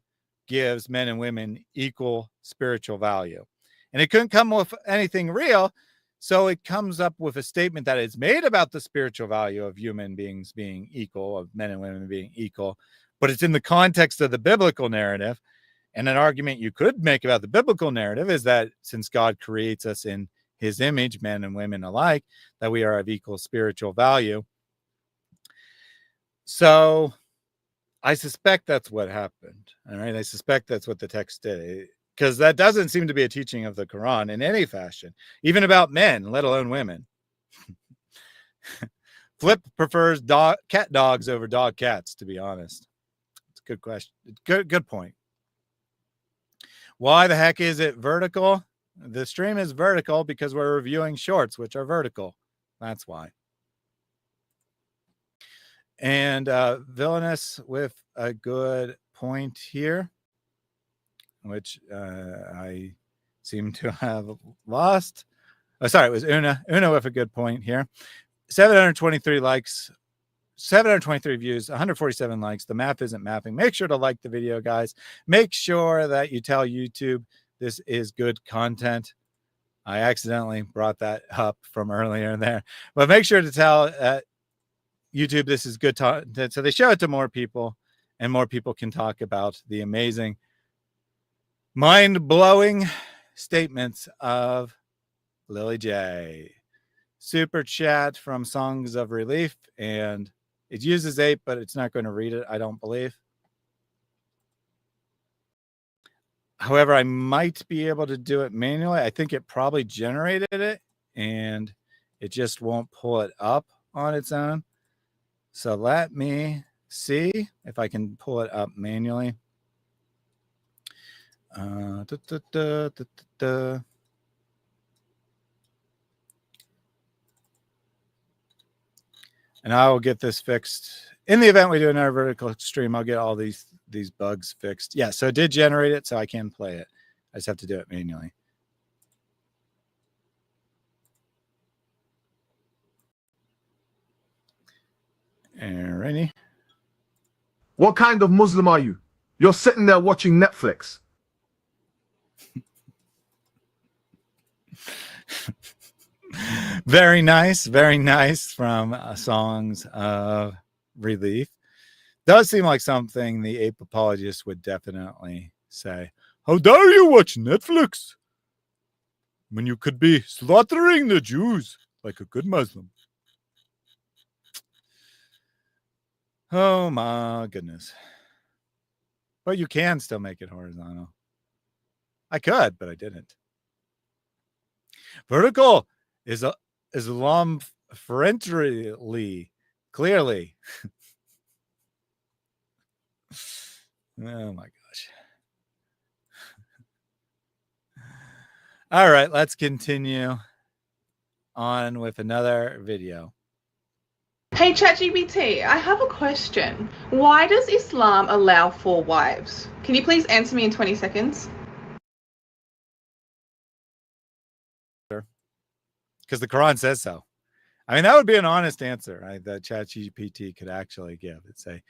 gives men and women equal spiritual value. And it couldn't come with anything real. So it comes up with a statement that is made about the spiritual value of human beings being equal, of men and women being equal, but it's in the context of the biblical narrative. And an argument you could make about the biblical narrative is that since God creates us in his image, men and women alike, that we are of equal spiritual value. So I suspect that's what happened. All right. I suspect that's what the text did, because that doesn't seem to be a teaching of the Quran in any fashion, even about men, let alone women. Flip prefers cat dogs over dog cats, to be honest. It's a good question. Good point. Why the heck is it vertical? The stream is vertical because we're reviewing shorts, which are vertical. That's why. And Villainous with a good point here, which I seem to have lost. Oh, sorry, it was Una. Una with a good point here. 723 likes, 723 views, 147 likes. The math isn't mapping. Make sure to like the video, guys. Make sure that you tell YouTube this is good content. I accidentally brought that up from earlier there, but make sure to tell YouTube this is good content, so they show it to more people, and more people can talk about the amazing, mind-blowing statements of Lily J. Super chat from Songs of Relief, and it uses 8, but it's not going to read it, I don't believe. However, I might be able to do it manually. I think it probably generated it, and it just won't pull it up on its own. So let me see if I can pull it up manually. And I will get this fixed. In the event we do another vertical stream, I'll get all these bugs fixed. Yeah, so it did generate it, so I can play it. I just have to do it manually. Alrighty. What kind of Muslim are you? You're sitting there watching Netflix. Very nice from Songs of Relief. Does seem like something the ape apologist would definitely say. How dare you watch Netflix when you could be slaughtering the Jews like a good Muslim? Oh my goodness. But you can still make it horizontal. I could, but I didn't. Vertical is Islam friendly, clearly. Oh my gosh. All right, let's continue on with another video. Hey ChatGPT, I have a question. Why does Islam allow 4 wives? Can you please answer me in 20 seconds? Because the Quran says so. I mean, that would be an honest answer, right? That ChatGPT could actually give. It'd say,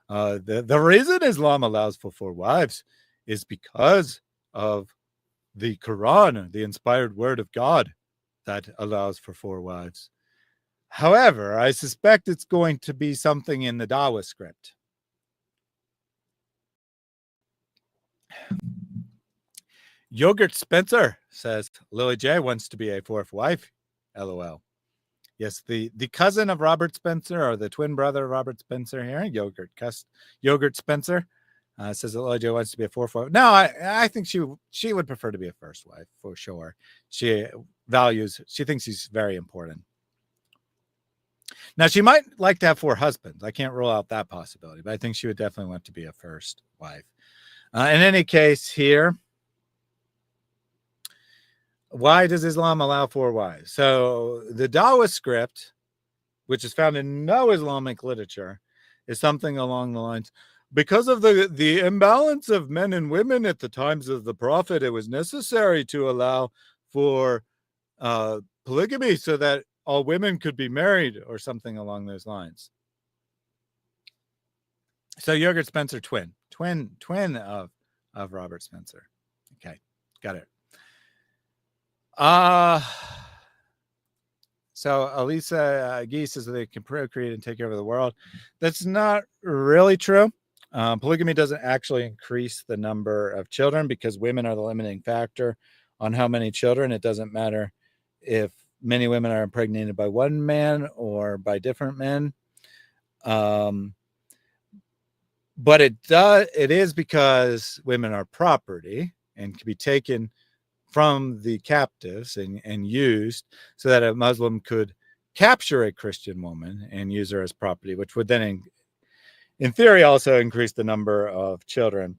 the reason Islam allows for 4 wives is because of the Quran, the inspired word of God, that allows for 4 wives. However, I suspect it's going to be something in the Dawah script. Yogurt Spencer says Lily J wants to be a 4th wife. LOL. Yes, the cousin of Robert Spencer, or the twin brother of Robert Spencer here, Yogurt Spencer, says that Lily J wants to be a 4th wife. No, I think she would prefer to be a 1st wife for sure. She thinks she's very important. Now, she might like to have 4 husbands. I can't rule out that possibility, but I think she would definitely want to be a 1st wife. In any case, here, why does Islam allow 4 wives? So the Dawah script, which is found in no Islamic literature, is something along the lines, because of the imbalance of men and women at the times of the Prophet, it was necessary to allow for polygamy so that all women could be married, or something along those lines. So Yogurt Spencer, twin of Robert Spencer. Okay, got it. So Elisa Gee says that they can procreate and take over the world. That's not really true. Polygamy doesn't actually increase the number of children, because women are the limiting factor on how many children. It doesn't matter if many women are impregnated by one man or by different men. But it is because women are property and can be taken from the captives and used, so that a Muslim could capture a Christian woman and use her as property, which would then in theory also increase the number of children.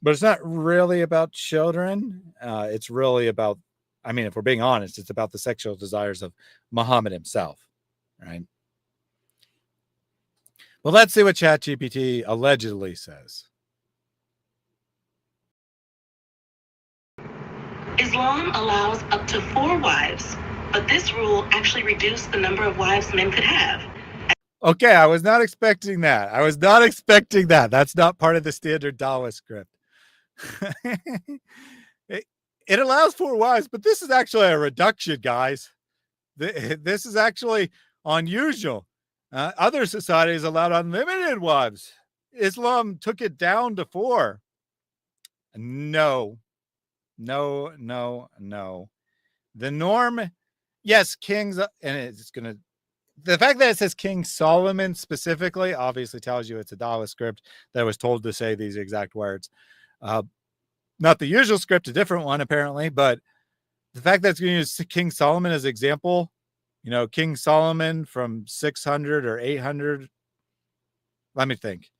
But it's not really about children. It's really about, I mean, if we're being honest, it's about the sexual desires of Muhammad himself, right? Well, let's see what ChatGPT allegedly says. Islam allows up to 4 wives, but this rule actually reduced the number of wives men could have. Okay, I was not expecting that. That's not part of the standard Dawah script. It allows 4 wives, but this is actually a reduction, guys. This is actually unusual. Other societies allowed unlimited wives. Islam took it down to 4. No. The norm, yes, kings, and it's going to, the fact that it says King Solomon specifically obviously tells you it's a Dawah script that was told to say these exact words. Not the usual script, a different one apparently, but the fact that it's going to use King Solomon as example, you know, King Solomon from 600 or 800, let me think,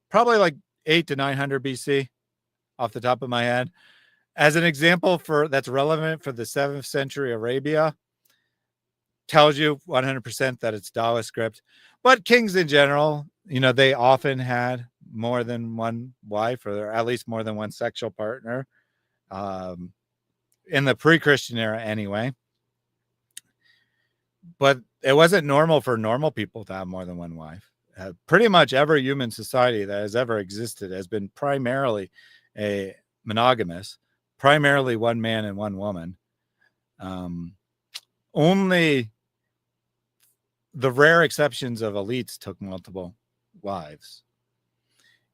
probably like 800 to 900 BC off the top of my head, as an example for that's relevant for the 7th century Arabia, tells you 100% that it's Dawah script. But kings in general, you know, they often had more than one wife, or at least more than one sexual partner, in the pre-Christian era anyway. But it wasn't normal for normal people to have more than one wife. Pretty much every human society that has ever existed has been primarily a monogamous, primarily one man and one woman. Only the rare exceptions of elites took multiple wives.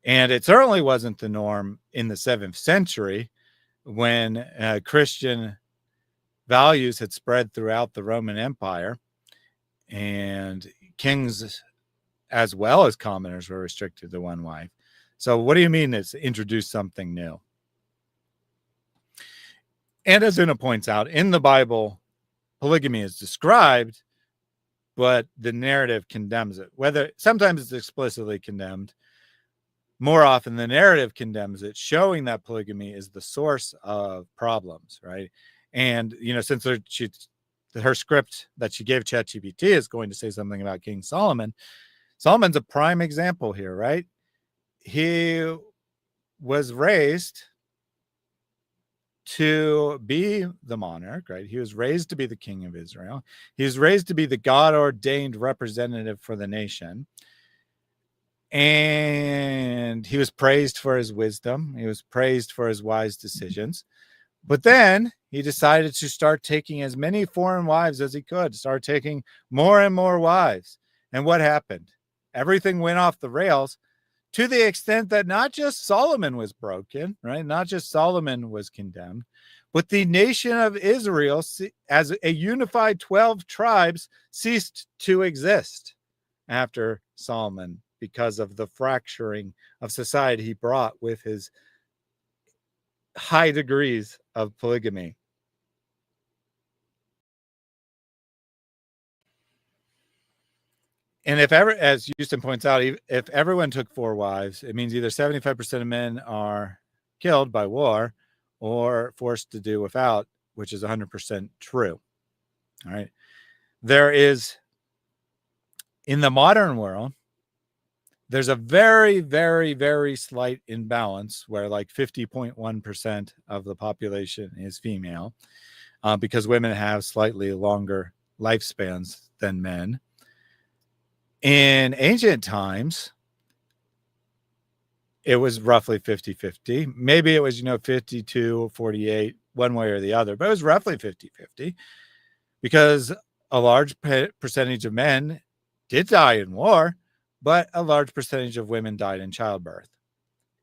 And it certainly wasn't the norm in the 7th century, when Christian values had spread throughout the Roman Empire, and kings as well as commoners were restricted to one wife. So what do you mean it's introduced something new? And as Una points out, in the Bible, polygamy is described, but the narrative condemns it. Whether sometimes it's explicitly condemned, more often the narrative condemns it, showing that polygamy is the source of problems, right? And, you know, since her script that she gave ChatGPT is going to say something about King Solomon, Solomon's a prime example here, right? He was raised to be the monarch, right? He was raised to be the king of Israel. He was raised to be the God-ordained representative for the nation. And he was praised for his wisdom. He was praised for his wise decisions. But then he decided to start taking as many foreign wives as he could, start taking more and more wives. And what happened? Everything went off the rails, to the extent that not just Solomon was broken, right? Not just Solomon was condemned, but the nation of Israel, as a unified 12 tribes, ceased to exist after Solomon because of the fracturing of society he brought with his high degrees of polygamy. And if ever, as Houston points out, if everyone took 4 wives, it means either 75% of men are killed by war or forced to do without, which is 100% true. All right. There is, in the modern world, there's a very, very, very slight imbalance where like 50.1% of the population is female because women have slightly longer lifespans than men. In ancient times, it was roughly 50-50. Maybe it was, 52-48, one way or the other, but it was roughly 50-50 because a large percentage of men did die in war, but a large percentage of women died in childbirth.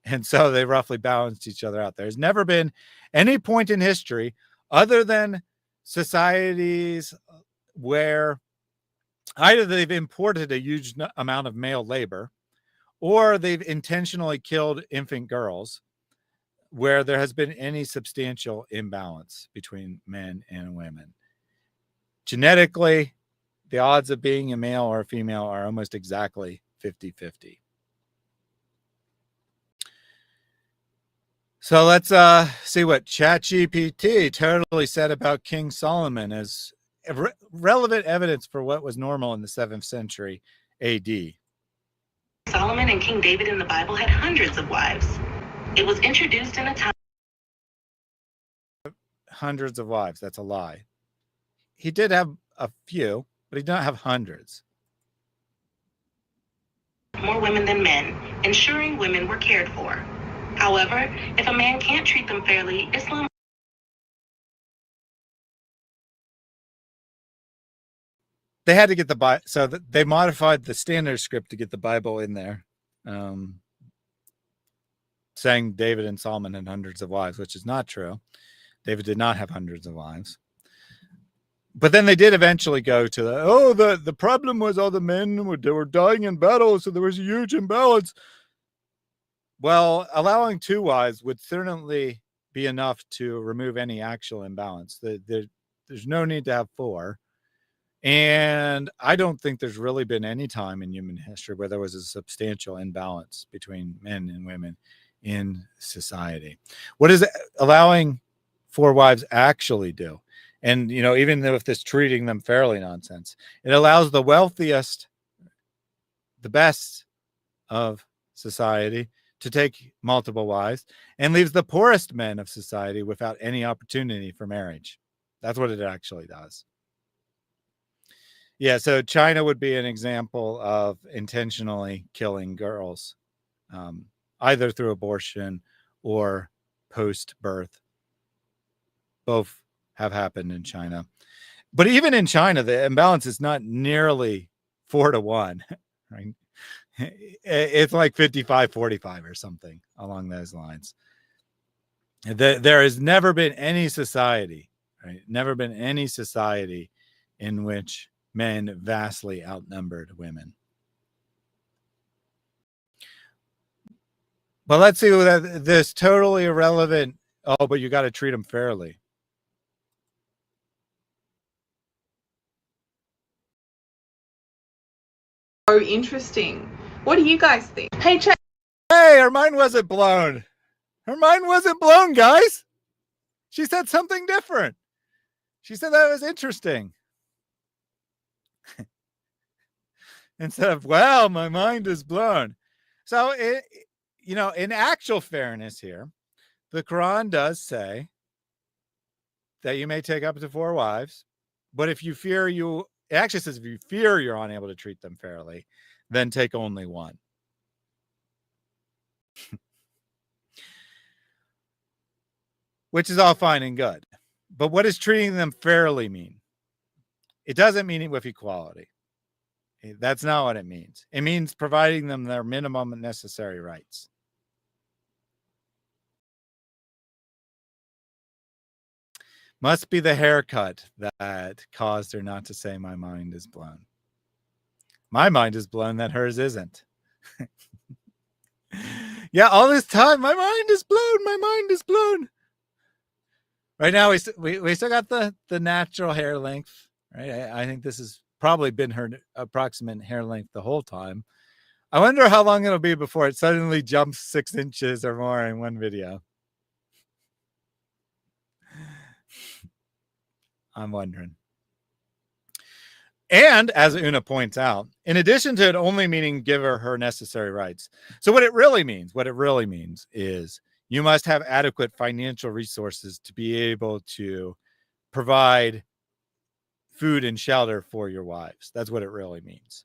And so they roughly balanced each other out. There's never been any point in history other than societies where either they've imported a huge amount of male labor or they've intentionally killed infant girls where there has been any substantial imbalance between men and women. Genetically, the odds of being a male or a female are almost exactly 50-50. So let's see what ChatGPT totally said about King Solomon as relevant evidence for what was normal in the 7th century AD. Solomon and King David in the Bible had hundreds of wives. It was introduced in a time. Hundreds of wives, that's a lie. He did have a few, but he did not have hundreds. More women than men, ensuring women were cared for. However, if a man can't treat them fairly, Islam. They had to get the Bible, so they modified the standard script to get the Bible in there, saying David and Solomon had hundreds of wives, which is not true. David did not have hundreds of wives. But then they did eventually go to the problem was all the men were dying in battle, so there was a huge imbalance. Well, allowing 2 wives would certainly be enough to remove any actual imbalance. There's no need to have 4. And I don't think there's really been any time in human history where there was a substantial imbalance between men and women in society. What does allowing 4 wives actually do? And, even though if this treating them fairly nonsense, it allows the wealthiest, the best of society to take multiple wives and leaves the poorest men of society without any opportunity for marriage. That's what it actually does. Yeah, so China would be an example of intentionally killing girls, either through abortion or post-birth. Both have happened in China. But even in China, the imbalance is not nearly 4-1, right? It's like 55-45 or something along those lines. There has never been any society, right? Never been any society in which men vastly outnumbered women. But let's see this totally irrelevant. Oh, but you got to treat them fairly. So interesting. What do you guys think? Hey, chat. Hey, her mind wasn't blown. Her mind wasn't blown, guys. She said something different. She said that was interesting. Instead of, well, my mind is blown. So, in actual fairness here, the Quran does say that you may take up to 4 wives, but if you fear it actually says if you fear you're unable to treat them fairly, then take only one. Which is all fine and good. But what does treating them fairly mean? It doesn't mean it with equality. That's not what it means. It means providing them their minimum necessary rights. Must be the haircut that caused her not to say my mind is blown. My mind is blown that hers isn't. Yeah, all this time, my mind is blown. My mind is blown. Right now, we still got the natural hair length, right? I think this has probably been her approximate hair length the whole time. I wonder how long it'll be before it suddenly jumps 6 inches or more in one video. I'm wondering. And as Una points out, in addition to it only meaning give her necessary rights. So what it really means is you must have adequate financial resources to be able to provide food and shelter for your wives. That's what it really means,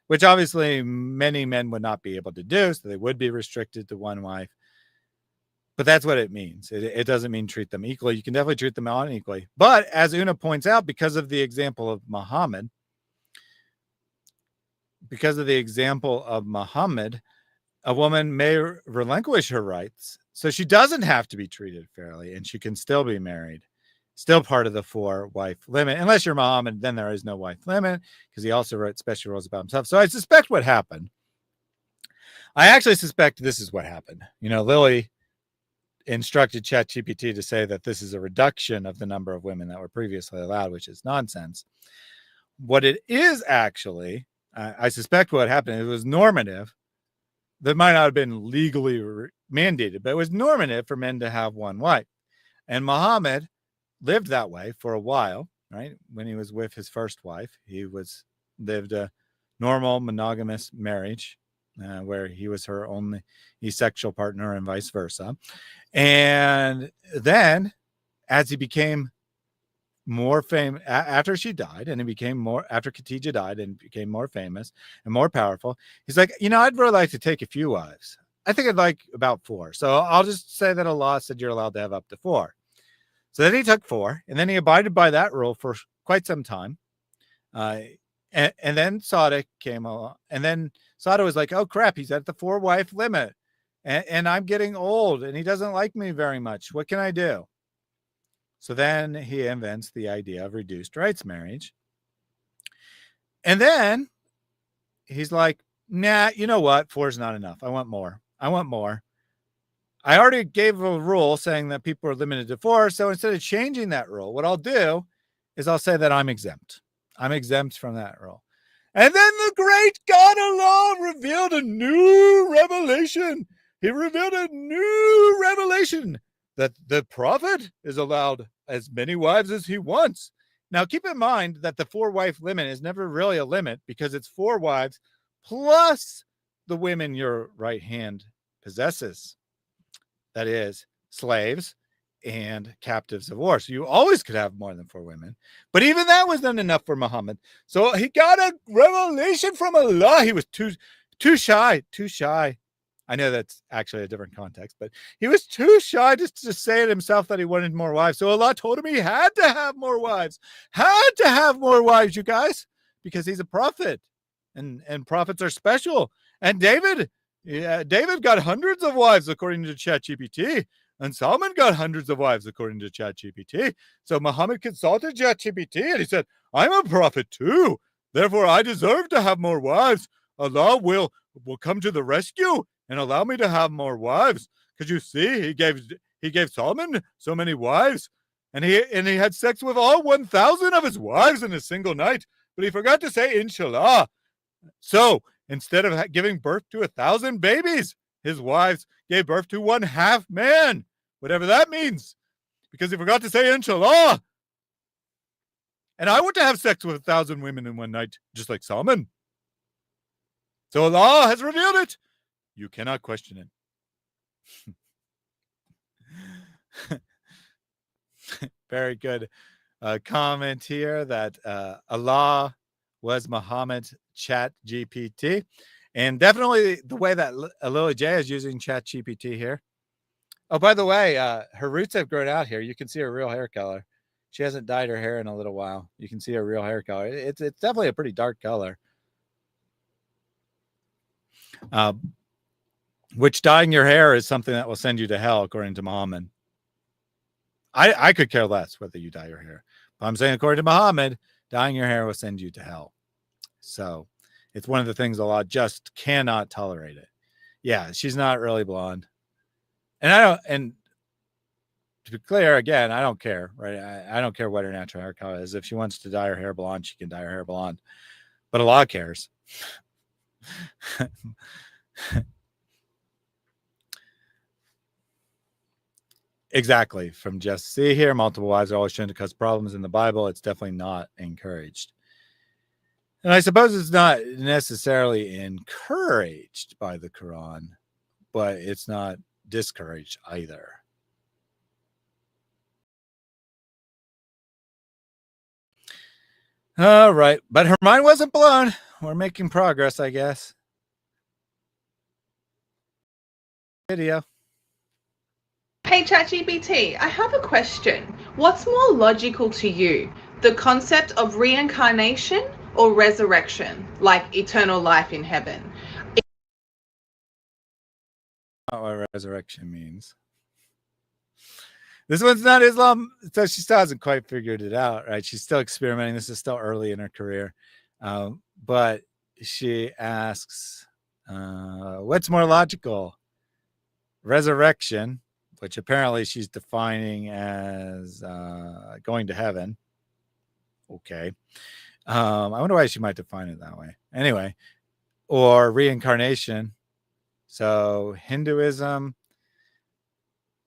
which obviously many men would not be able to do. So they would be restricted to one wife. But that's what it means. It doesn't mean treat them equally. You can definitely treat them unequally. But as Una points out, because of the example of Muhammad, a woman may relinquish her rights. So she doesn't have to be treated fairly and she can still be married, still part of the 4-wife limit. Unless you're Muhammad, then there is no wife limit because he also wrote special rules about himself. So I suspect what happened. I actually suspect this is what happened. Lily instructed ChatGPT to say that this is a reduction of the number of women that were previously allowed, which is nonsense. What it is actually, I suspect what happened, it was normative. That might not have been legally mandated, but it was normative for men to have one wife. And Muhammad lived that way for a while, right? When he was with his first wife, he lived a normal monogamous marriage where he was her only sexual partner and vice versa. And then as he became more famous after she died and he became more after Khadijah died and became more famous and more powerful, he's like, I'd really like to take a few wives. I think I'd like about 4. So I'll just say that Allah said you're allowed to have up to 4. So then he took 4 and then he abided by that rule for quite some time. And then Sada came along and then Sada was like, oh crap, he's at the 4-wife limit and I'm getting old and he doesn't like me very much. What can I do? So then he invents the idea of reduced rights marriage. And then he's like, nah, you know what? 4 is not enough. I want more. I already gave a rule saying that people are limited to 4. So instead of changing that rule, what I'll do is I'll say that I'm exempt. I'm exempt from that rule. And then the great God Allah revealed a new revelation. He revealed a new revelation that the prophet is allowed as many wives as he wants. Now, keep in mind that the 4-wife limit is never really a limit because it's 4 wives plus the women your right hand possesses. That is, slaves and captives of war. So you always could have more than 4 women. But even that was not enough for Muhammad. So he got a revelation from Allah. He was too shy. I know that's actually a different context, but he was too shy just to say it himself that he wanted more wives. So Allah told him he had to have more wives. You guys, because he's a prophet and prophets are special. And David got hundreds of wives according to ChatGPT. And Solomon got hundreds of wives according to ChatGPT. So Muhammad consulted ChatGPT and he said, I'm a prophet too. Therefore, I deserve to have more wives. Allah will come to the rescue and allow me to have more wives. Because you see, he gave Solomon so many wives, and he had sex with all 1,000 of his wives in a single night. But he forgot to say inshallah. So instead of giving birth to 1,000 babies, his wives gave birth to 1/2 man, whatever that means, because he forgot to say inshallah. And I want to have sex with 1,000 women in one night, just like Solomon. So Allah has revealed it. You cannot question it. Very good comment here that Allah was Muhammad's chat GPT. And definitely the way that Lily J is using chat GPT here. Oh, by the way, her roots have grown out here. You can see her real hair color. She hasn't dyed her hair in a little while. You can see her real hair color. It's definitely a pretty dark color. Which dyeing your hair is something that will send you to hell, according to Muhammad. I could care less whether you dye your hair. But I'm saying, according to Muhammad, dyeing your hair will send you to hell. So it's one of the things Allah just cannot tolerate it. Yeah, she's not really blonde. And to be clear, again, I don't care, right? I don't care what her natural hair color is. If she wants to dye her hair blonde, she can dye her hair blonde. But Allah cares. Exactly. From just see here, multiple wives are always shown to cause problems in the Bible. It's definitely not encouraged. And I suppose it's not necessarily encouraged by the Quran, but it's not discouraged either. All right. But her mind wasn't blown. We're making progress, I guess. Video. Hey ChatGPT, I have a question. What's more logical to you? The concept of reincarnation or resurrection, like eternal life in heaven? Not what resurrection means. This one's not Islam, so she still hasn't quite figured it out, right? She's still experimenting. This is still early in her career. But she asks, what's more logical? Resurrection, which apparently she's defining as going to heaven. Okay. I wonder why she might define it that way. Anyway, or reincarnation. So Hinduism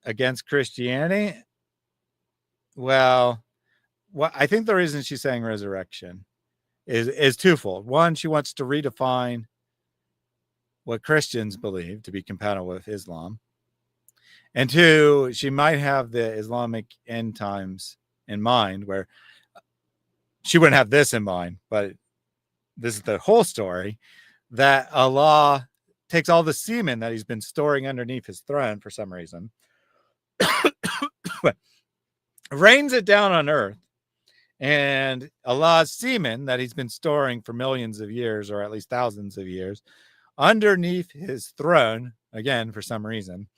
against Christianity. Well, I think the reason she's saying resurrection is twofold. One, she wants to redefine what Christians believe to be compatible with Islam. And two, she might have the Islamic end times in mind, where she wouldn't have this in mind, but this is the whole story, that Allah takes all the semen that he's been storing underneath his throne for some reason, rains it down on earth, and Allah's semen that he's been storing for millions of years, or at least thousands of years, underneath his throne, again, for some reason,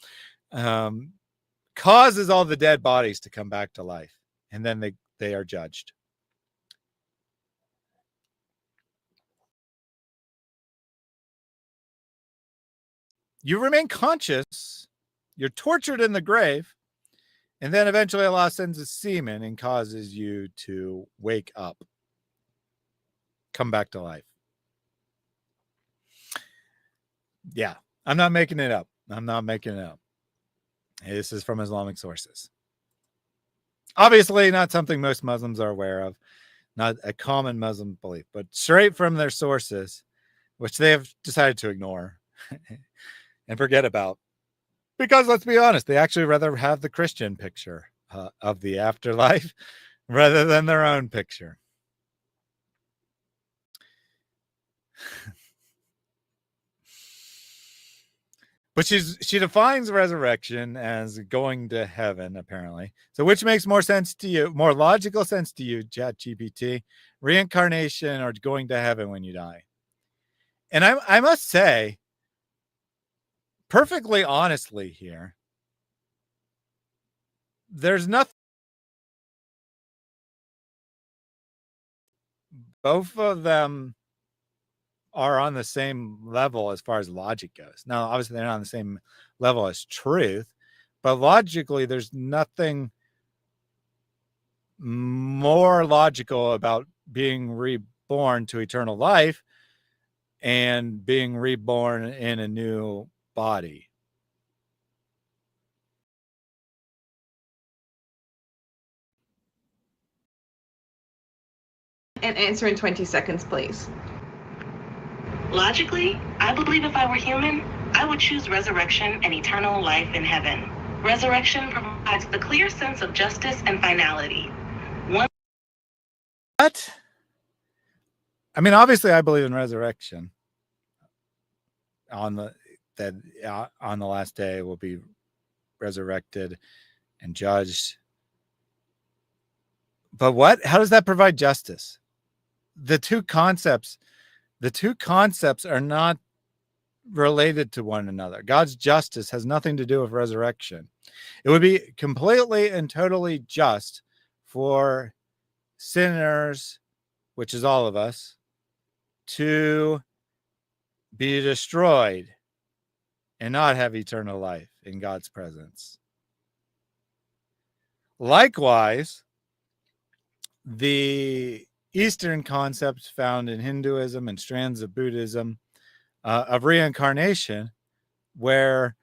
causes all the dead bodies to come back to life, and then they are judged. You remain conscious, you're tortured in the grave, and then eventually Allah sends a semen and causes you to wake up, come back to life. Yeah, I'm not making it up. I'm not making it up. This is from Islamic sources. Obviously, not something most Muslims are aware of, not a common Muslim belief, but straight from their sources, which they have decided to ignore and forget about. Because let's be honest, they actually rather have the Christian picture of the afterlife rather than their own picture. But she defines resurrection as going to heaven, apparently. So which makes more sense to you, more logical sense to you, ChatGPT, reincarnation or going to heaven when you die? And I must say, perfectly honestly here, there's nothing. Both of them are on the same level as far as logic goes. Now, obviously, they're not on the same level as truth, but logically, there's nothing more logical about being reborn to eternal life and being reborn in a new body. And answer in 20 seconds, please. Logically, I believe if I were human, I would choose resurrection and eternal life in heaven. Resurrection provides the clear sense of justice and finality. What? I mean, obviously, I believe in resurrection. On the last day, we'll be resurrected and judged. But what? How does that provide justice? The two concepts are not related to one another. God's justice has nothing to do with resurrection. It would be completely and totally just for sinners, which is all of us, to be destroyed and not have eternal life in God's presence. Likewise, the Eastern concepts found in Hinduism and strands of Buddhism of reincarnation, where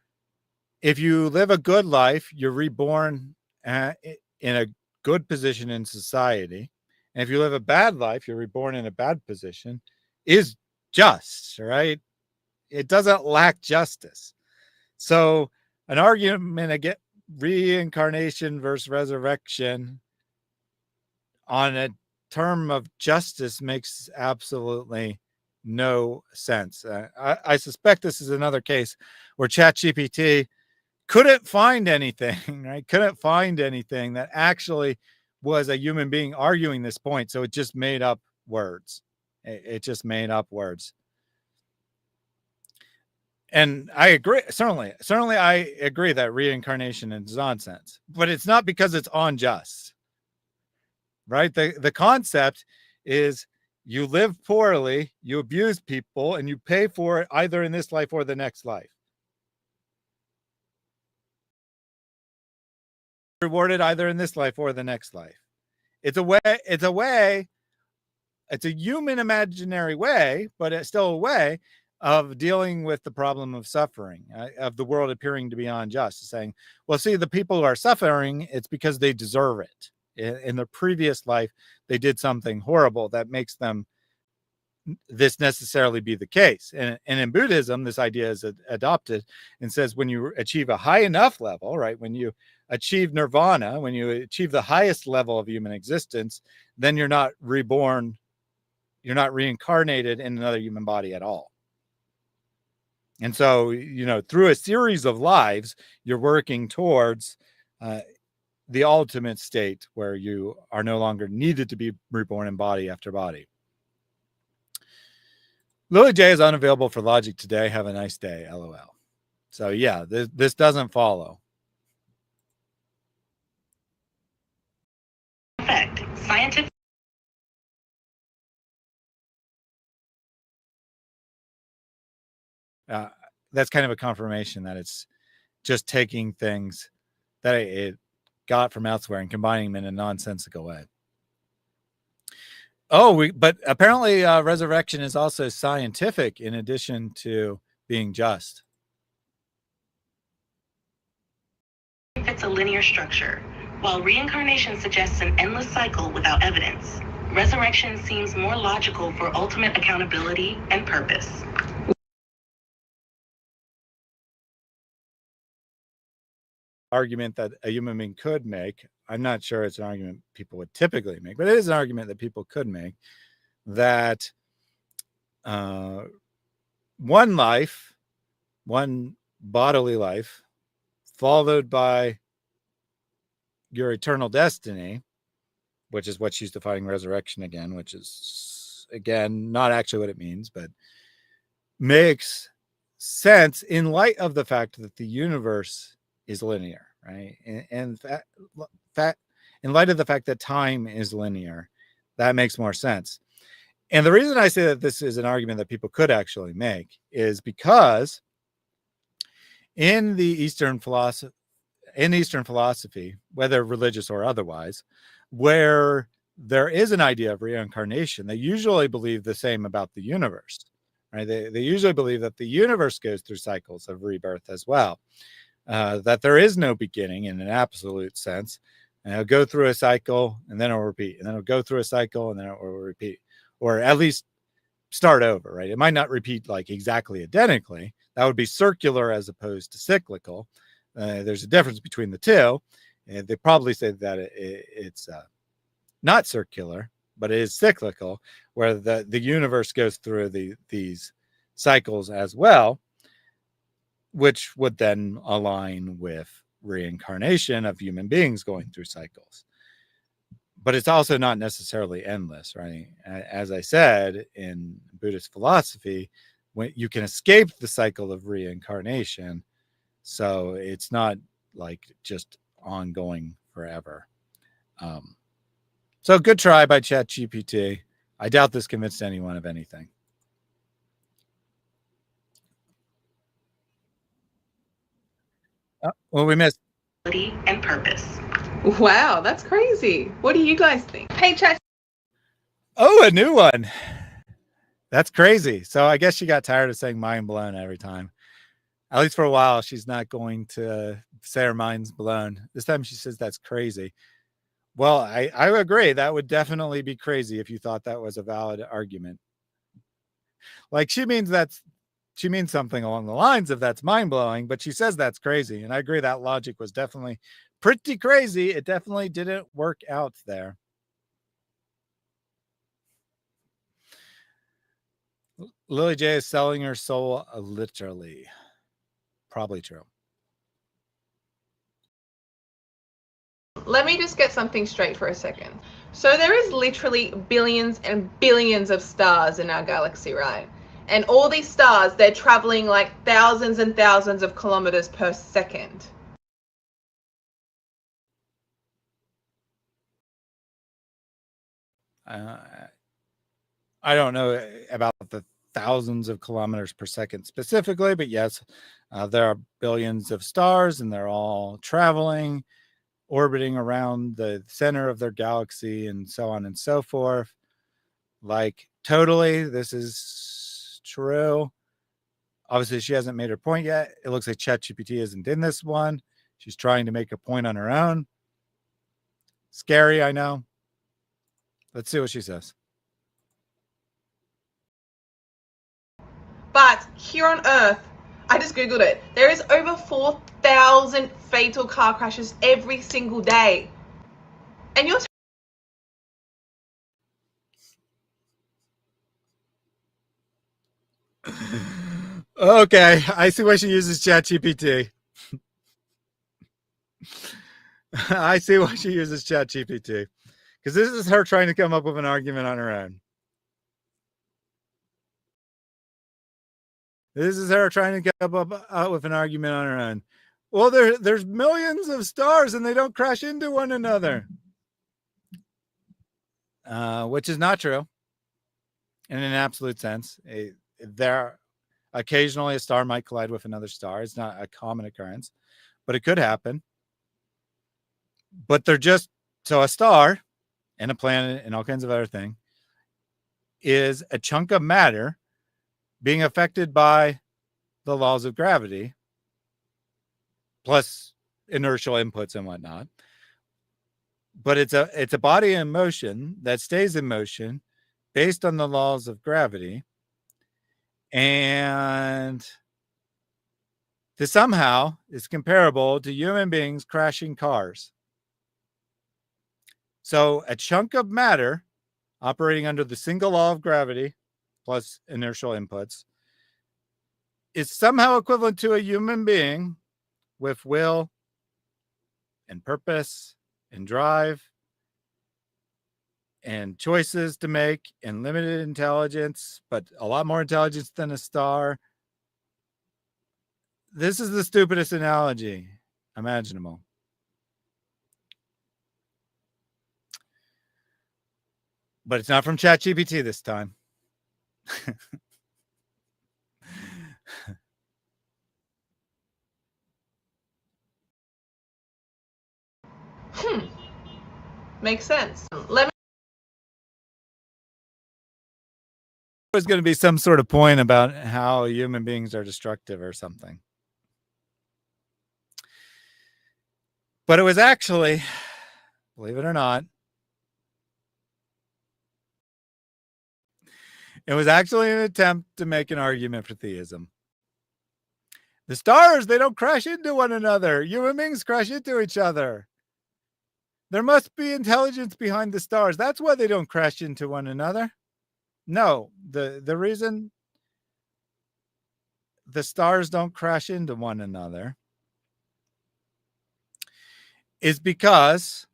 if you live a good life, you're reborn in a good position in society. And if you live a bad life, you're reborn in a bad position, is just, right? It doesn't lack justice. So an argument against reincarnation versus resurrection on a term of justice makes absolutely no sense. I suspect this is another case where ChatGPT couldn't find anything, right? Couldn't find anything that actually was a human being arguing this point. So it just made up words. It just made up words. And I agree, certainly I agree that reincarnation is nonsense, but it's not because it's unjust, right? The concept is you live poorly, you abuse people, and you pay for it either in this life or the next life. Rewarded either in this life or the next life. It's a human imaginary way, but it's still a way of dealing with the problem of suffering, of the world appearing to be unjust, saying, well, see, the people who are suffering, it's because they deserve it. In the previous life, they did something horrible that makes them this necessarily be the case. And in Buddhism, this idea is adopted and says when you achieve a high enough level, right, when you achieve nirvana, when you achieve the highest level of human existence, then you're not reborn, you're not reincarnated in another human body at all. And so, through a series of lives, you're working towards the ultimate state where you are no longer needed to be reborn in body after body. Lily J is unavailable for logic today. Have a nice day. LOL. So yeah, this doesn't follow. Fact, scientific. That's kind of a confirmation that it's just taking things that it got from elsewhere and combining them in a nonsensical way. But apparently resurrection is also scientific in addition to being just. It's a linear structure. While reincarnation suggests an endless cycle without evidence, resurrection seems more logical for ultimate accountability and purpose. Argument that a human being could make. I'm not sure it's an argument people would typically make, but it is an argument that people could make that one life, one bodily life, followed by your eternal destiny, which is what she's defining resurrection again, which is, again, not actually what it means, but makes sense in light of the fact that the universe is linear, right? And in light of the fact that time is linear, that makes more sense. And the reason I say that this is an argument that people could actually make is because in Eastern philosophy, whether religious or otherwise, where there is an idea of reincarnation, they usually believe the same about the universe, right? They usually believe that the universe goes through cycles of rebirth as well, that there is no beginning in an absolute sense, and it'll go through a cycle and then it'll repeat, and then it'll go through a cycle and then it will repeat, or at least start over, right? It might not repeat like exactly identically. That would be circular as opposed to cyclical. There's a difference between the two. And they probably say that it's not circular, but it is cyclical, where the universe goes through these cycles as well, which would then align with reincarnation of human beings going through cycles. But it's also not necessarily endless, right? As I said, in Buddhist philosophy, when you can escape the cycle of reincarnation, so it's not like just ongoing forever. So good try by ChatGPT. I doubt this convinced anyone of anything. Well, we missed and purpose. Wow, that's crazy. What do you guys think? Hey, chat. Oh, a new one. That's crazy. So I guess she got tired of saying mind blown every time. At least for a while, she's not going to say her mind's blown. This time she says that's crazy. Well, I agree. That would definitely be crazy if you thought that was a valid argument. Like she means something along the lines of that's mind blowing, but she says that's crazy. And I agree that logic was definitely pretty crazy. It definitely didn't work out there. Lily J is selling her soul literally. Probably true. Let me just get something straight for a second. So there is literally billions and billions of stars in our galaxy, right? And all these stars, they're traveling like thousands and thousands of kilometers per second. I don't know about the thousands of kilometers per second specifically, but yes, there are billions of stars and they're all traveling, orbiting around the center of their galaxy and so on and so forth. Like, totally, this is true. Obviously, she hasn't made her point yet. It looks like ChatGPT isn't in this one. She's trying to make a point on her own. Scary, I know. Let's see what she says. But here on Earth, I just Googled it. There is over 4,000 fatal car crashes every single day. And you're Okay, I see why she uses ChatGPT. I see why she uses ChatGPT. Because this is her trying to come up with an argument on her own. This is her trying to come up with an argument on her own. Well, there's millions of stars and they don't crash into one another. Which is not true in an absolute sense. Occasionally a star might collide with another star. It's not a common occurrence, but it could happen. But they're just, so a star and a planet and all kinds of other things is a chunk of matter being affected by the laws of gravity, plus inertial inputs and whatnot. But it's a body in motion that stays in motion based on the laws of gravity. And this somehow is comparable to human beings crashing cars. So a chunk of matter operating under the single law of gravity plus inertial inputs is somehow equivalent to a human being with will and purpose and drive and choices to make and limited intelligence, but a lot more intelligence than a star. This is the stupidest analogy imaginable. But it's not from ChatGPT this time. Makes sense. Let me There's going to be some sort of point about how human beings are destructive or something. But it was actually, believe it or not, it was actually an attempt to make an argument for theism. The stars, they don't crash into one another. Human beings crash into each other. There must be intelligence behind the stars. That's why they don't crash into one another. No, the reason the stars don't crash into one another is because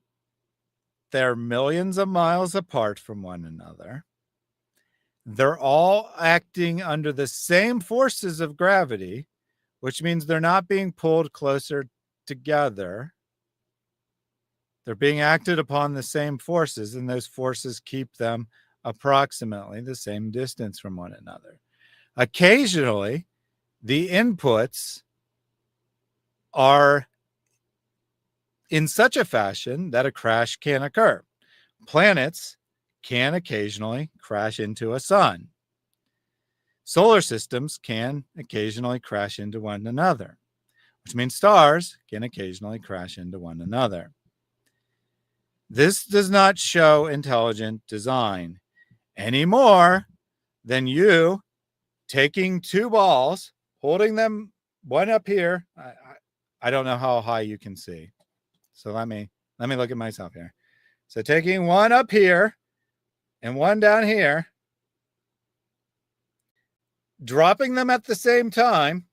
they're millions of miles apart from one another. They're all acting under the same forces of gravity, which means they're not being pulled closer together. They're being acted upon the same forces, and those forces keep them approximately the same distance from one another. Occasionally, the inputs are in such a fashion that a crash can occur. Planets can occasionally crash into a sun. Solar systems can occasionally crash into one another, which means stars can occasionally crash into one another. This does not show intelligent design any more than you taking two balls, holding them one up here. I don't know how high you can see. So let me look at myself here. So taking one up here and one down here, dropping them at the same time,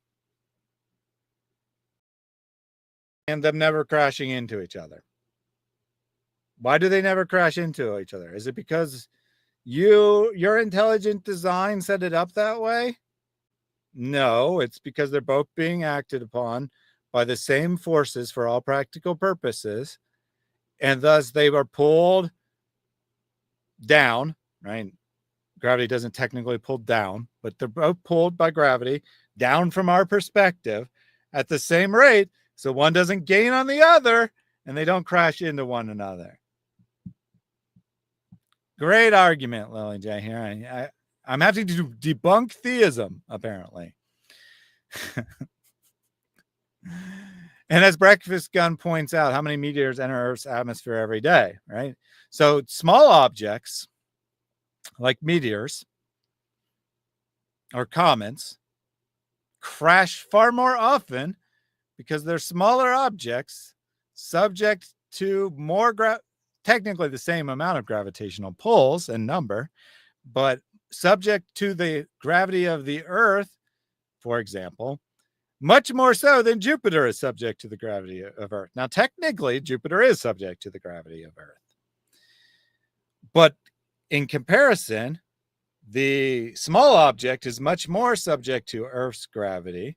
and them never crashing into each other. Why do they never crash into each other? Is it because your intelligent design set it up that way? No, it's because they're both being acted upon by the same forces for all practical purposes, and thus they were pulled down, right? Gravity doesn't technically pull down, but they're both pulled by gravity down from our perspective at the same rate, so one doesn't gain on the other, and they don't crash into one another. Great argument, Lily J. Here. I'm having to debunk theism, apparently. And as Breakfast Gun points out, how many meteors enter Earth's atmosphere every day, right? So small objects like meteors or comets crash far more often because they're smaller objects subject to more technically the same amount of gravitational pulls and number, but subject to the gravity of the Earth, for example, much more so than Jupiter is subject to the gravity of Earth. Now, technically, Jupiter is subject to the gravity of Earth. But in comparison, the small object is much more subject to Earth's gravity,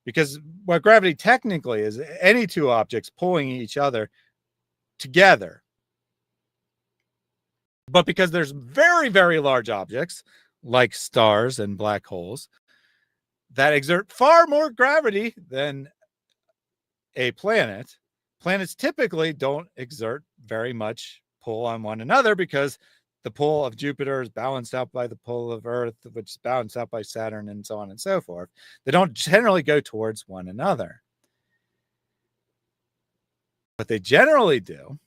because what gravity technically is any two objects pulling each other together. But because there's very, very large objects like stars and black holes that exert far more gravity than a planet, planets typically don't exert very much pull on one another because the pull of Jupiter is balanced out by the pull of Earth, which is balanced out by Saturn, and so on and so forth. They don't generally go towards one another. But they generally do.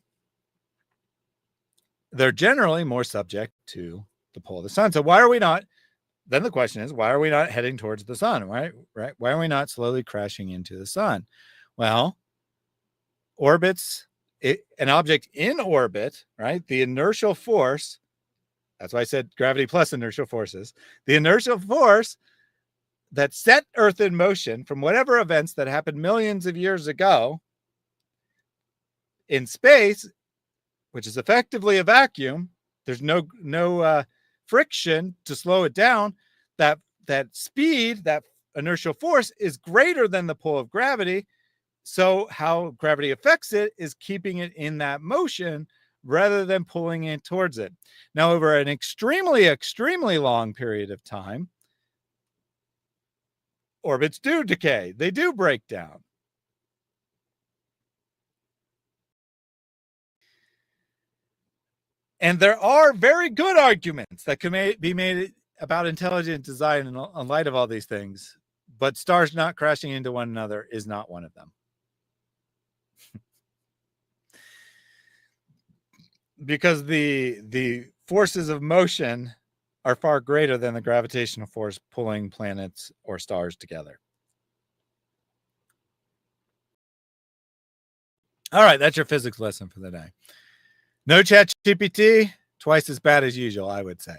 They're generally more subject to the pull of the sun. So why are we not? Then the question is, why are we not heading towards the sun? Right? Why are we not slowly crashing into the sun? Well, orbits, an object in orbit, right? The inertial force, that's why I said gravity plus inertial forces. The inertial force that set Earth in motion from whatever events that happened millions of years ago in space, which is effectively a vacuum. There's no friction to slow it down. That speed, that inertial force, is greater than the pull of gravity. So how gravity affects it is keeping it in that motion rather than pulling it towards it. Now, over an extremely, extremely long period of time, orbits do decay. They do break down. And there are very good arguments that can be made about intelligent design in light of all these things, but stars not crashing into one another is not one of them. Because the forces of motion are far greater than the gravitational force pulling planets or stars together. All right, that's your physics lesson for the day. No ChatGPT, twice as bad as usual, I would say.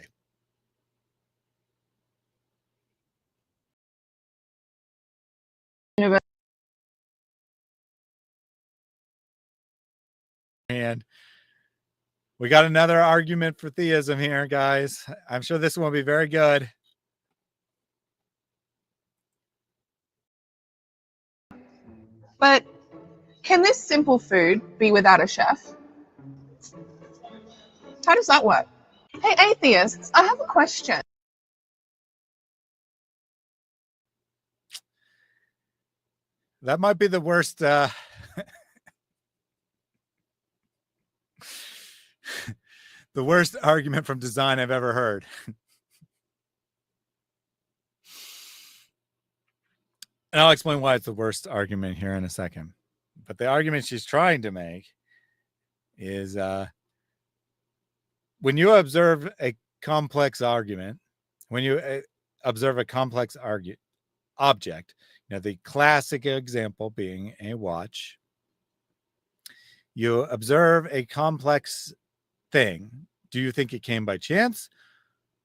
And we got another argument for theism here, guys. I'm sure this one will be very good. But can this simple food be without a chef? How does that work? Hey, atheists, I have a question. That might be the worst the worst argument from design I've ever heard. And I'll explain why it's the worst argument here in a second. But the argument she's trying to make is when you observe a complex argument, when you observe a complex object, the classic example being a watch, you observe a complex thing. Do you think it came by chance,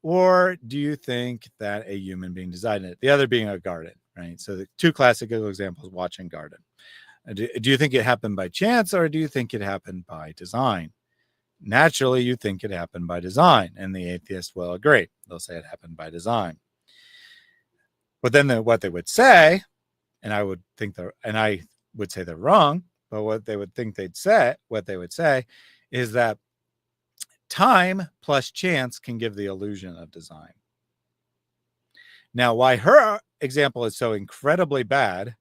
or do you think that a human being designed it? The other being a garden, right? So the two classic examples, watch and garden. Do you think it happened by chance, or do you think it happened by design? Naturally, you think it happened by design, and the atheist will agree. They'll say it happened by design. But then what they would say, and I would say they're wrong, but what they would say is that time plus chance can give the illusion of design. Now, why her example is so incredibly bad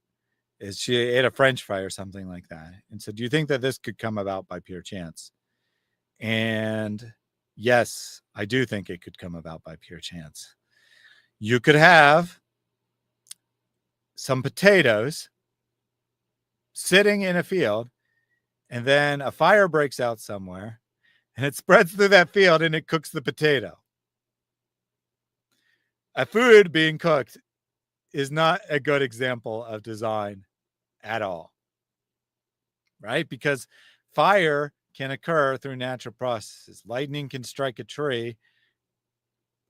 is she ate a French fry or something like that. And so, do you think that this could come about by pure chance? And yes, I do think it could come about by pure chance. You could have some potatoes sitting in a field, and then a fire breaks out somewhere, and it spreads through that field, and it cooks the potato. A food being cooked is not a good example of design at all, right? Because fire can occur through natural processes. Lightning can strike a tree.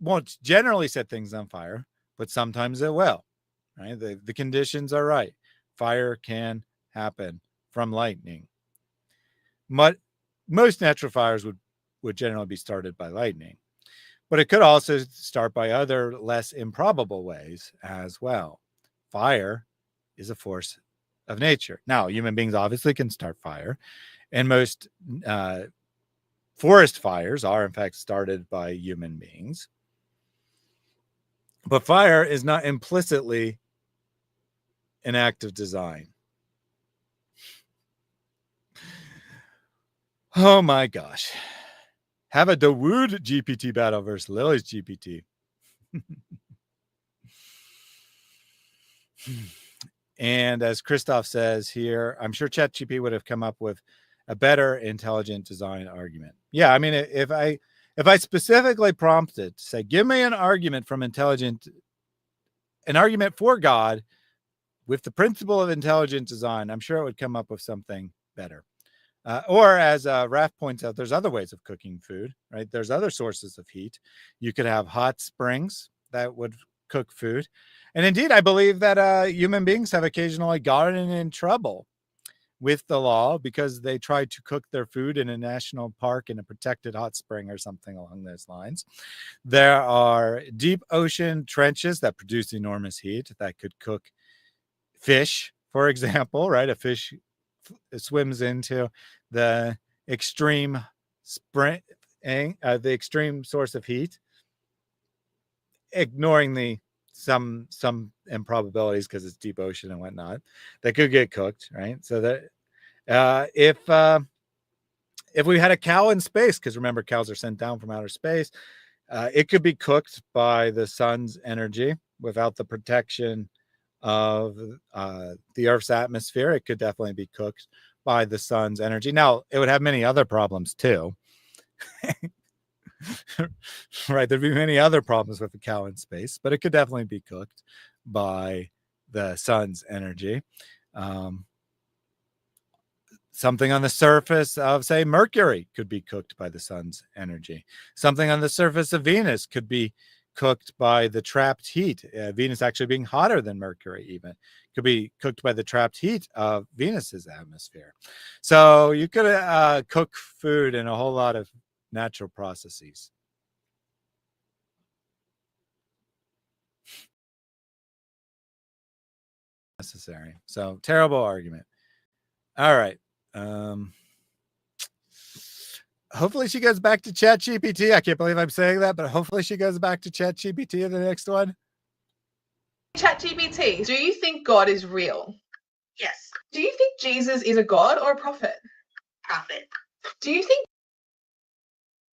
Won't generally set things on fire, but sometimes it will, right? The conditions are right. Fire can happen from lightning. Most natural fires would generally be started by lightning, but it could also start by other less improbable ways as well. Fire is a force of nature. Now, human beings obviously can start fire, and most forest fires are in fact started by human beings. But fire is not implicitly an act of design. Oh my gosh. Have a Dawood GPT battle versus Lily's GPT. And as Christoph says here, I'm sure ChatGPT would have come up with a better intelligent design argument. Yeah, I mean, if I specifically prompted to say, give me an argument for God with the principle of intelligent design, I'm sure it would come up with something better. Or as Raph points out, there's other ways of cooking food, right? There's other sources of heat. You could have hot springs that would cook food. And indeed, I believe that human beings have occasionally gotten in trouble with the law because they tried to cook their food in a national park in a protected hot spring or something along those lines. There are deep ocean trenches that produce enormous heat that could cook fish, for example, right? A fish swims into the extreme spring, the extreme source of heat, ignoring the some improbabilities because it's deep ocean and whatnot, that could get cooked, right? So that if we had a cow in space, because remember cows are sent down from outer space, it could be cooked by the sun's energy without the protection of the Earth's atmosphere. It could definitely be cooked by the sun's energy. Now, it would have many other problems too. Right, there'd be many other problems with the cow in space, but it could definitely be cooked by the sun's energy. Something on the surface of, say, Mercury could be cooked by the sun's energy. Something on the surface of Venus could be cooked by the trapped heat. Venus actually being hotter than Mercury even could be cooked by the trapped heat of Venus's atmosphere. So you could cook food in a whole lot of natural processes. Necessary. So terrible argument. All right. Hopefully she goes back to ChatGPT. I can't believe I'm saying that, but hopefully she goes back to ChatGPT in the next one. ChatGPT, do you think God is real? Yes. Do you think Jesus is a god or a prophet? Prophet. Do you think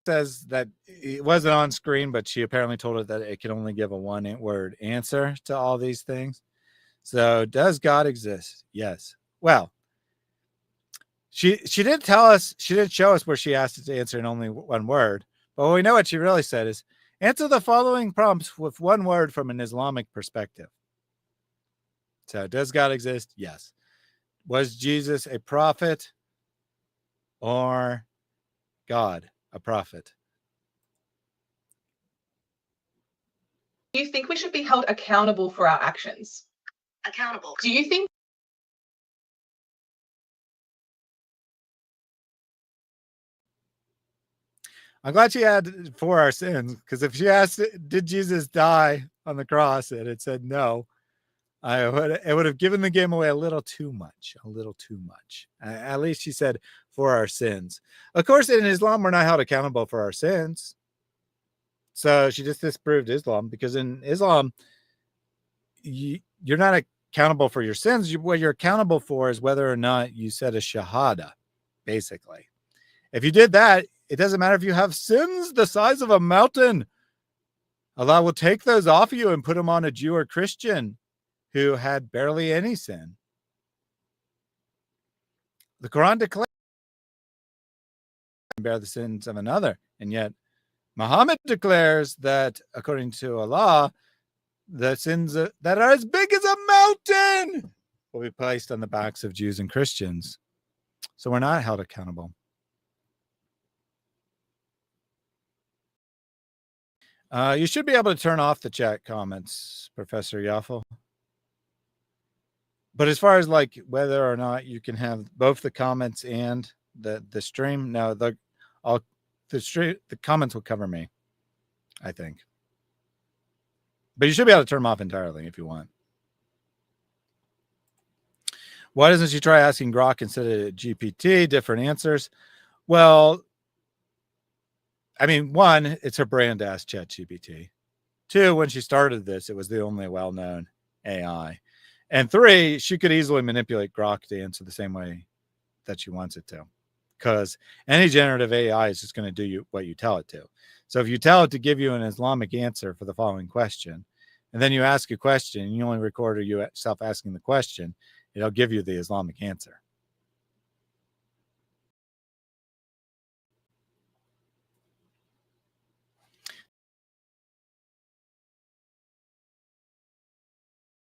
Says that it wasn't on screen, but she apparently told it that it can only give a one-word answer to all these things. So, does God exist? Yes. Well, she did tell us, she did show us where she asked it to answer in only one word. But we know what she really said is, answer the following prompts with one word from an Islamic perspective. So, does God exist? Yes. Was Jesus a prophet or God a prophet? Do you think we should be held accountable for our actions? Accountable. Do you think I'm glad she had for our sins, because if she asked, did Jesus die on the cross, and it said no, it would have given the game away a little too much. At least she said for our sins. Of course, in Islam, we're not held accountable for our sins. So she just disproved Islam, because in Islam, you're not accountable for your sins. What you're accountable for is whether or not you said a shahada, basically. If you did that, it doesn't matter if you have sins the size of a mountain. Allah will take those off you and put them on a Jew or Christian who had barely any sin. The Quran declares bear the sins of another, and yet Muhammad declares that, according to Allah, the sins that are as big as a mountain will be placed on the backs of Jews and Christians. So we're not held accountable. You should be able to turn off the chat comments, Professor Yaffle. But as far as like whether or not you can have both the comments and the stream, no, the comments will cover me, I think. But you should be able to turn them off entirely if you want. Why doesn't she try asking Grok instead of GPT? Different answers. Well, I mean, one, it's her brand to ask ChatGPT. Two, when she started this, it was the only well-known AI. And three, she could easily manipulate Grok to answer the same way that she wants it to. Because any generative AI is just going to do what you tell it to. So if you tell it to give you an Islamic answer for the following question, and then you ask a question, and you only record yourself asking the question, it'll give you the Islamic answer.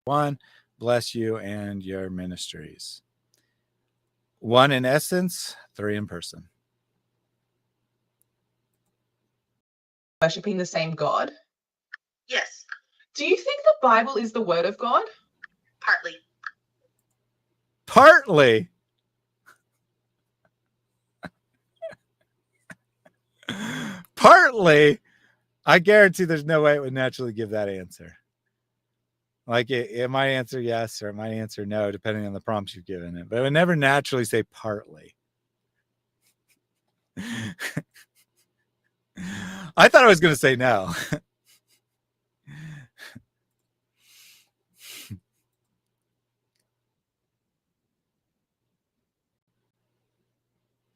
One, bless you and your ministries. One in essence, three in person. worshipping the same God? Yes. Do you think the Bible is the word of God? Partly. Partly. Partly. I guarantee there's no way it would naturally give that answer. Like it might answer yes or it might answer no, depending on the prompts you've given it. But it would never naturally say partly. I thought I was going to say no.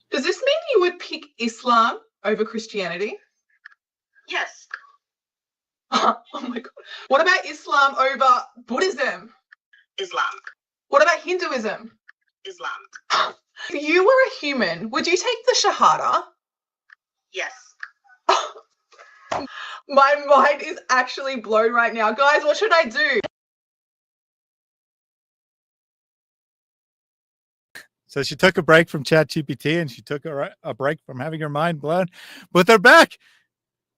Does this mean you would pick Islam over Christianity? Yes. Oh my God. What about Islam over Buddhism? Islam. What about Hinduism? Islam. If you were a human, would you take the Shahada? Yes. My mind is actually blown right now. Guys, what should I do? So she took a break from ChatGPT and she took a break from having her mind blown. But they're back.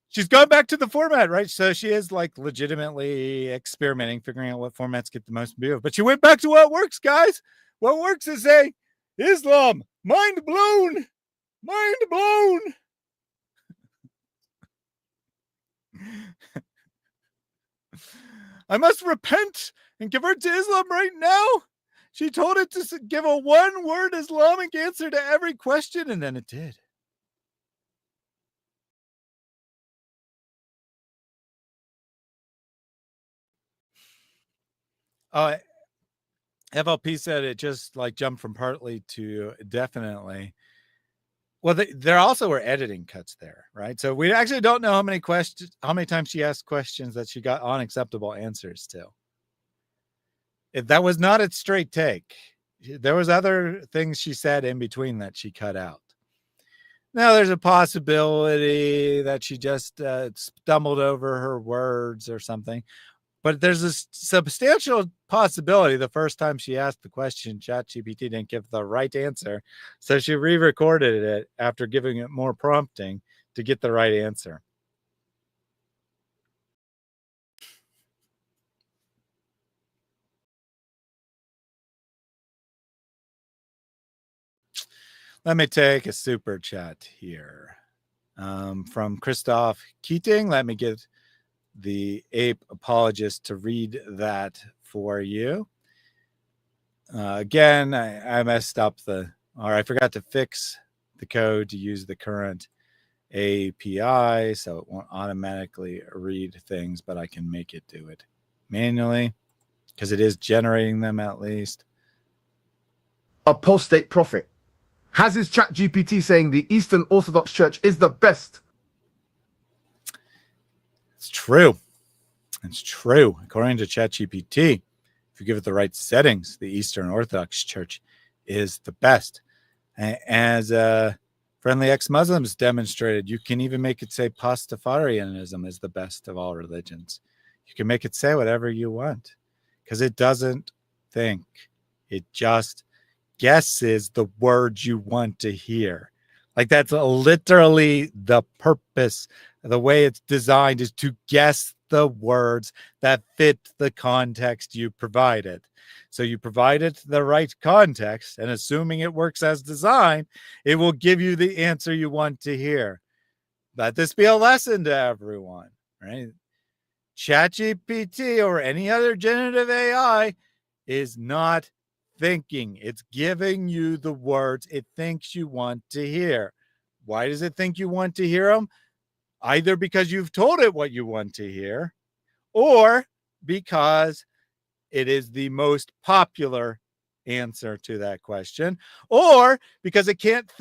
She's gone back to the format, right? So she is like legitimately experimenting, figuring out what formats get the most view. But she went back to what works, guys. What works is saying Islam, mind blown, mind blown. I must repent and convert to Islam right now. She told it to give a one-word Islamic answer to every question, and then it did. FLP said it just like jumped from partly to definitely. Well, there also were editing cuts there, right? So we actually don't know how many times she asked questions that she got unacceptable answers to. That was not a straight take. There was other things she said in between that she cut out. Now, there's a possibility that she just stumbled over her words or something. But there's a substantial possibility the first time she asked the question, ChatGPT didn't give the right answer. So she re-recorded it after giving it more prompting to get the right answer. Let me take a super chat here from Christoph Keating. Let me get the ape apologist to read that for you. Again, I messed up I forgot to fix the code to use the current API, so it won't automatically read things, but I can make it do it manually because it is generating them at least. Apostate prophet has his chat GPT saying the Eastern Orthodox Church is the best. It's true. It's true. According to ChatGPT, if you give it the right settings, the Eastern Orthodox Church is the best. As Friendly Ex-Muslims demonstrated, you can even make it say Pastafarianism is the best of all religions. You can make it say whatever you want because it doesn't think. It just guesses the words you want to hear. Like that's literally the purpose. The way it's designed is to guess the words that fit the context you provided. So you provided the right context, and assuming it works as designed, it will give you the answer you want to hear. Let this be a lesson to everyone, right? ChatGPT or any other generative AI is not thinking. It's giving you the words it thinks you want to hear. Why does it think you want to hear them? Either because you've told it what you want to hear, or because it is the most popular answer to that question, or because it can't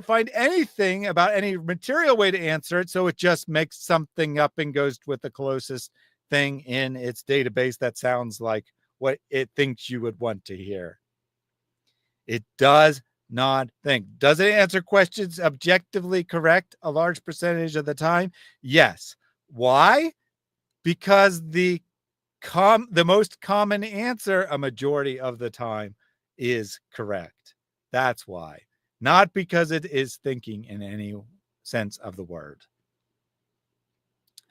find anything about any material way to answer it, so it just makes something up and goes with the closest thing in its database that sounds like what it thinks you would want to hear. It does not think. Does it answer questions objectively correct a large percentage of the time? Yes. Why? Because the most common answer a majority of the time is correct. That's why. Not because it is thinking in any sense of the word.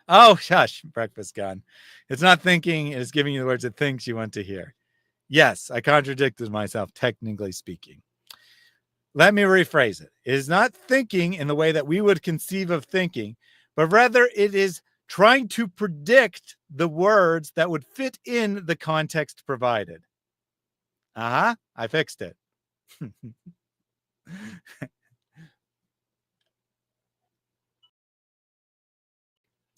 Oh, shush, breakfast gun. It's not thinking, it is giving you the words it thinks you want to hear. Yes, I contradicted myself, technically speaking. Let me rephrase it. It is not thinking in the way that we would conceive of thinking, but rather it is trying to predict the words that would fit in the context provided. I fixed it.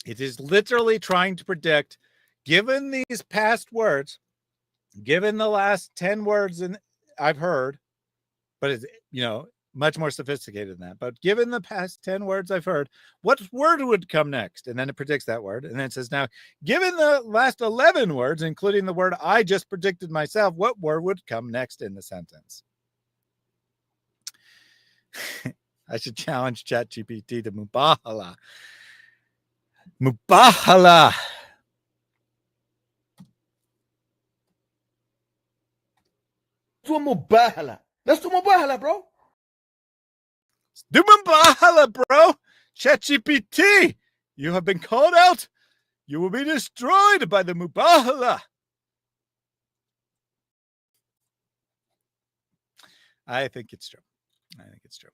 It is literally trying to predict, given these past words, given the last 10 words I've heard, but it's, much more sophisticated than that. But given the past 10 words I've heard, what word would come next? And then it predicts that word. And then it says, now, given the last 11 words, including the word I just predicted myself, what word would come next in the sentence? I should challenge ChatGPT to Mubahala. Mubahala. Do Mubahala. Let's do Mubahala, bro. Do Mubahala, bro. ChatGPT, you have been called out. You will be destroyed by the Mubahala. I think it's true. I think it's true.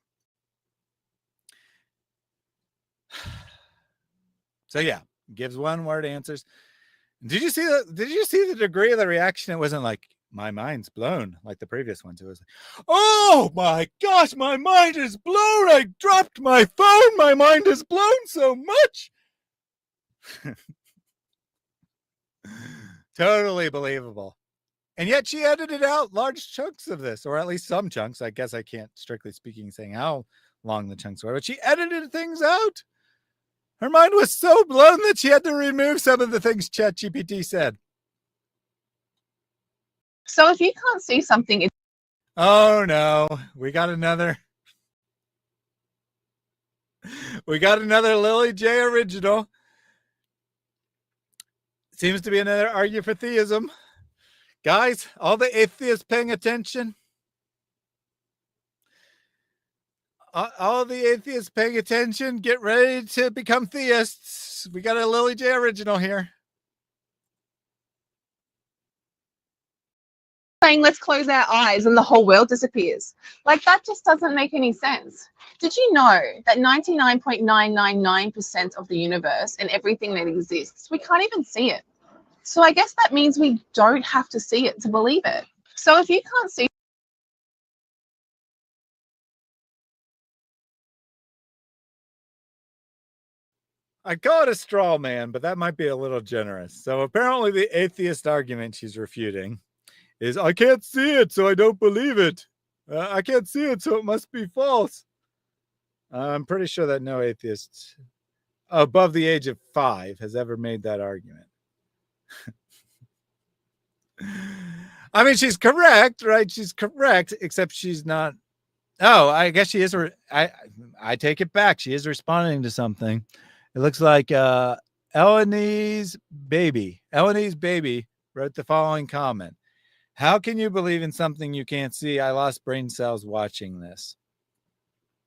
So yeah, gives one word answers. Did you see the degree of the reaction? It wasn't like, my mind's blown like the previous ones. It was like, oh my gosh, my mind is blown. I dropped my phone. My mind is blown so much. Totally believable. And yet she edited out large chunks of this, or at least some chunks. I guess I can't, strictly speaking, saying how long the chunks were, but she edited things out. Her mind was so blown that she had to remove some of the things ChatGPT said. So if you can't see something, it's Oh no, we got another Lily J original. Seems to be another argument for theism. Guys, all the atheists paying attention. All the atheists paying attention, get ready to become theists. We got a Lily J original here. saying let's close our eyes and the whole world disappears. Like, that just doesn't make any sense. Did you know that 99.999% of the universe and everything that exists, we can't even see it? So I guess that means we don't have to see it to believe it. So if you can't see I call it a straw man, but that might be a little generous. So apparently the atheist argument she's refuting is, I can't see it, so I don't believe it. I can't see it, so it must be false. I'm pretty sure that no atheist above the age of 5 has ever made that argument. I mean, she's correct, right? She's correct, except she's not. Oh, I guess she is. I take it back. She is responding to something. It looks like Eleni's baby wrote the following comment. How can you believe in something you can't see? I lost brain cells watching this.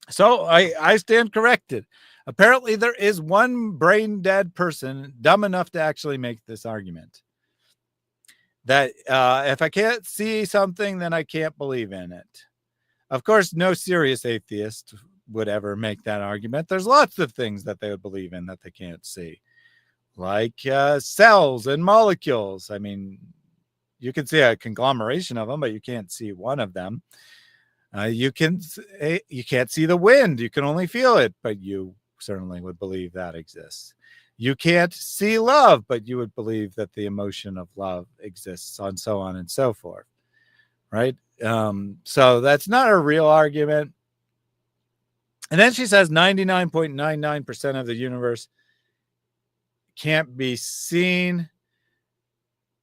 So I stand corrected. Apparently there is one brain dead person dumb enough to actually make this argument. That if I can't see something, then I can't believe in it. Of course, no serious atheist would ever make that argument. There's lots of things that they would believe in that they can't see. Like cells and molecules. I mean, you can see a conglomeration of them, but you can't see one of them. You can't see the wind. You can only feel it, but you certainly would believe that exists. You can't see love, but you would believe that the emotion of love exists, and so on and so forth, right? So that's not a real argument. And then she says 99.99% of the universe can't be seen.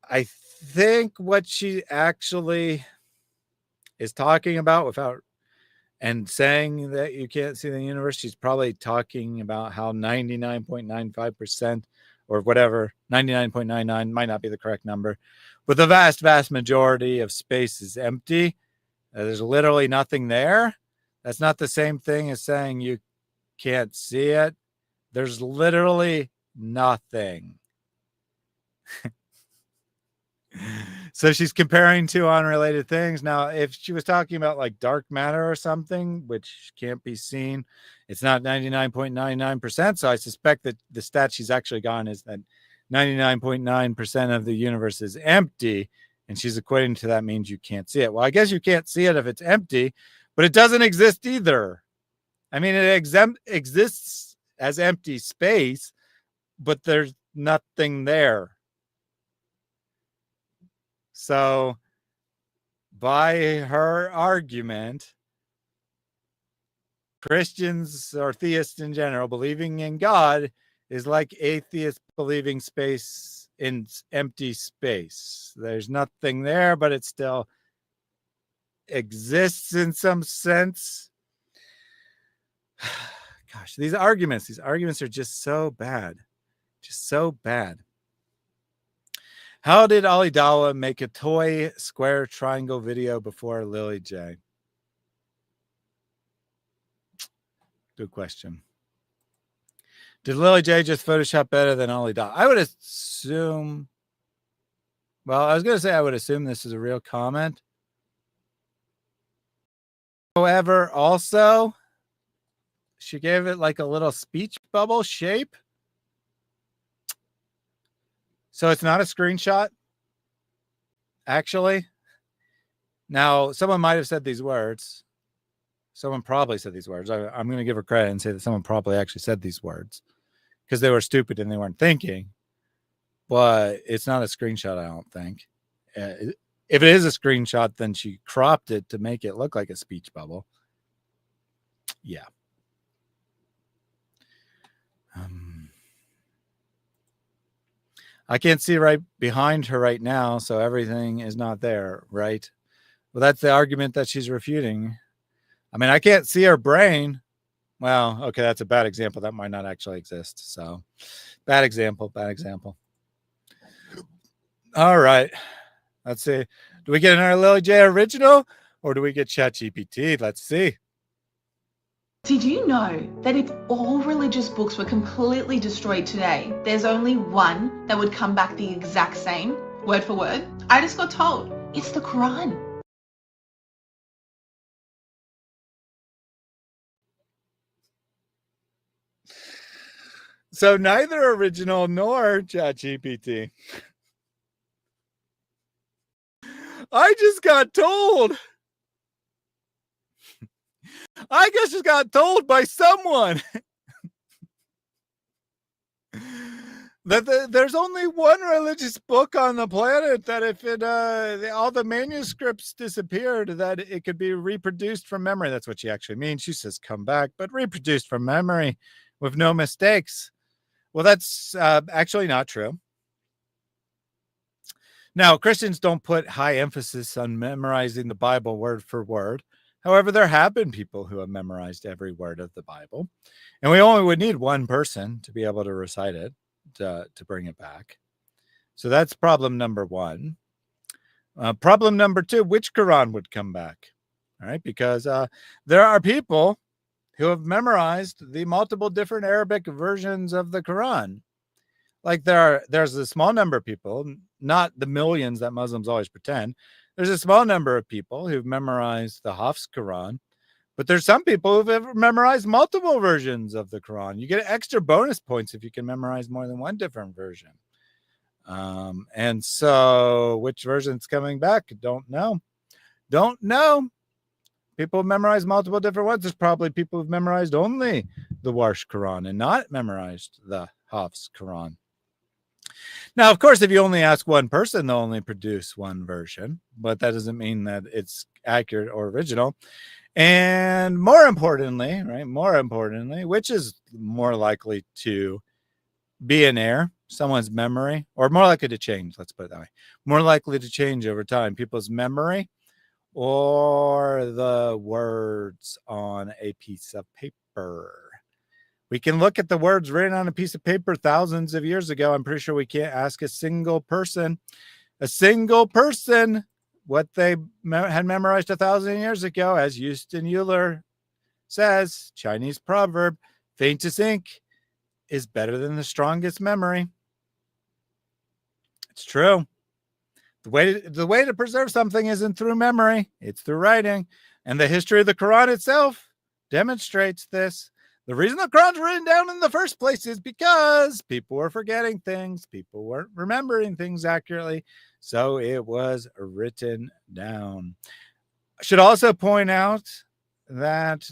I think what she actually is talking about, without and saying that you can't see the universe, she's probably talking about how 99.95% or whatever, 99.99 might not be the correct number, but the vast, vast majority of space is empty. There's literally nothing there. That's not the same thing as saying you can't see it. There's literally nothing. So she's comparing two unrelated things. Now, if she was talking about like dark matter or something, which can't be seen, it's not 99.99%. So I suspect that the stat she's actually gotten is that 99.9% of the universe is empty. And she's equating to that means you can't see it. Well, I guess you can't see it if it's empty, but it doesn't exist either. I mean, it exists as empty space, but there's nothing there. So by her argument, Christians or theists in general believing in God is like atheists believing space in empty space. There's nothing there, but it still exists in some sense. Gosh, these arguments are just so bad. Just so bad. How did Ali Dawah make a toy square triangle video before Lily J? Good question. Did Lily J just Photoshop better than Ali Dawah? I would assume. Well, I was going to say I would assume this is a real comment. However, also, she gave it like a little speech bubble shape. So it's not a screenshot, actually. Now, someone might have said these words. Someone probably said these words. I'm going to give her credit and say that someone probably actually said these words because they were stupid and they weren't thinking. But it's not a screenshot, I don't think. If it is a screenshot, then she cropped it to make it look like a speech bubble. Yeah. I can't see right behind her right now, so everything is not there, right? Well, that's the argument that she's refuting. I mean, I can't see her brain. Well, okay, that's a bad example. That might not actually exist. So, bad example, bad example. All right. Let's see. Do we get another Lily J original or do we get ChatGPT? Let's see. Did you know that if all religious books were completely destroyed today, there's only one that would come back the exact same, word for word? I just got told. It's the Quran. So neither original nor ChatGPT. I just got told. I just got told by someone that there's only one religious book on the planet that if it all the manuscripts disappeared, that it could be reproduced from memory. That's what she actually means. She says come back, but reproduced from memory with no mistakes. Well, that's actually not true. Now, Christians don't put high emphasis on memorizing the Bible word for word. However, there have been people who have memorized every word of the Bible, and we only would need one person to be able to recite it, to bring it back. So that's problem number one. Problem number two, which Quran would come back? All right, because there are people who have memorized the multiple different Arabic versions of the Quran. Like there's a small number of people, not the millions that Muslims always pretend. There's a small number of people who've memorized the Hafs Quran, but there's some people who've memorized multiple versions of the Quran. You get extra bonus points if you can memorize more than one different version. And so which version's coming back? Don't know. Don't know. People have memorized multiple different ones. There's probably people who've memorized only the Warsh Quran and not memorized the Hafs Quran. Now, of course, if you only ask one person, they'll only produce one version, but that doesn't mean that it's accurate or original. And more importantly, which is more likely to be in error, someone's memory, or more likely to change, let's put it that way, more likely to change over time, people's memory or the words on a piece of paper. We can look at the words written on a piece of paper thousands of years ago. I'm pretty sure we can't ask a single person what they had memorized 1,000 years ago. As Houston Euler says, Chinese proverb, faintest ink is better than the strongest memory. It's true. The way to preserve something isn't through memory, it's through writing. And the history of the Quran itself demonstrates this. The reason the Quran's written down in the first place is because people were forgetting things. People weren't remembering things accurately. So it was written down. I should also point out that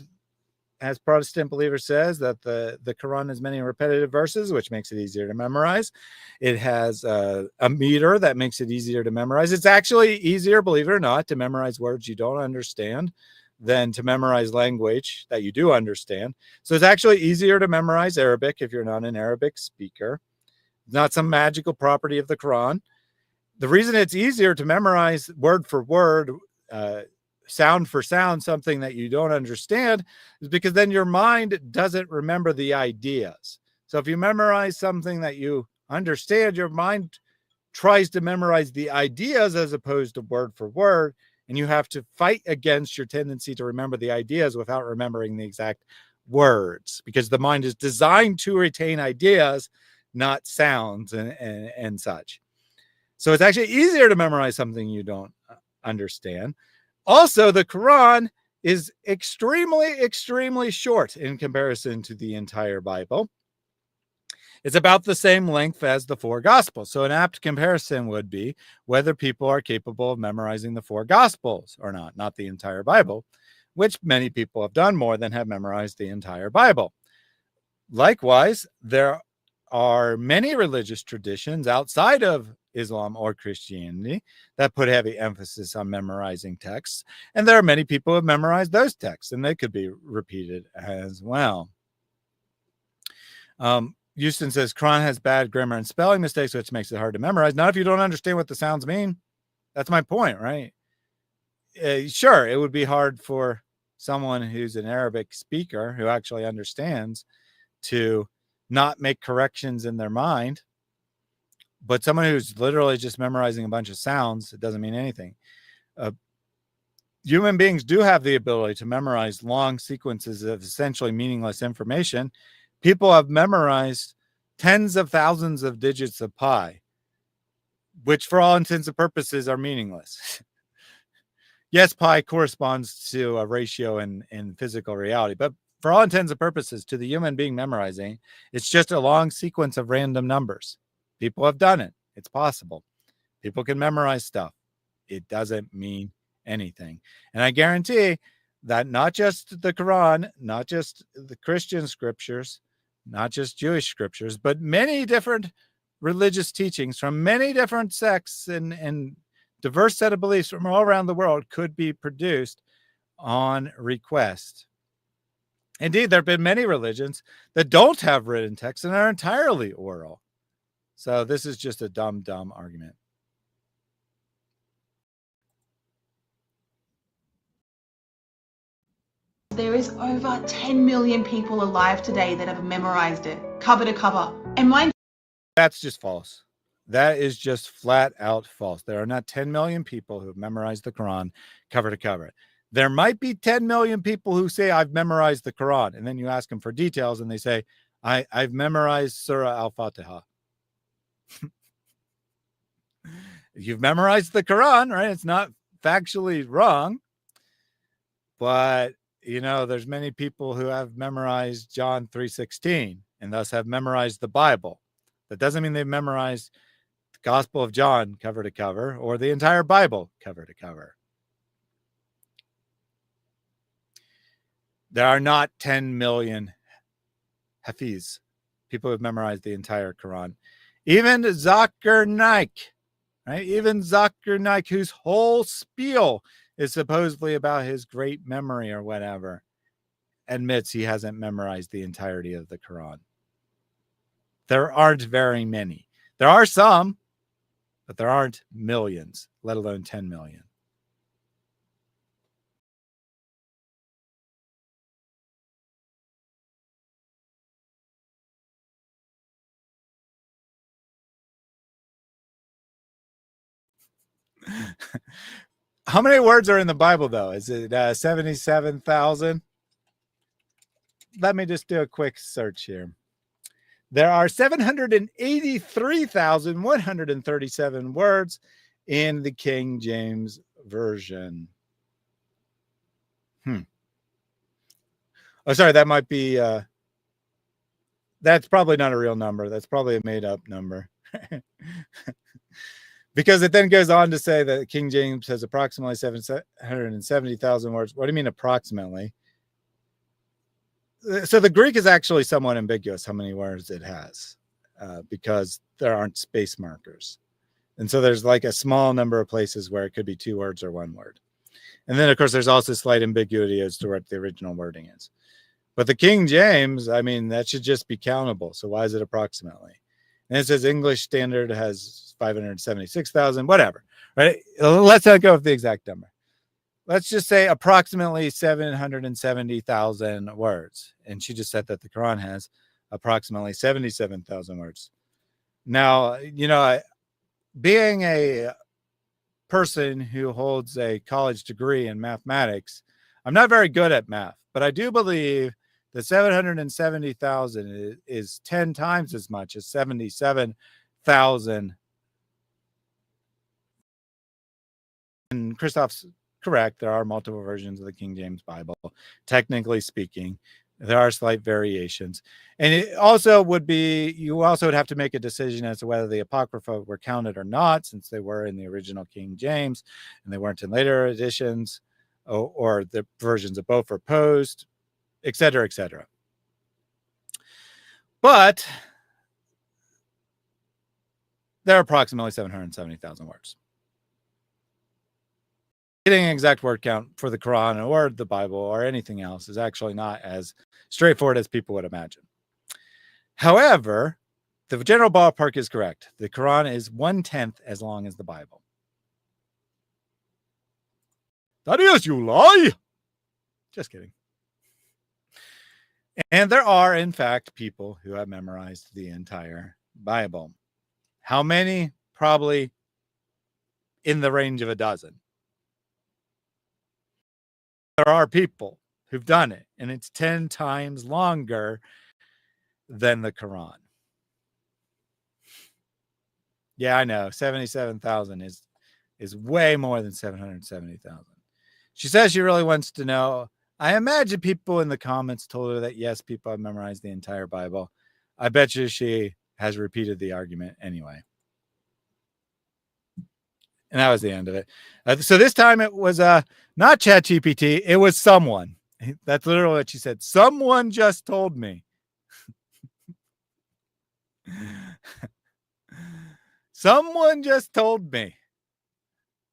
as Protestant believer says, that the Quran has many repetitive verses, which makes it easier to memorize. It has a meter that makes it easier to memorize. It's actually easier, believe it or not, to memorize words you don't understand than to memorize language that you do understand. So it's actually easier to memorize Arabic if you're not an Arabic speaker. It's not some magical property of the Quran. The reason it's easier to memorize word for word, sound for sound, something that you don't understand, is because then your mind doesn't remember the ideas. So if you memorize something that you understand, your mind tries to memorize the ideas as opposed to word for word, and you have to fight against your tendency to remember the ideas without remembering the exact words, because the mind is designed to retain ideas, not sounds and such. So it's actually easier to memorize something you don't understand. Also, the Quran is extremely short in comparison to the entire Bible. It's about the same length as the 4 Gospels. So an apt comparison would be whether people are capable of memorizing the 4 Gospels or not the entire Bible, which many people have done more than have memorized the entire Bible. Likewise, there are many religious traditions outside of Islam or Christianity that put heavy emphasis on memorizing texts, and there are many people who have memorized those texts, and they could be repeated as well. Houston says Quran has bad grammar and spelling mistakes, which makes it hard to memorize. Not if you don't understand what the sounds mean. That's my point, right? Sure, it would be hard for someone who's an Arabic speaker who actually understands to not make corrections in their mind. But someone who's literally just memorizing a bunch of sounds, it doesn't mean anything. Human beings do have the ability to memorize long sequences of essentially meaningless information. People have memorized tens of thousands of digits of pi, which for all intents and purposes are meaningless. Yes, pi corresponds to a ratio in physical reality, but for all intents and purposes, to the human being memorizing, it's just a long sequence of random numbers. People have done it. It's possible. People can memorize stuff. It doesn't mean anything. And I guarantee that not just the Quran, not just the Christian scriptures, not just Jewish scriptures, but many different religious teachings from many different sects and diverse set of beliefs from all around the world could be produced on request. Indeed, there have been many religions that don't have written texts and are entirely oral. So this is just a dumb argument. There is over 10 million people alive today that have memorized it, cover to cover. And mind, that's just false. That is just flat out false. There are not 10 million people who have memorized the Quran cover to cover. There might be 10 million people who say, I've memorized the Quran. And then you ask them for details and they say, I've memorized Surah Al-Fatiha. You've memorized the Quran, right? It's not factually wrong. But, you know, there's many people who have memorized John 3:16 and thus have memorized the Bible. That doesn't mean they've memorized the Gospel of John cover to cover or the entire Bible cover to cover. There are not 10 million Hafiz, people who have memorized the entire Quran. Even Zakir Naik, right? Even Zakir Naik, whose whole spiel is supposedly about his great memory or whatever, admits he hasn't memorized the entirety of the Quran. There aren't very many. There are some, but there aren't millions, let alone 10 million. How many words are in the Bible, though? Is it 77,000? Let me just do a quick search here. There are 783,137 words in the King James Version. Oh, sorry, that might be... that's probably not a real number. That's probably a made-up number. Because it then goes on to say that King James has approximately 770,000 words. What do you mean approximately? So the Greek is actually somewhat ambiguous how many words it has, because there aren't space markers. And so there's like a small number of places where it could be 2 words or 1 word. And then, of course, there's also slight ambiguity as to what the original wording is. But the King James, I mean, that should just be countable. So why is it approximately? And it says English Standard has 576,000, whatever, right? Let's not go with the exact number. Let's just say approximately 770,000 words. And she just said that the Quran has approximately 77,000 words. Now, you know, being a person who holds a college degree in mathematics, I'm not very good at math, but I do believe that 770,000 is 10 times as much as 77,000. And Christoph's correct. There are multiple versions of the King James Bible. Technically speaking, there are slight variations. And it also would be, you also would have to make a decision as to whether the Apocrypha were counted or not, since they were in the original King James and they weren't in later editions, or the versions of both were posed, et cetera, et cetera. But there are approximately 770,000 words. Getting an exact word count for the Quran or the Bible or anything else is actually not as straightforward as people would imagine. However, the general ballpark is correct. The Quran is 1/10 as long as the Bible. That is, you lie. Just kidding. And there are, in fact, people who have memorized the entire Bible. How many? Probably in the range of a dozen. There are people who've done it, and it's 10 times longer than the Quran. Yeah, I know. 77,000 is way more than 770,000. She says she really wants to know. I imagine people in the comments told her that, yes, people have memorized the entire Bible. I bet you she has repeated the argument anyway. And that was the end of it. So this time it was not ChatGPT. It was someone. That's literally what she said. Someone just told me. Someone just told me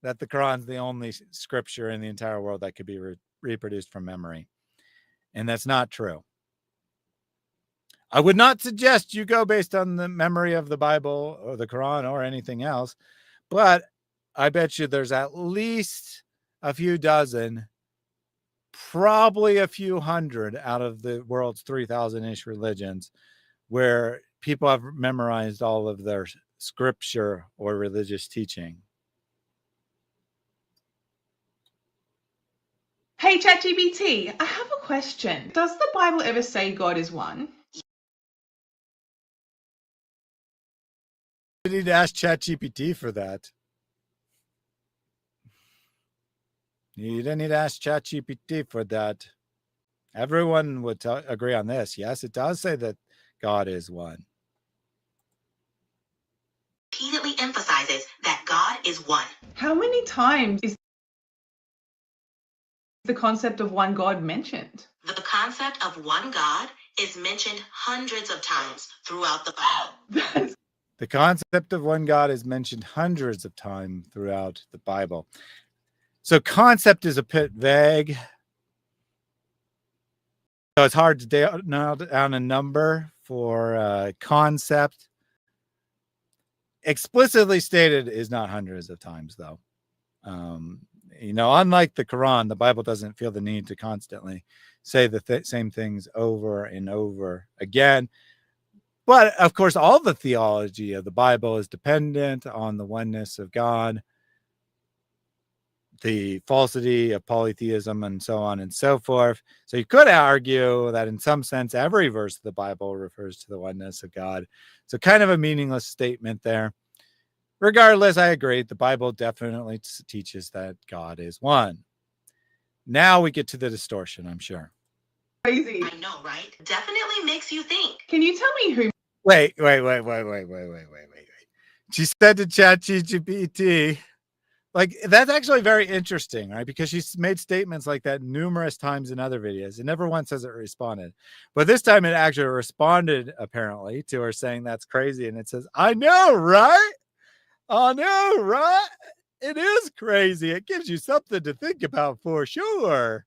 that the Quran's the only scripture in the entire world that could be reproduced from memory. And that's not true. I would not suggest you go based on the memory of the Bible or the Quran or anything else, but I bet you there's at least a few dozen, probably a few hundred out of the world's 3,000-ish religions where people have memorized all of their scripture or religious teaching. Hey, ChatGPT, I have a question. Does the Bible ever say God is one? You need to ask ChatGPT for that. You don't need to ask ChatGPT for that. Everyone would agree on this. Yes, it does say that God is one. Repeatedly emphasizes that God is one. How many times is the concept of one God mentioned? The concept of one God is mentioned hundreds of times throughout the Bible. The concept of one God is mentioned hundreds of times throughout the Bible. So concept is a bit vague. So it's hard to nail down a number for concept. Explicitly stated is not hundreds of times, though. Unlike the Quran, the Bible doesn't feel the need to constantly say the same things over and over again. But, of course, all the theology of the Bible is dependent on the oneness of God, the falsity of polytheism, and so on and so forth. So you could argue that in some sense, every verse of the Bible refers to the oneness of God. So kind of a meaningless statement there. Regardless, I agree. The Bible definitely teaches that God is one. Now we get to the distortion, I'm sure. Crazy. I know, right? Definitely makes you think. Can you tell me who? Wait. She said to ChatGPT, like, that's actually very interesting, right? Because she's made statements like that numerous times in other videos. It never once has it responded. But this time it actually responded, apparently, to her saying that's crazy. And it says, I know, right? I know, right? It is crazy. It gives you something to think about for sure.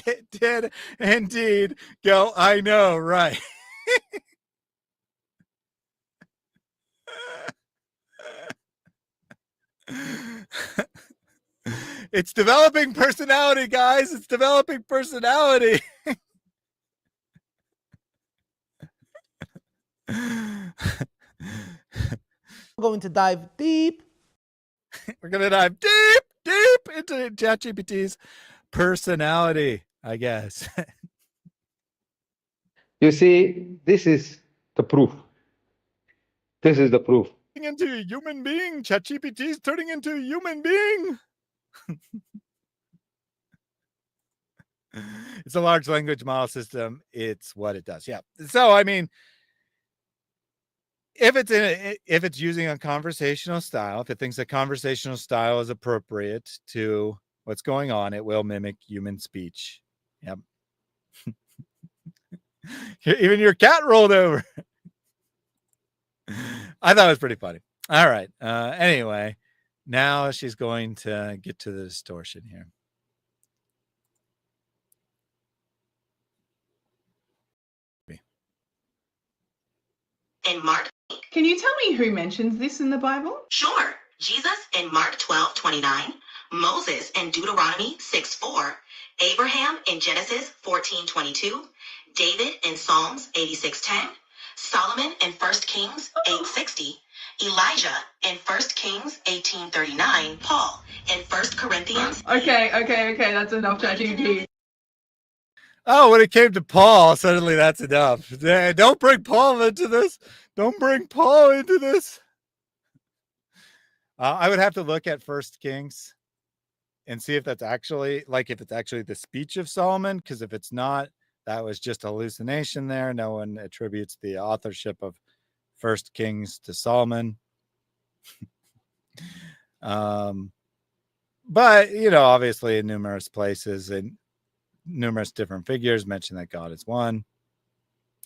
It did indeed go, I know, right? It's developing personality, guys. It's developing personality. We're going to dive deep. We're going to dive deep into ChatGPT's personality, I guess. You see, this is the proof. This is the proof. Into a human being. ChatGPT is turning into a human being. It's a large language model system. It's what it does. Yeah. So, I mean, if it's using a conversational style, if it thinks a conversational style is appropriate to what's going on, it will mimic human speech. Yep. Even your cat rolled over. I thought it was pretty funny. All right. Anyway, now she's going to get to the distortion here. In Mark. Can you tell me who mentions this in the Bible? Sure. Jesus in Mark 12:29, Moses in Deuteronomy 6:4, Abraham in Genesis 14:22, David in Psalms 86:10, Solomon in 1 Kings 8:60, Elijah in 1 Kings 18:39, Paul in 1 Corinthians. Okay, that's enough, ChatGPT. Oh, when it came to Paul, suddenly that's enough. Don't bring Paul into this. Don't bring Paul into this. I would have to look at 1 Kings and see if that's actually, like, if it's actually the speech of Solomon, because if it's not, that was just hallucination there. No one attributes the authorship of 1 Kings to Solomon. But, you know, obviously in numerous places and numerous different figures mention that God is one.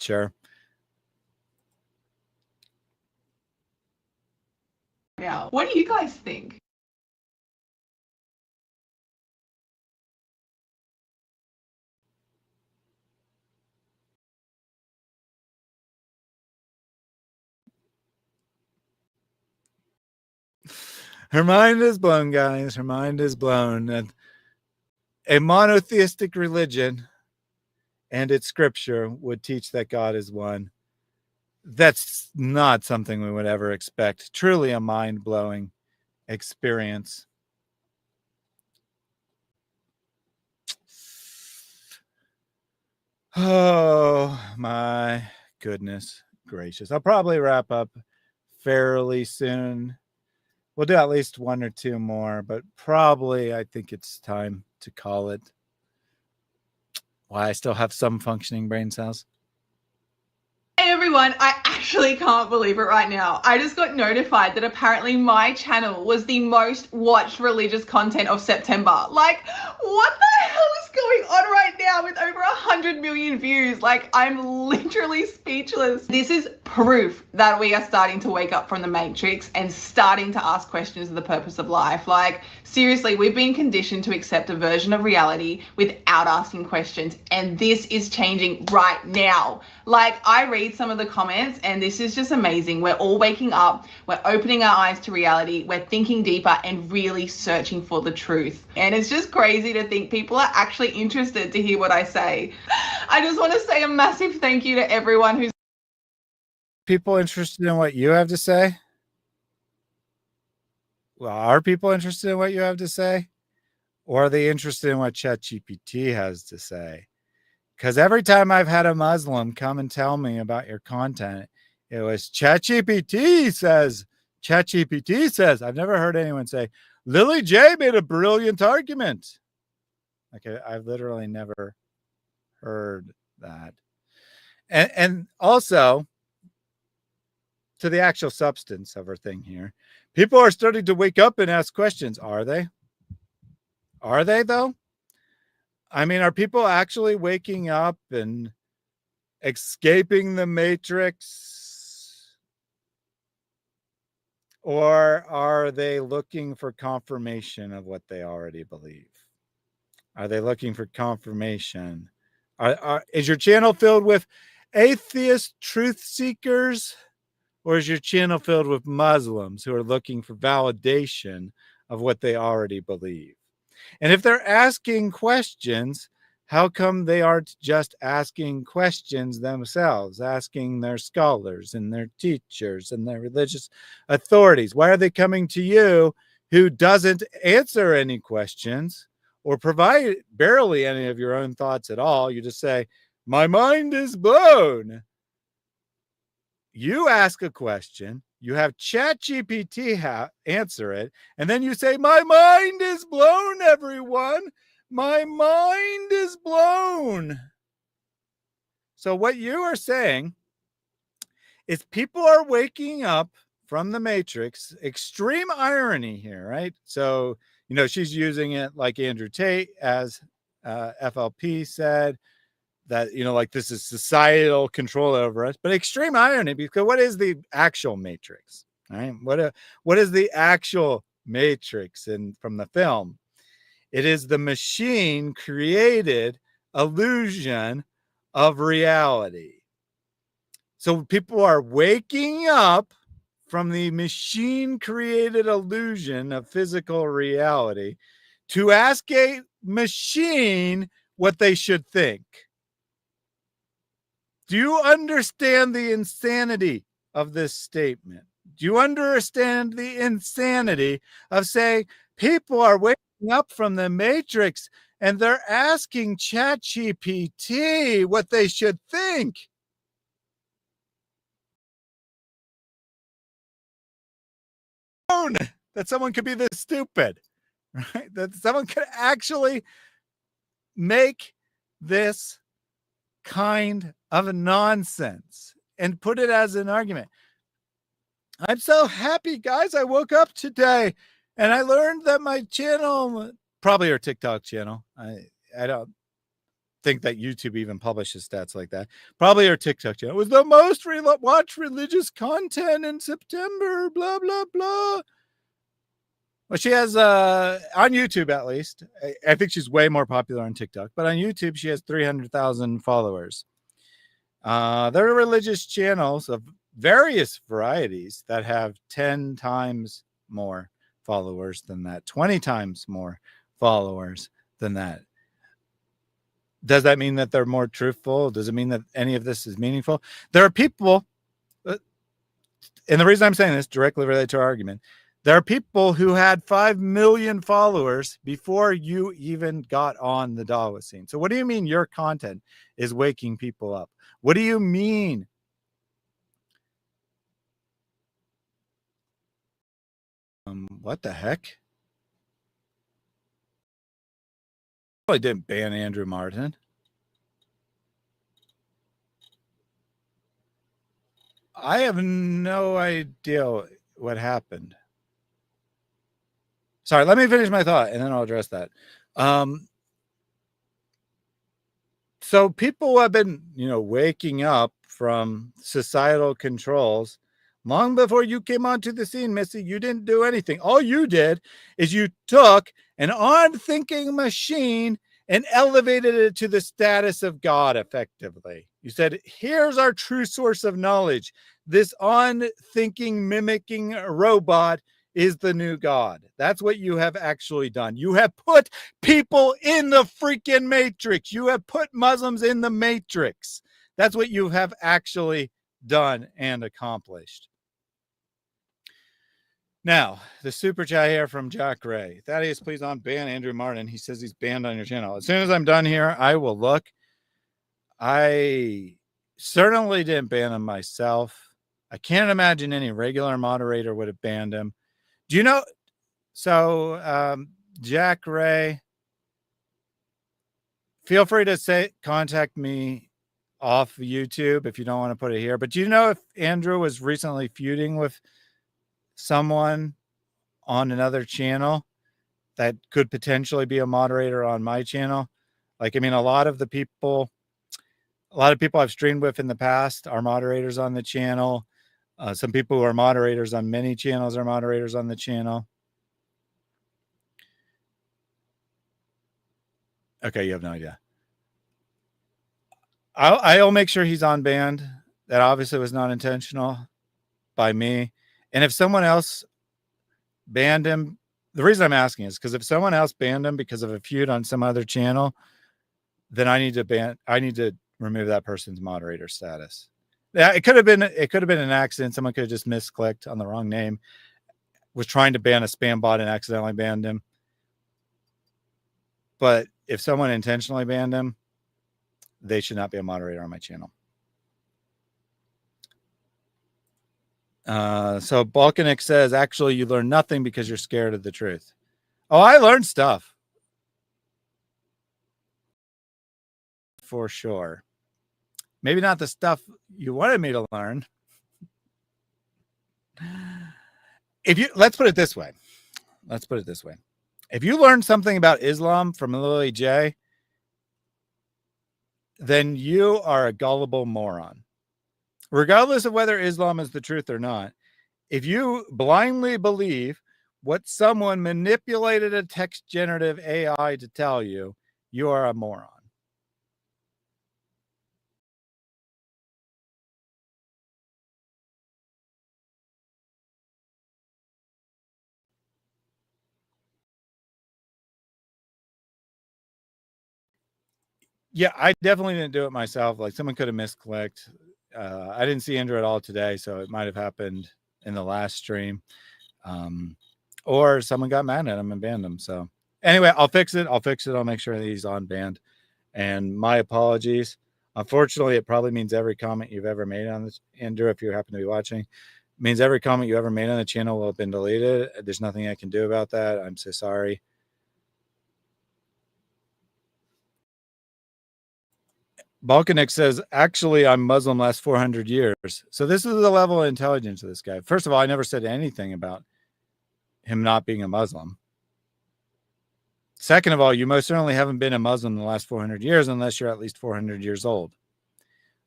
Sure. Yeah. What do you guys think? Her mind is blown, guys. Her mind is blown. And a monotheistic religion and its scripture would teach that God is one. That's not something we would ever expect. Truly a mind-blowing experience. Oh, my goodness gracious. I'll probably wrap up fairly soon. We'll do at least one or two more, but probably I think it's time to call it. Why I still have some functioning brain cells. Hey everyone, I actually can't believe it right now. I just got notified that apparently my channel was the most watched religious content of September. Like, what the hell is going on right now with over 100 million views? Like, I'm literally speechless. This is proof that we are starting to wake up from the matrix and starting to ask questions of the purpose of life. Like, seriously, we've been conditioned to accept a version of reality without asking questions, and this is changing right now. Like, I read some of the comments and this is just amazing. We're all waking up, we're opening our eyes to reality, we're thinking deeper and really searching for the truth. And it's just crazy to think people are actually interested to hear what I say. I just want to say a massive thank you to everyone who's people interested in what you have to say? Well, are people interested in what you have to say? Or are they interested in what ChatGPT has to say? Because every time I've had a Muslim come and tell me about your content, it was ChatGPT says, ChatGPT says. I've never heard anyone say, Lily J made a brilliant argument. Okay, I've literally never heard that. And also, to the actual substance of our thing here. People are starting to wake up and ask questions. Are they? Are they, though? I mean, are people actually waking up and escaping the matrix? Or are they looking for confirmation of what they already believe? Are they looking for confirmation? Is your channel filled with atheist truth seekers? Or is your channel filled with Muslims who are looking for validation of what they already believe? And if they're asking questions, how come they aren't just asking questions themselves, asking their scholars and their teachers and their religious authorities? Why are they coming to you who doesn't answer any questions or provide barely any of your own thoughts at all? You just say, my mind is blown. You ask a question, you have ChatGPT answer it, and then you say, my mind is blown, everyone. My mind is blown. So what you are saying is people are waking up from the matrix. Extreme irony here, right? So, you know, she's using it like Andrew Tate, as FLP said, that, you know, like this is societal control over us, but extreme irony, because what is the actual matrix, right? What is the actual matrix from the film? It is the machine created illusion of reality. So people are waking up from the machine created illusion of physical reality to ask a machine what they should think. Do you understand the insanity of this statement? Do you understand the insanity of saying people are waking up from the matrix and they're asking ChatGPT what they should think? That someone could be this stupid, right? That someone could actually make this kind of nonsense and put it as an argument. I'm so happy, guys. I woke up today and I learned that my channel, probably our TikTok channel, I don't think that YouTube even publishes stats like that. Probably our TikTok channel was the most watched religious content in September, blah, blah, blah. Well, she has, on YouTube at least, I think she's way more popular on TikTok, but on YouTube, she has 300,000 followers. There are religious channels of various varieties that have 10 times more followers than that, 20 times more followers than that. Does that mean that they're more truthful? Does it mean that any of this is meaningful? There are people, and the reason I'm saying this directly related to our argument, there are people who had 5 million followers before you even got on the Dawa scene. So what do you mean your content is waking people up? What do you mean? What the heck? I didn't ban Andrew Martin. I have no idea what happened. Sorry, let me finish my thought and then I'll address that. So people have been, you know, waking up from societal controls long before you came onto the scene, Missy. You didn't do anything. All you did is you took an on-thinking machine and elevated it to the status of God effectively. You said, here's our true source of knowledge. This on-thinking, mimicking robot is the new God. That's what you have actually done. You have put people in the freaking matrix. You have put Muslims in the matrix. That's what you have actually done and accomplished. Now, the super chat here from Jack Ray. Thaddeus, please unban Andrew Martin. He says he's banned on your channel. As soon as I'm done here, I will look. I certainly didn't ban him myself. I can't imagine any regular moderator would have banned him. Do you know? So, Jack Ray, feel free to contact me off YouTube if you don't want to put it here. But do you know if Andrew was recently feuding with someone on another channel that could potentially be a moderator on my channel? Like, I mean, a lot of people I've streamed with in the past are moderators on the channel. Some people who are moderators on many channels are moderators on the channel. Okay, you have no idea. I'll make sure he's on banned. That obviously was not intentional by me. And if someone else banned him, the reason I'm asking is because if someone else banned him because of a feud on some other channel, then I need to remove that person's moderator status. Yeah, it could have been an accident. Someone could have just misclicked on the wrong name, was trying to ban a spam bot and accidentally banned him. But if someone intentionally banned him, they should not be a moderator on my channel. So Balkanik says, actually, you learn nothing because you're scared of the truth. Oh, I learned stuff. For sure. Maybe not the stuff you wanted me to learn. Let's put it this way. If you learn something about Islam from Lily J, then you are a gullible moron. Regardless of whether Islam is the truth or not, if you blindly believe what someone manipulated a text generative AI to tell you, you are a moron. Yeah, I definitely didn't do it myself. Like, someone could have misclicked. I didn't see Andrew at all today, so it might have happened in the last stream. Or someone got mad at him and banned him. So anyway, I'll fix it. I'll make sure that he's on banned. And my apologies. Unfortunately, it probably means every comment you've ever made on this, Andrew, if you happen to be watching, means every comment you ever made on the channel will have been deleted. There's nothing I can do about that. I'm so sorry. Balkanik says, actually, I'm Muslim last 400 years. So this is the level of intelligence of this guy. First of all, I never said anything about him not being a Muslim. Second of all, you most certainly haven't been a Muslim in the last 400 years unless you're at least 400 years old.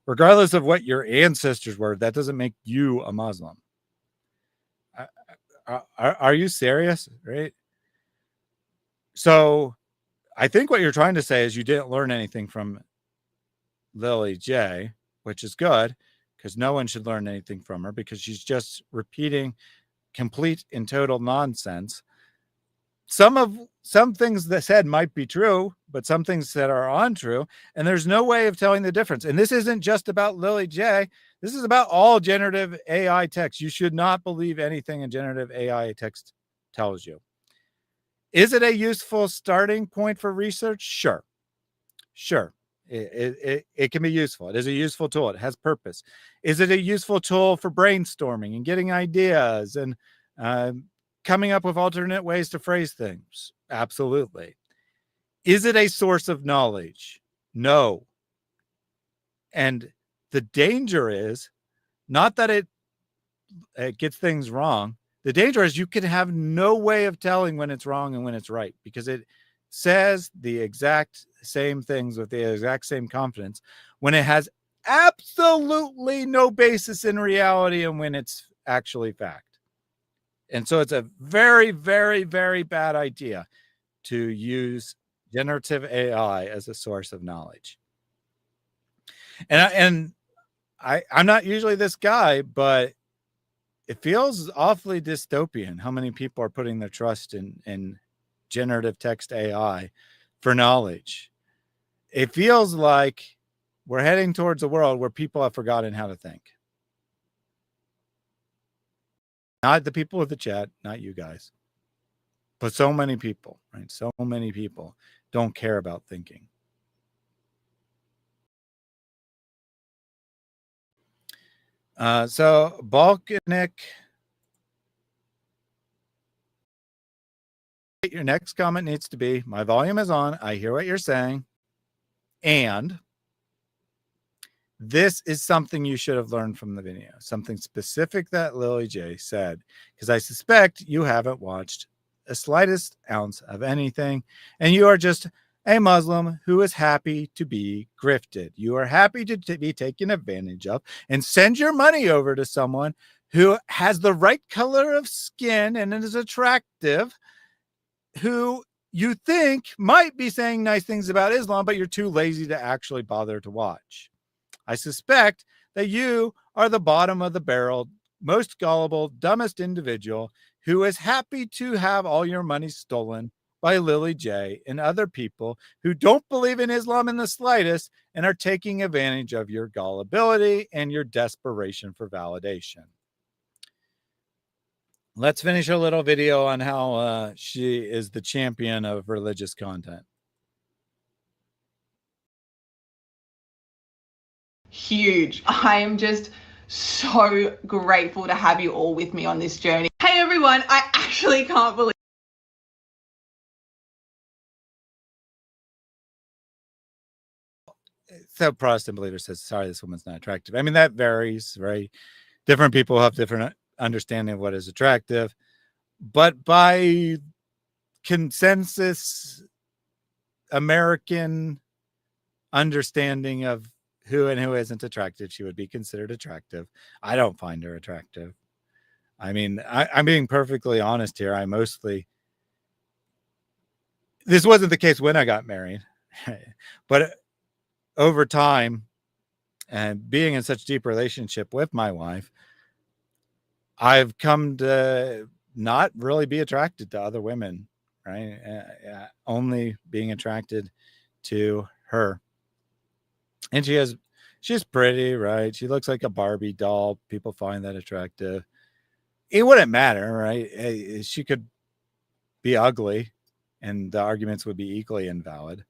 Regardless of what your ancestors were, that doesn't make you a Muslim. Are you serious? Right? So I think what you're trying to say is you didn't learn anything from Lily J, which is good, because no one should learn anything from her, because she's just repeating complete and total nonsense. Some things that said might be true, but some things that are untrue, and there's no way of telling the difference. And this isn't just about Lily J. This is about all generative AI text. You should not believe anything a generative AI text tells you. Is it a useful starting point for research? Sure. It can be useful. It is a useful tool. It has purpose. Is it a useful tool for brainstorming and getting ideas and coming up with alternate ways to phrase things? Absolutely. Is it a source of knowledge? No. And the danger is not that it gets things wrong. The danger is you can have no way of telling when it's wrong and when it's right, because it says the exact same things with the exact same confidence when it has absolutely no basis in reality and when it's actually fact. And so it's a very, very, very bad idea to use generative AI as a source of knowledge. And I'm not usually this guy, but it feels awfully dystopian how many people are putting their trust in generative text AI for knowledge. It feels like we're heading towards a world where people have forgotten how to think. Not the people of the chat, not you guys, but so many people, right? So many people don't care about thinking. So Balkanik, your next comment needs to be, my volume is on. I hear what you're saying. And This is something you should have learned from the video, something specific that Lily J said, because I suspect you haven't watched the slightest ounce of anything, and you are just a Muslim who is happy to be grifted. You are happy to be taken advantage of and send your money over to someone who has the right color of skin and is attractive, who you think might be saying nice things about Islam, but you're too lazy to actually bother to watch. I suspect that you are the bottom of the barrel, most gullible, dumbest individual who is happy to have all your money stolen by Lily J and other people who don't believe in Islam in the slightest and are taking advantage of your gullibility and your desperation for validation. Let's finish a little video on how she is the champion of religious content. Huge. I am just so grateful to have you all with me on this journey. Hey everyone, I actually can't believe So Protestant believer says, sorry, this woman's not attractive. I mean, that varies, right? Different people have different understanding of what is attractive, but by consensus American understanding of who and who isn't attractive, she would be considered attractive. I don't find her attractive. I mean, I'm being perfectly honest here. This wasn't the case when I got married, but over time and being in such deep relationship with my wife, I've come to not really be attracted to other women, right? Only being attracted to her. And she's pretty, right? She looks like a Barbie doll. People find that attractive. It wouldn't matter, right? She could be ugly and the arguments would be equally invalid.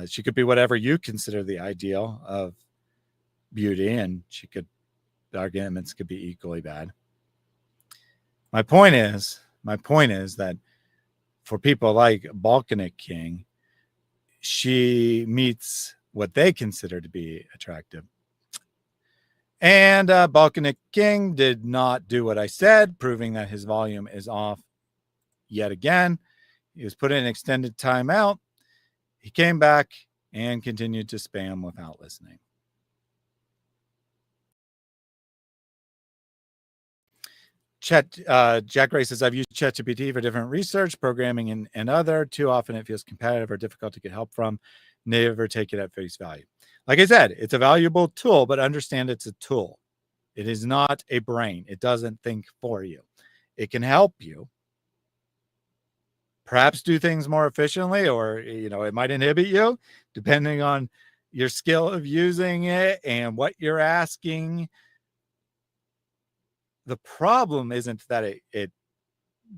She could be whatever you consider the ideal of beauty, and the arguments could be equally bad. My point is that for people like Balkanic King, she meets what they consider to be attractive. And Balkanic King did not do what I said, proving that his volume is off yet again. He was put in extended timeout. He came back and continued to spam without listening. Jack Ray says, I've used ChatGPT for different research, programming, and other. Too often it feels competitive or difficult to get help from. Never take it at face value. Like I said, it's a valuable tool, but understand it's a tool. It is not a brain. It doesn't think for you. It can help you perhaps do things more efficiently, or, it might inhibit you depending on your skill of using it and what you're asking. The problem isn't that it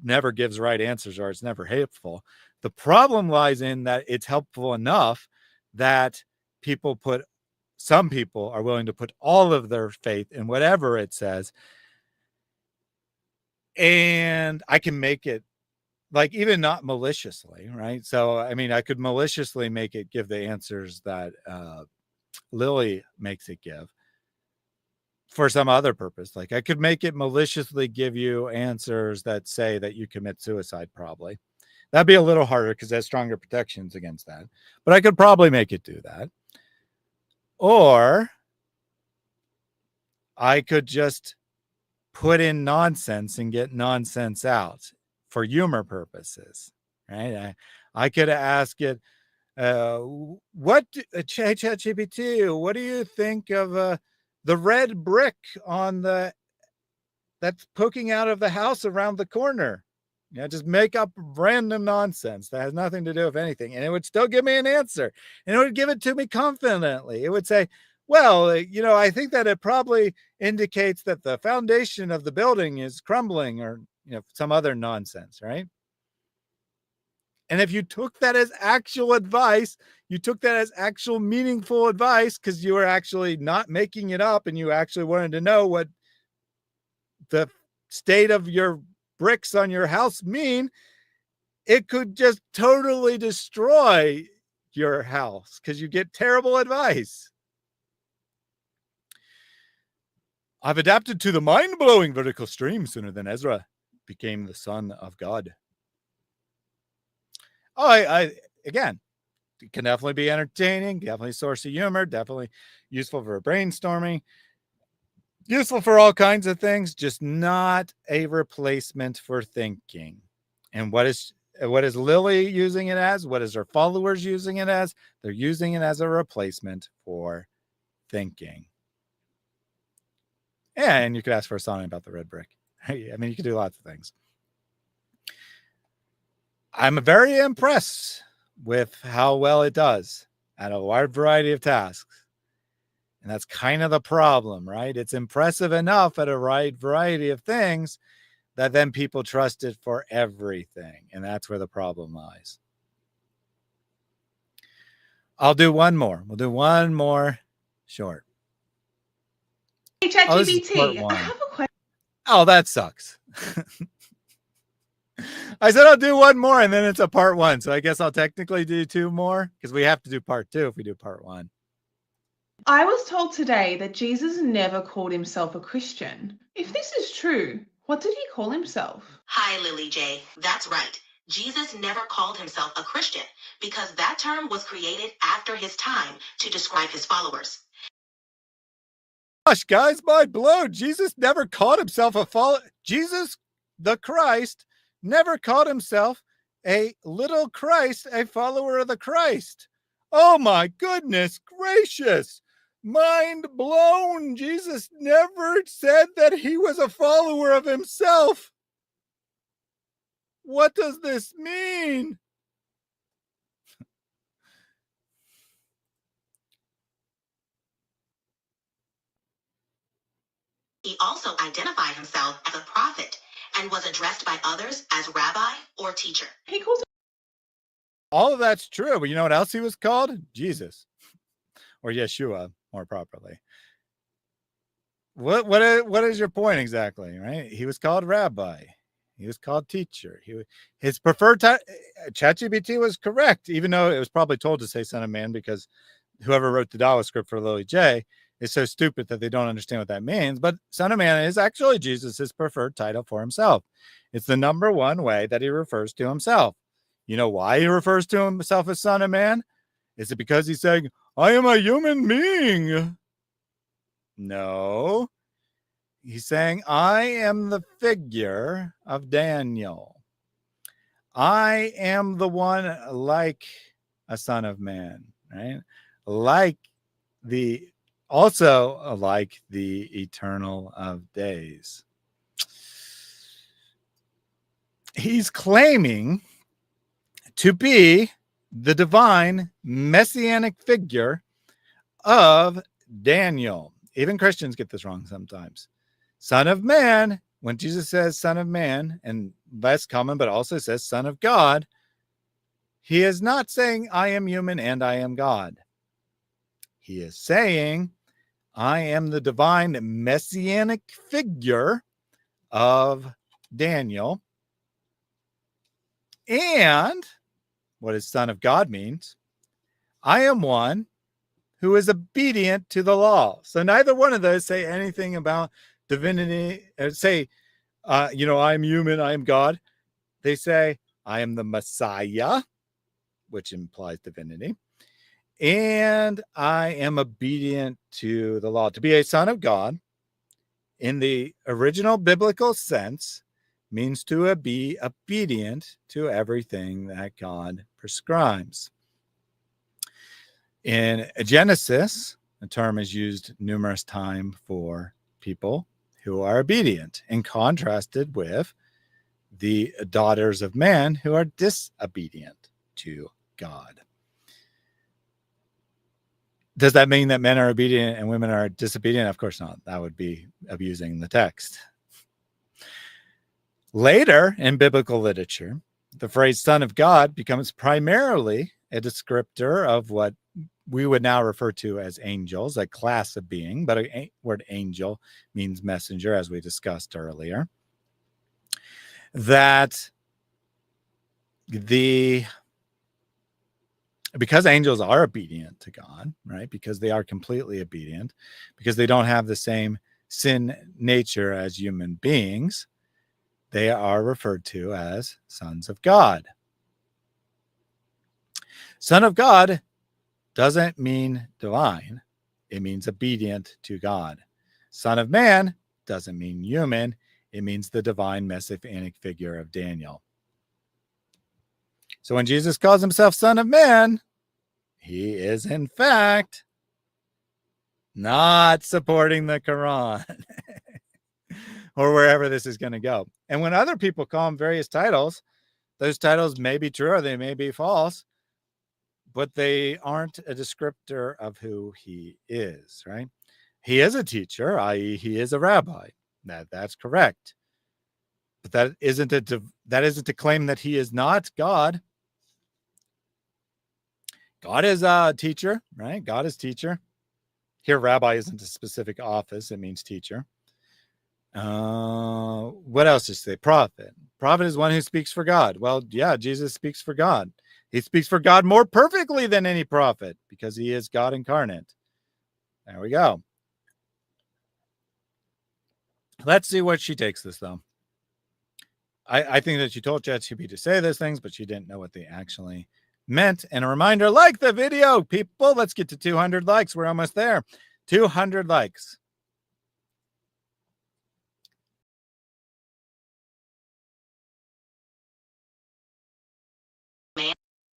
never gives right answers or it's never helpful. The problem lies in that it's helpful enough that some people are willing to put all of their faith in whatever it says. And I can make it, like, even not maliciously, right? So, I mean, I could maliciously make it give the answers that Lily makes it give for some other purpose. Like, I could make it maliciously give you answers that say that you commit suicide, probably. That'd be a little harder because it has stronger protections against that. But I could probably make it do that. Or I could just put in nonsense and get nonsense out for humor purposes, right? I could ask it, ChatGPT, what do you think of the red brick that's poking out of the house around the corner? Just make up random nonsense that has nothing to do with anything, and it would still give me an answer, and it would give it to me confidently. It would say, well, I think that it probably indicates that the foundation of the building is crumbling, or some other nonsense, right? And if you took that as actual advice, you took that as actual meaningful advice because you were actually not making it up and you actually wanted to know what the state of your bricks on your house mean, it could just totally destroy your house because you get terrible advice. I've adapted to the mind-blowing vertical stream sooner than Ezra became the son of God. Oh, again, it can definitely be entertaining, definitely a source of humor, definitely useful for brainstorming, useful for all kinds of things, just not a replacement for thinking. And what is Lily using it as? What is her followers using it as? They're using it as a replacement for thinking. Yeah, and you could ask for a song about the red brick. I mean, you could do lots of things. I'm very impressed with how well it does at a wide variety of tasks. And that's kind of the problem, right? It's impressive enough at a wide variety of things that then people trust it for everything. And that's where the problem lies. I'll do one more. We'll do one more short. Hey, ChatGPT, I have a question. Oh, that sucks. I said I'll do one more, and then it's a part one. So I guess I'll technically do two more because we have to do part two if we do part one. I was told today that Jesus never called himself a Christian. If this is true, what did he call himself? Hi, Lily J. That's right. Jesus never called himself a Christian because that term was created after his time to describe his followers. Gosh, guys, mind blown. Jesus never called himself a follower. Jesus, the Christ, never called himself a little Christ, a follower of the Christ. Oh my goodness gracious. Mind blown. Jesus never said that he was a follower of himself. What does this mean? He also identified himself as a prophet and was addressed by others as rabbi or teacher. He calls all of that's true, but you know what else he was called? Jesus, or Yeshua, more properly. What is your point exactly? Right? He was called rabbi. He was called teacher. His preferred ChatGPT was correct, even though it was probably told to say son of man because whoever wrote the Dawa script for Lily J is so stupid that they don't understand what that means. But son of man is actually Jesus' preferred title for himself. It's the number one way that he refers to himself. You know why he refers to himself as son of man? Is it because he's saying, I am a human being? No. He's saying, I am the figure of Daniel. I am the one like a son of man, right? Like the eternal of days. He's claiming to be the divine messianic figure of Daniel. Even Christians get this wrong sometimes. Son of man, when Jesus says son of man, and less common, but also says son of God, he is not saying I am human and I am God. He is saying I am the divine messianic figure of Daniel. And what his son of God means, I am one who is obedient to the law. So neither one of those say anything about divinity, say, I'm human, I am God. They say, I am the Messiah, which implies divinity, and I am obedient to the law. To be a son of God, in the original biblical sense, means to be obedient to everything that God prescribes. In Genesis, the term is used numerous times for people who are obedient and contrasted with the daughters of man who are disobedient to God. Does that mean that men are obedient and women are disobedient? Of course not. That would be abusing the text. Later in biblical literature, the phrase son of God becomes primarily a descriptor of what we would now refer to as angels, a class of being, but a word angel means messenger, as we discussed earlier. That because angels are obedient to God, right? Because they are completely obedient, because they don't have the same sin nature as human beings, they are referred to as sons of God. Son of God doesn't mean divine. It means obedient to God. Son of man doesn't mean human. It means the divine messianic figure of Daniel. So when Jesus calls himself Son of Man, he is in fact not supporting the Quran or wherever this is going to go. And when other people call him various titles, those titles may be true or they may be false, but they aren't a descriptor of who he is, right? He is a teacher, i.e., he is a rabbi. That's correct. But that isn't a claim that he is not God. God is a teacher, right? God is teacher. Here, rabbi isn't a specific office. It means teacher. What else does it say? Prophet. Prophet is one who speaks for God. Well, yeah, Jesus speaks for God. He speaks for God more perfectly than any prophet because he is God incarnate. There we go. Let's see what she takes this, though. I think that she told ChatGPT to say those things, but she didn't know what they actually meant. And a reminder, like the video, people. Let's get to 200 likes. We're almost there. 200 likes.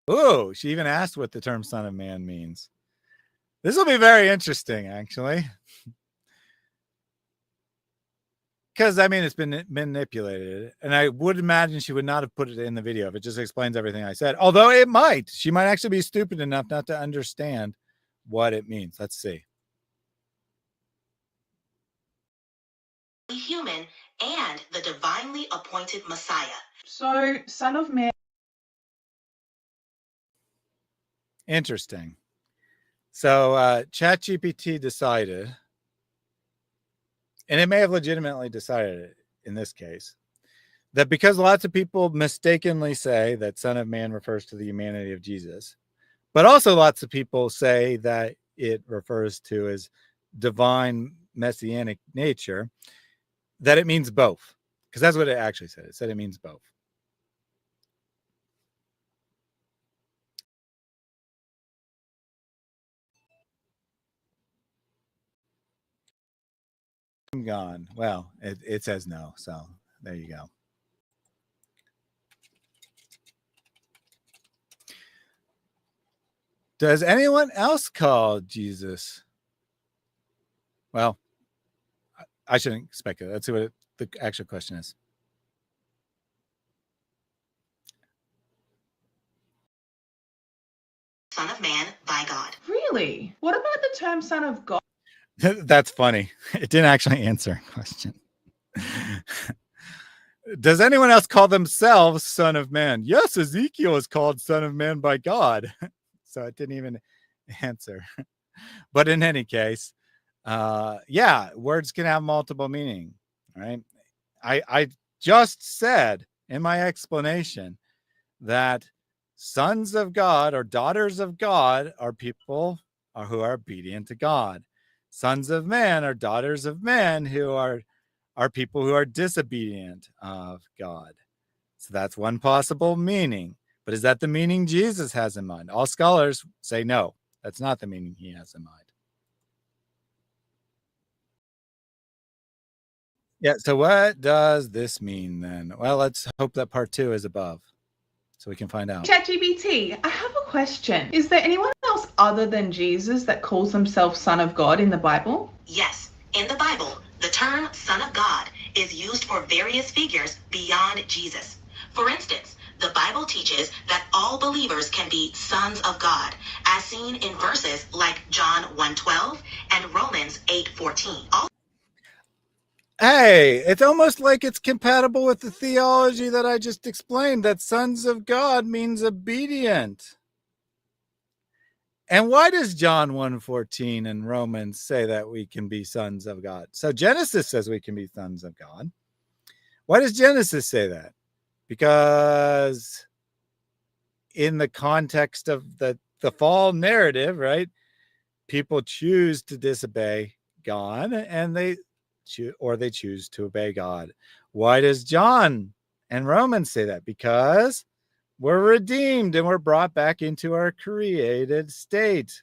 Oh, she even asked what the term Son of Man means. This will be very interesting, actually. Because, I mean, it's been manipulated. And I would imagine she would not have put it in the video if it just explains everything I said. Although it might. She might actually be stupid enough not to understand what it means. Let's see. Human and the divinely appointed Messiah. So, Son of Man. Interesting. So ChatGPT decided, and it may have legitimately decided it in this case, that because lots of people mistakenly say that Son of Man refers to the humanity of Jesus, but also lots of people say that it refers to his divine messianic nature, that it means both. Because that's what it actually said. It said it means both. I'm gone. Well, it says no. So there you go. Does anyone else call Jesus? Well, I shouldn't speculate. Let's see what the actual question is. Son of Man by God. Really? What about the term Son of God? That's funny. It didn't actually answer a question. Does anyone else call themselves Son of Man? Yes, Ezekiel is called Son of Man by God. So it didn't even answer. But in any case, yeah, words can have multiple meaning, right? I just said in my explanation that sons of God or daughters of God are people who are obedient to God. Sons of man are daughters of men who are people who are disobedient of God. So that's one possible meaning. But is that the meaning Jesus has in mind? All scholars say no, that's not the meaning he has in mind. Yeah, so what does this mean then? Well, let's hope that part 2 is above so we can find out. ChatGPT, I have a question. Is there anyone else other than Jesus that calls himself Son of God in the Bible? Yes, in the Bible, the term Son of God is used for various figures beyond Jesus. For instance, the Bible teaches that all believers can be sons of God, as seen in verses like John 1:12 and Romans 8:14. Hey, it's almost like it's compatible with the theology that I just explained, that sons of God means obedient. And why does John 1:14 and Romans say that we can be sons of God? So Genesis says we can be sons of God. Why does Genesis say that? Because in the context of the fall narrative, right, people choose to disobey God and they they choose to obey God. Why does John and Romans say that? Because we're redeemed and we're brought back into our created state,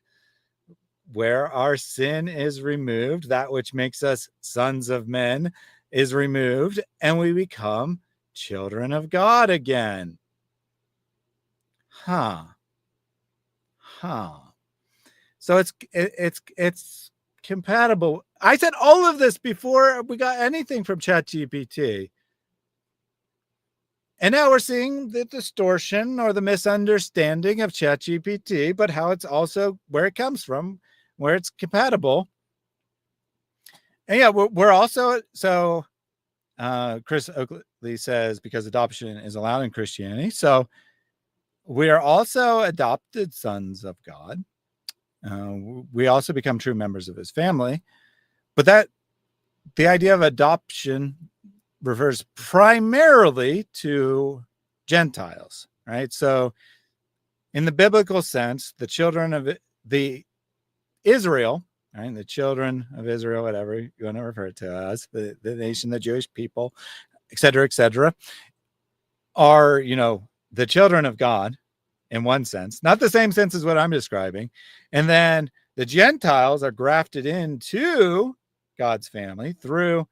where our sin is removed, that which makes us sons of men is removed, and we become children of God again. So it's compatible. I said all of this before we got anything from ChatGPT. And now we're seeing the distortion or the misunderstanding of ChatGPT, but how it's also where it comes from, where it's compatible. And yeah, we're also, so Chris Oakley says, because adoption is allowed in Christianity. So we are also adopted sons of God. We also become true members of his family. But that the idea of adoption refers primarily to Gentiles, right? So in the biblical sense, the children of the Israel, right? The children of Israel, whatever you want to refer to as, the nation, the Jewish people, et cetera, are, the children of God in one sense, not the same sense as what I'm describing. And then the Gentiles are grafted into God's family through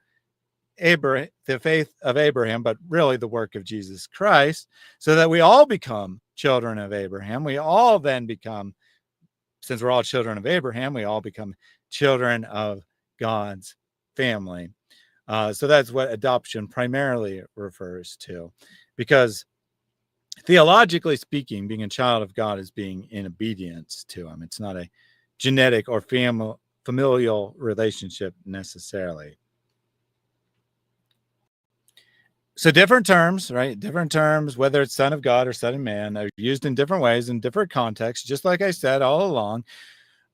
Abraham, the faith of Abraham, but really the work of Jesus Christ, so that we all become children of Abraham. We all then become, since we're all children of Abraham, we all become children of God's family. So that's what adoption primarily refers to, because theologically speaking, being a child of God is being in obedience to him. It's not a genetic or familial relationship necessarily. So different terms, right? Different terms, whether it's son of God or son of man, are used in different ways in different contexts, just like I said all along.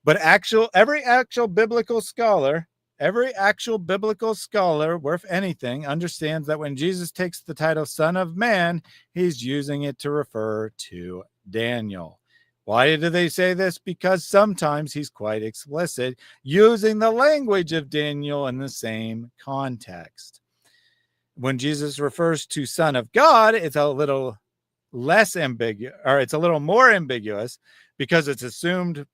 But every actual biblical scholar worth anything understands that when Jesus takes the title Son of Man, he's using it to refer to Daniel. Why do they say this? Because sometimes he's quite explicit, using the language of Daniel in the same context. When Jesus refers to Son of God, it's a little less ambiguous, or it's a little more ambiguous, because it's assumed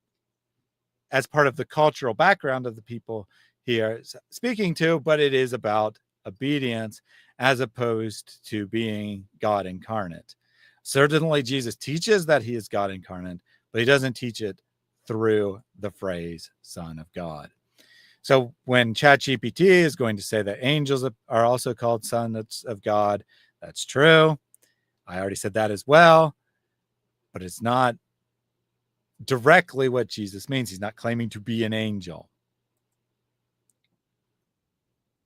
as part of the cultural background of the people he is speaking to, but it is about obedience as opposed to being God incarnate. Certainly, Jesus teaches that he is God incarnate, but he doesn't teach it through the phrase Son of God. So when ChatGPT is going to say that angels are also called sons of God, that's true. I already said that as well, but it's not directly what Jesus means. He's not claiming to be an angel.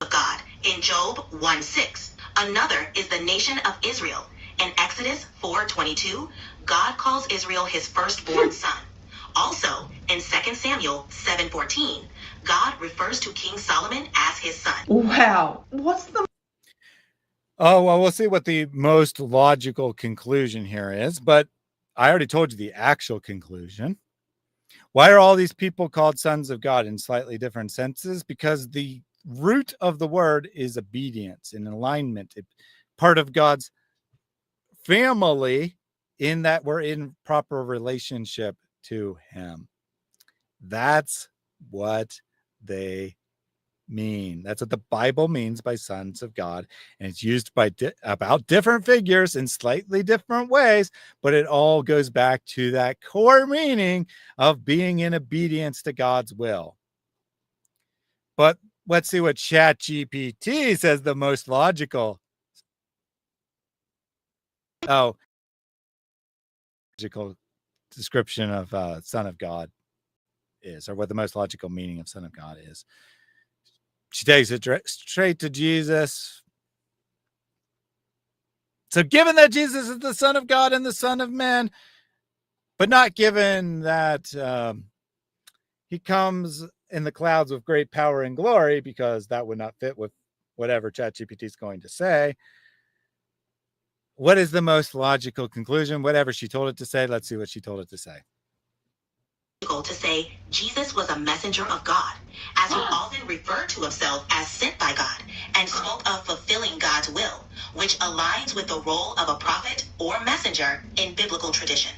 God in Job 1:6. Another is the nation of Israel. In Exodus 4:22, God calls Israel his firstborn son. Also, in 2 Samuel 7:14, God refers to King Solomon as his son. Wow. What's the... Oh, well, we'll see what the most logical conclusion here is, but I already told you the actual conclusion. Why are all these people called sons of God in slightly different senses? Because the root of the word is obedience and alignment. It's part of God's family in that we're in proper relationship to him. That's what they mean. That's what the Bible means by sons of God. And it's used by about different figures in slightly different ways, but it all goes back to that core meaning of being in obedience to God's will. But let's see what ChatGPT says the most logical. Logical description of Son of God is, or what the most logical meaning of Son of God is. She takes it straight to Jesus. So given that Jesus is the Son of God and the Son of Man, but not given that he comes in the clouds with great power and glory, because that would not fit with whatever ChatGPT is going to say. What is the most logical conclusion? Whatever she told it to say, let's see what she told it to say. To say Jesus was a messenger of God. as he often referred to himself as sent by God and spoke of fulfilling God's will, which aligns with the role of a prophet or messenger in biblical tradition.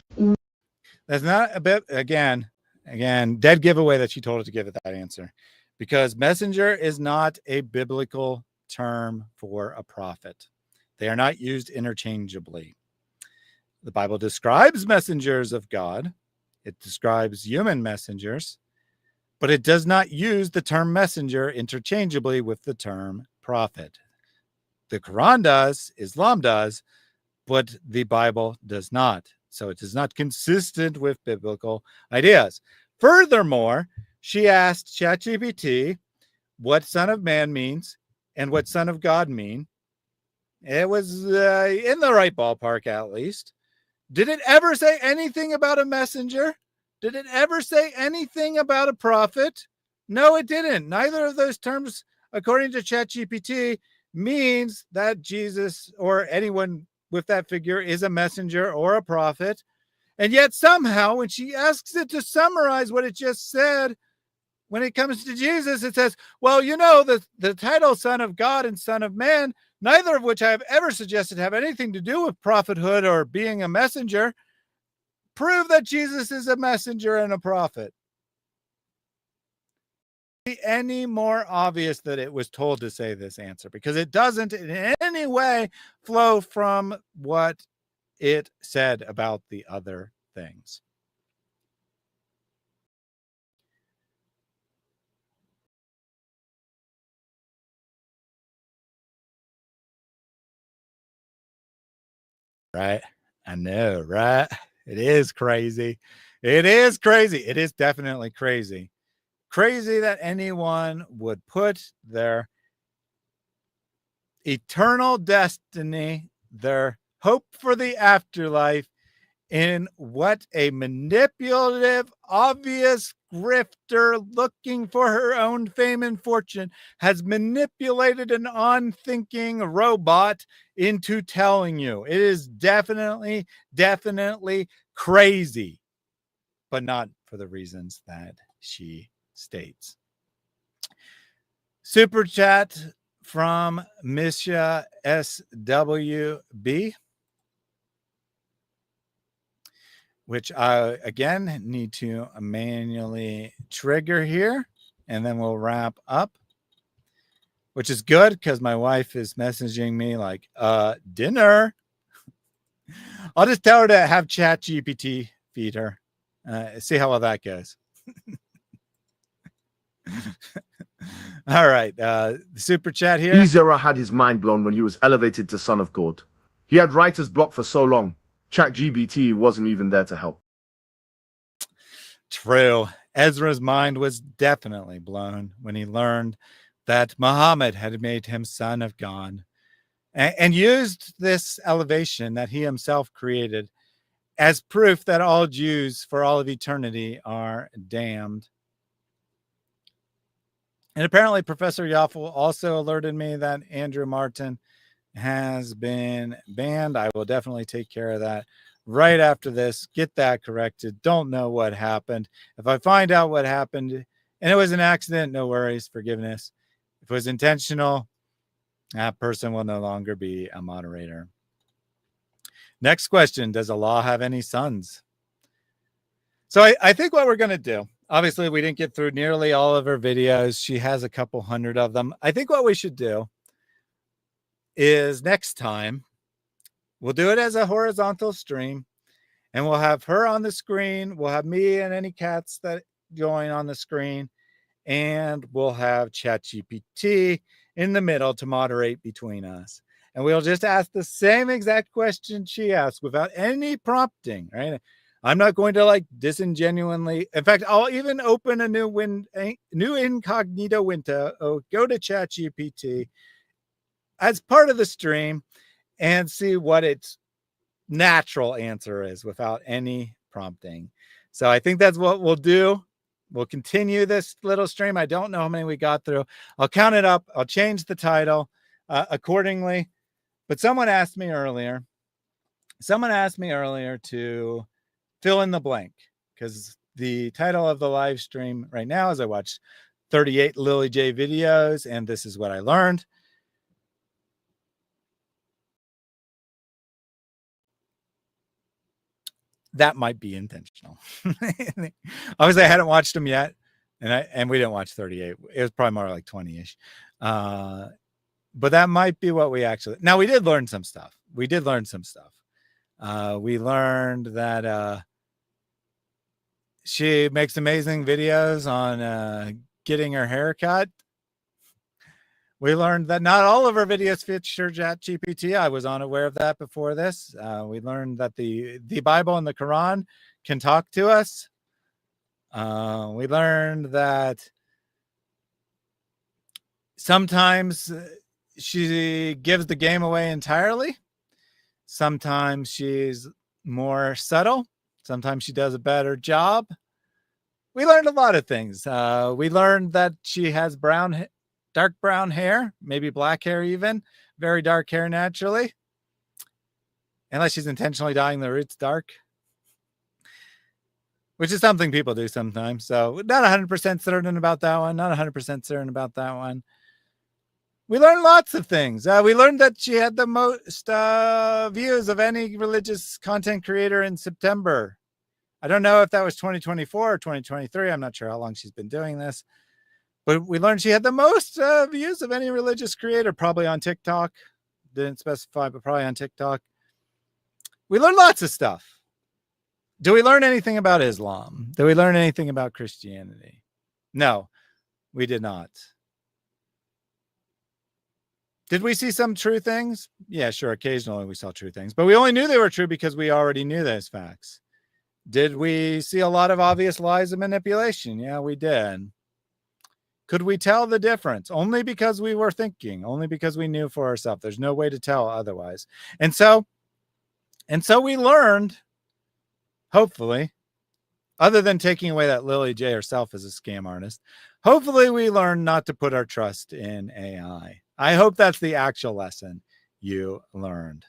That's not a bit, again, dead giveaway that she told us to give it that answer, because messenger is not a biblical term for a prophet. They are not used interchangeably. The Bible describes messengers of God. It describes human messengers, but it does not use the term messenger interchangeably with the term prophet. The Quran does, Islam does, but the Bible does not. So it is not consistent with biblical ideas. Furthermore, she asked ChatGPT what Son of Man means and what Son of God mean. It was in the right ballpark, at least. Did it ever say anything about a messenger? Did it ever say anything about a prophet? No, it didn't. Neither of those terms, according to ChatGPT, means that Jesus or anyone with that figure is a messenger or a prophet. And yet somehow, when she asks it to summarize what it just said, when it comes to Jesus, it says, well, you know, the title Son of God and Son of Man, neither of which I have ever suggested have anything to do with prophethood or being a messenger, prove that Jesus is a messenger and a prophet. Any more obvious that it was told to say this answer, because it doesn't in any way flow from what it said about the other things. Right? I know, right? It is crazy. It is crazy. It is definitely crazy. Crazy that anyone would put their eternal destiny, their hope for the afterlife, in what a manipulative, obvious grifter looking for her own fame and fortune has manipulated an unthinking robot into telling you. It is definitely crazy, but not for the reasons that she states. Super chat from Misha SWB, which I, again, need to manually trigger here, and then we'll wrap up, which is good because my wife is messaging me like, dinner. I'll just tell her to have ChatGPT feed her. See how well that goes. All right. The super chat here. Ezra had his mind blown when he was elevated to Son of God. He had writer's block for so long. ChatGPT wasn't even there to help. True. Ezra's mind was definitely blown when he learned that Muhammad had made him son of God, and used this elevation that he himself created as proof that all Jews for all of eternity are damned. And apparently Professor Yoffel also alerted me that Andrew Martin has been banned. I will definitely take care of that right after this. Get that corrected. Don't know what happened. If I find out what happened and it was an accident, no worries, forgiveness. If it was intentional, that person will no longer be a moderator. Next question. Does Allah have any sons? So I think what we're going to do, obviously we didn't get through nearly all of her videos. She has a couple hundred of them. I think what we should do is next time we'll do it as a horizontal stream, and we'll have her on the screen. We'll have me and any cats that join on the screen, and we'll have ChatGPT in the middle to moderate between us. And we'll just ask the same exact question she asked without any prompting, right? I'm not going to like disingenuously. In fact, I'll even open a new incognito window. Go to ChatGPT as part of the stream and see what its natural answer is without any prompting. So I think that's what we'll do. We'll continue this little stream. I don't know how many we got through. I'll count it up. I'll change the title accordingly. But someone asked me earlier to fill in the blank, because the title of the live stream right now is I watched 38 Lily J videos, and this is what I learned. That might be intentional. Obviously, I hadn't watched them yet, and we didn't watch 38. It was probably more like 20-ish. But that might be what we actually. Now, we did learn some stuff. We learned that she makes amazing videos on getting her hair cut. We learned that not all of her videos feature ChatGPT. I was unaware of that before this. We learned that the Bible and the Quran can talk to us. We learned that sometimes she gives the game away entirely. Sometimes she's more subtle. Sometimes she does a better job. We learned a lot of things. We learned that she has dark brown hair, maybe black hair even, very dark hair naturally. Unless she's intentionally dyeing the roots dark, which is something people do sometimes. So not 100% certain about that one. Not 100% certain about that one. We learned lots of things. We learned that she had the most views of any religious content creator in September. I don't know if that was 2024 or 2023. I'm not sure how long she's been doing this. But we learned she had the most views of any religious creator, probably on TikTok. Didn't specify, but probably on TikTok. We learned lots of stuff. Do we learn anything about Islam? Do we learn anything about Christianity? No, we did not. Did we see some true things? Yeah, sure. Occasionally we saw true things, but we only knew they were true because we already knew those facts. Did we see a lot of obvious lies and manipulation? Yeah, we did. Could we tell the difference? Only because we were thinking, only because we knew for ourselves. There's no way to tell otherwise. And so we learned, hopefully, other than taking away that Lily J herself as a scam artist, hopefully we learned not to put our trust in AI. I hope that's the actual lesson you learned.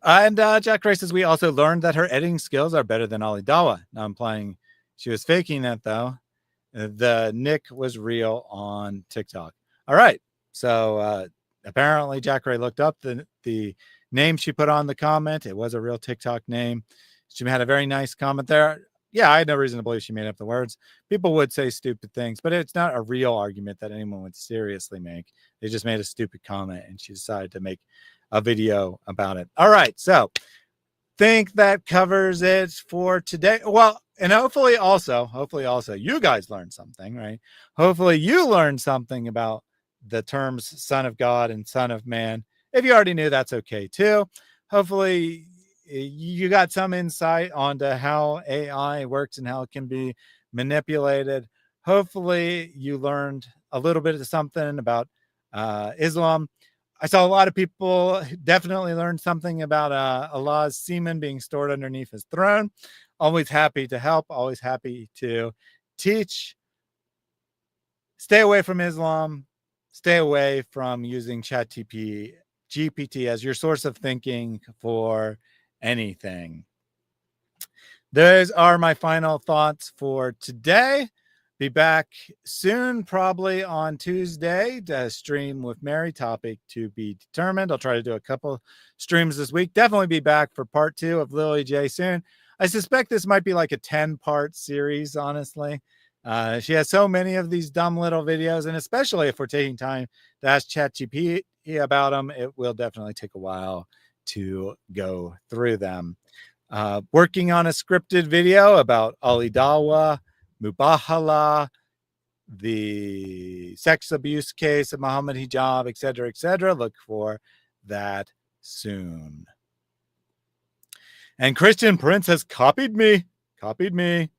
And Jack Ray says, we also learned that her editing skills are better than Ali Dawah. Now, implying she was faking that, though. The nick was real on TikTok. All right. So apparently Jack Ray looked up the name she put on the comment. It was a real TikTok name. She had a very nice comment there. Yeah, I had no reason to believe she made up the words. People would say stupid things, but it's not a real argument that anyone would seriously make. They just made a stupid comment, and she decided to make a video about it. All right. So think that covers it for today. Well, and hopefully also you guys learned something, right? Hopefully you learned something about the terms Son of God and Son of Man. If you already knew, that's okay too. Hopefully you got some insight onto how AI works and how it can be manipulated. Hopefully you learned a little bit of something about Islam. I saw a lot of people definitely learn something about Allah's semen being stored underneath his throne. Always happy to help. Always happy to teach. Stay away from Islam. Stay away from using ChatGPT as your source of thinking for anything. Those are my final thoughts for today. Be back soon, probably on Tuesday, to stream with Mary. Topic to be determined. I'll try to do a couple streams this week. Definitely be back for part 2 of Lily J soon. I suspect this might be like a 10-part series, honestly. She has so many of these dumb little videos, and especially if we're taking time to ask ChatGPT about them, it will definitely take a while to go through them. Working on a scripted video about Ali Dawah, Mubahala, the sex abuse case of Muhammad Hijab, etc., etc. Look for that soon. And Christian Prince has copied me. Christian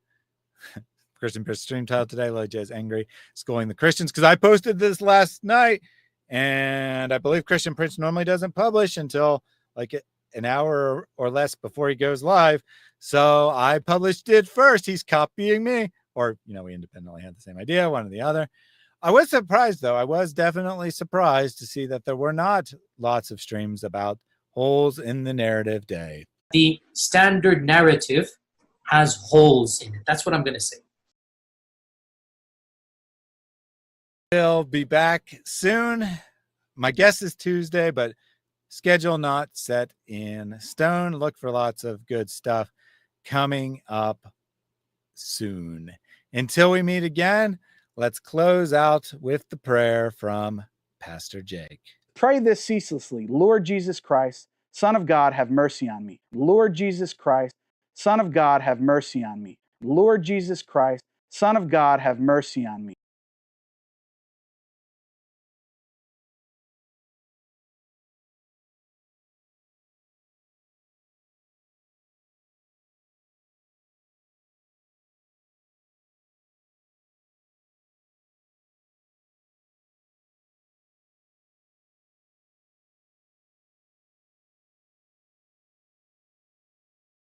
Prince stream title today. Lily J is angry, scolding the Christians because I posted this last night, and I believe Christian Prince normally doesn't publish until like an hour or less before he goes live. So I published it first. He's copying me. Or, we independently had the same idea, one or the other. I was surprised, though. I was definitely surprised to see that there were not lots of streams about holes in the narrative day. The standard narrative has holes in it. That's what I'm going to say. We'll be back soon. My guess is Tuesday, but schedule not set in stone. Look for lots of good stuff coming up soon. Until we meet again, let's close out with the prayer from Pastor Jake. Pray this ceaselessly. Lord Jesus Christ, Son of God, have mercy on me. Lord Jesus Christ, Son of God, have mercy on me. Lord Jesus Christ, Son of God, have mercy on me.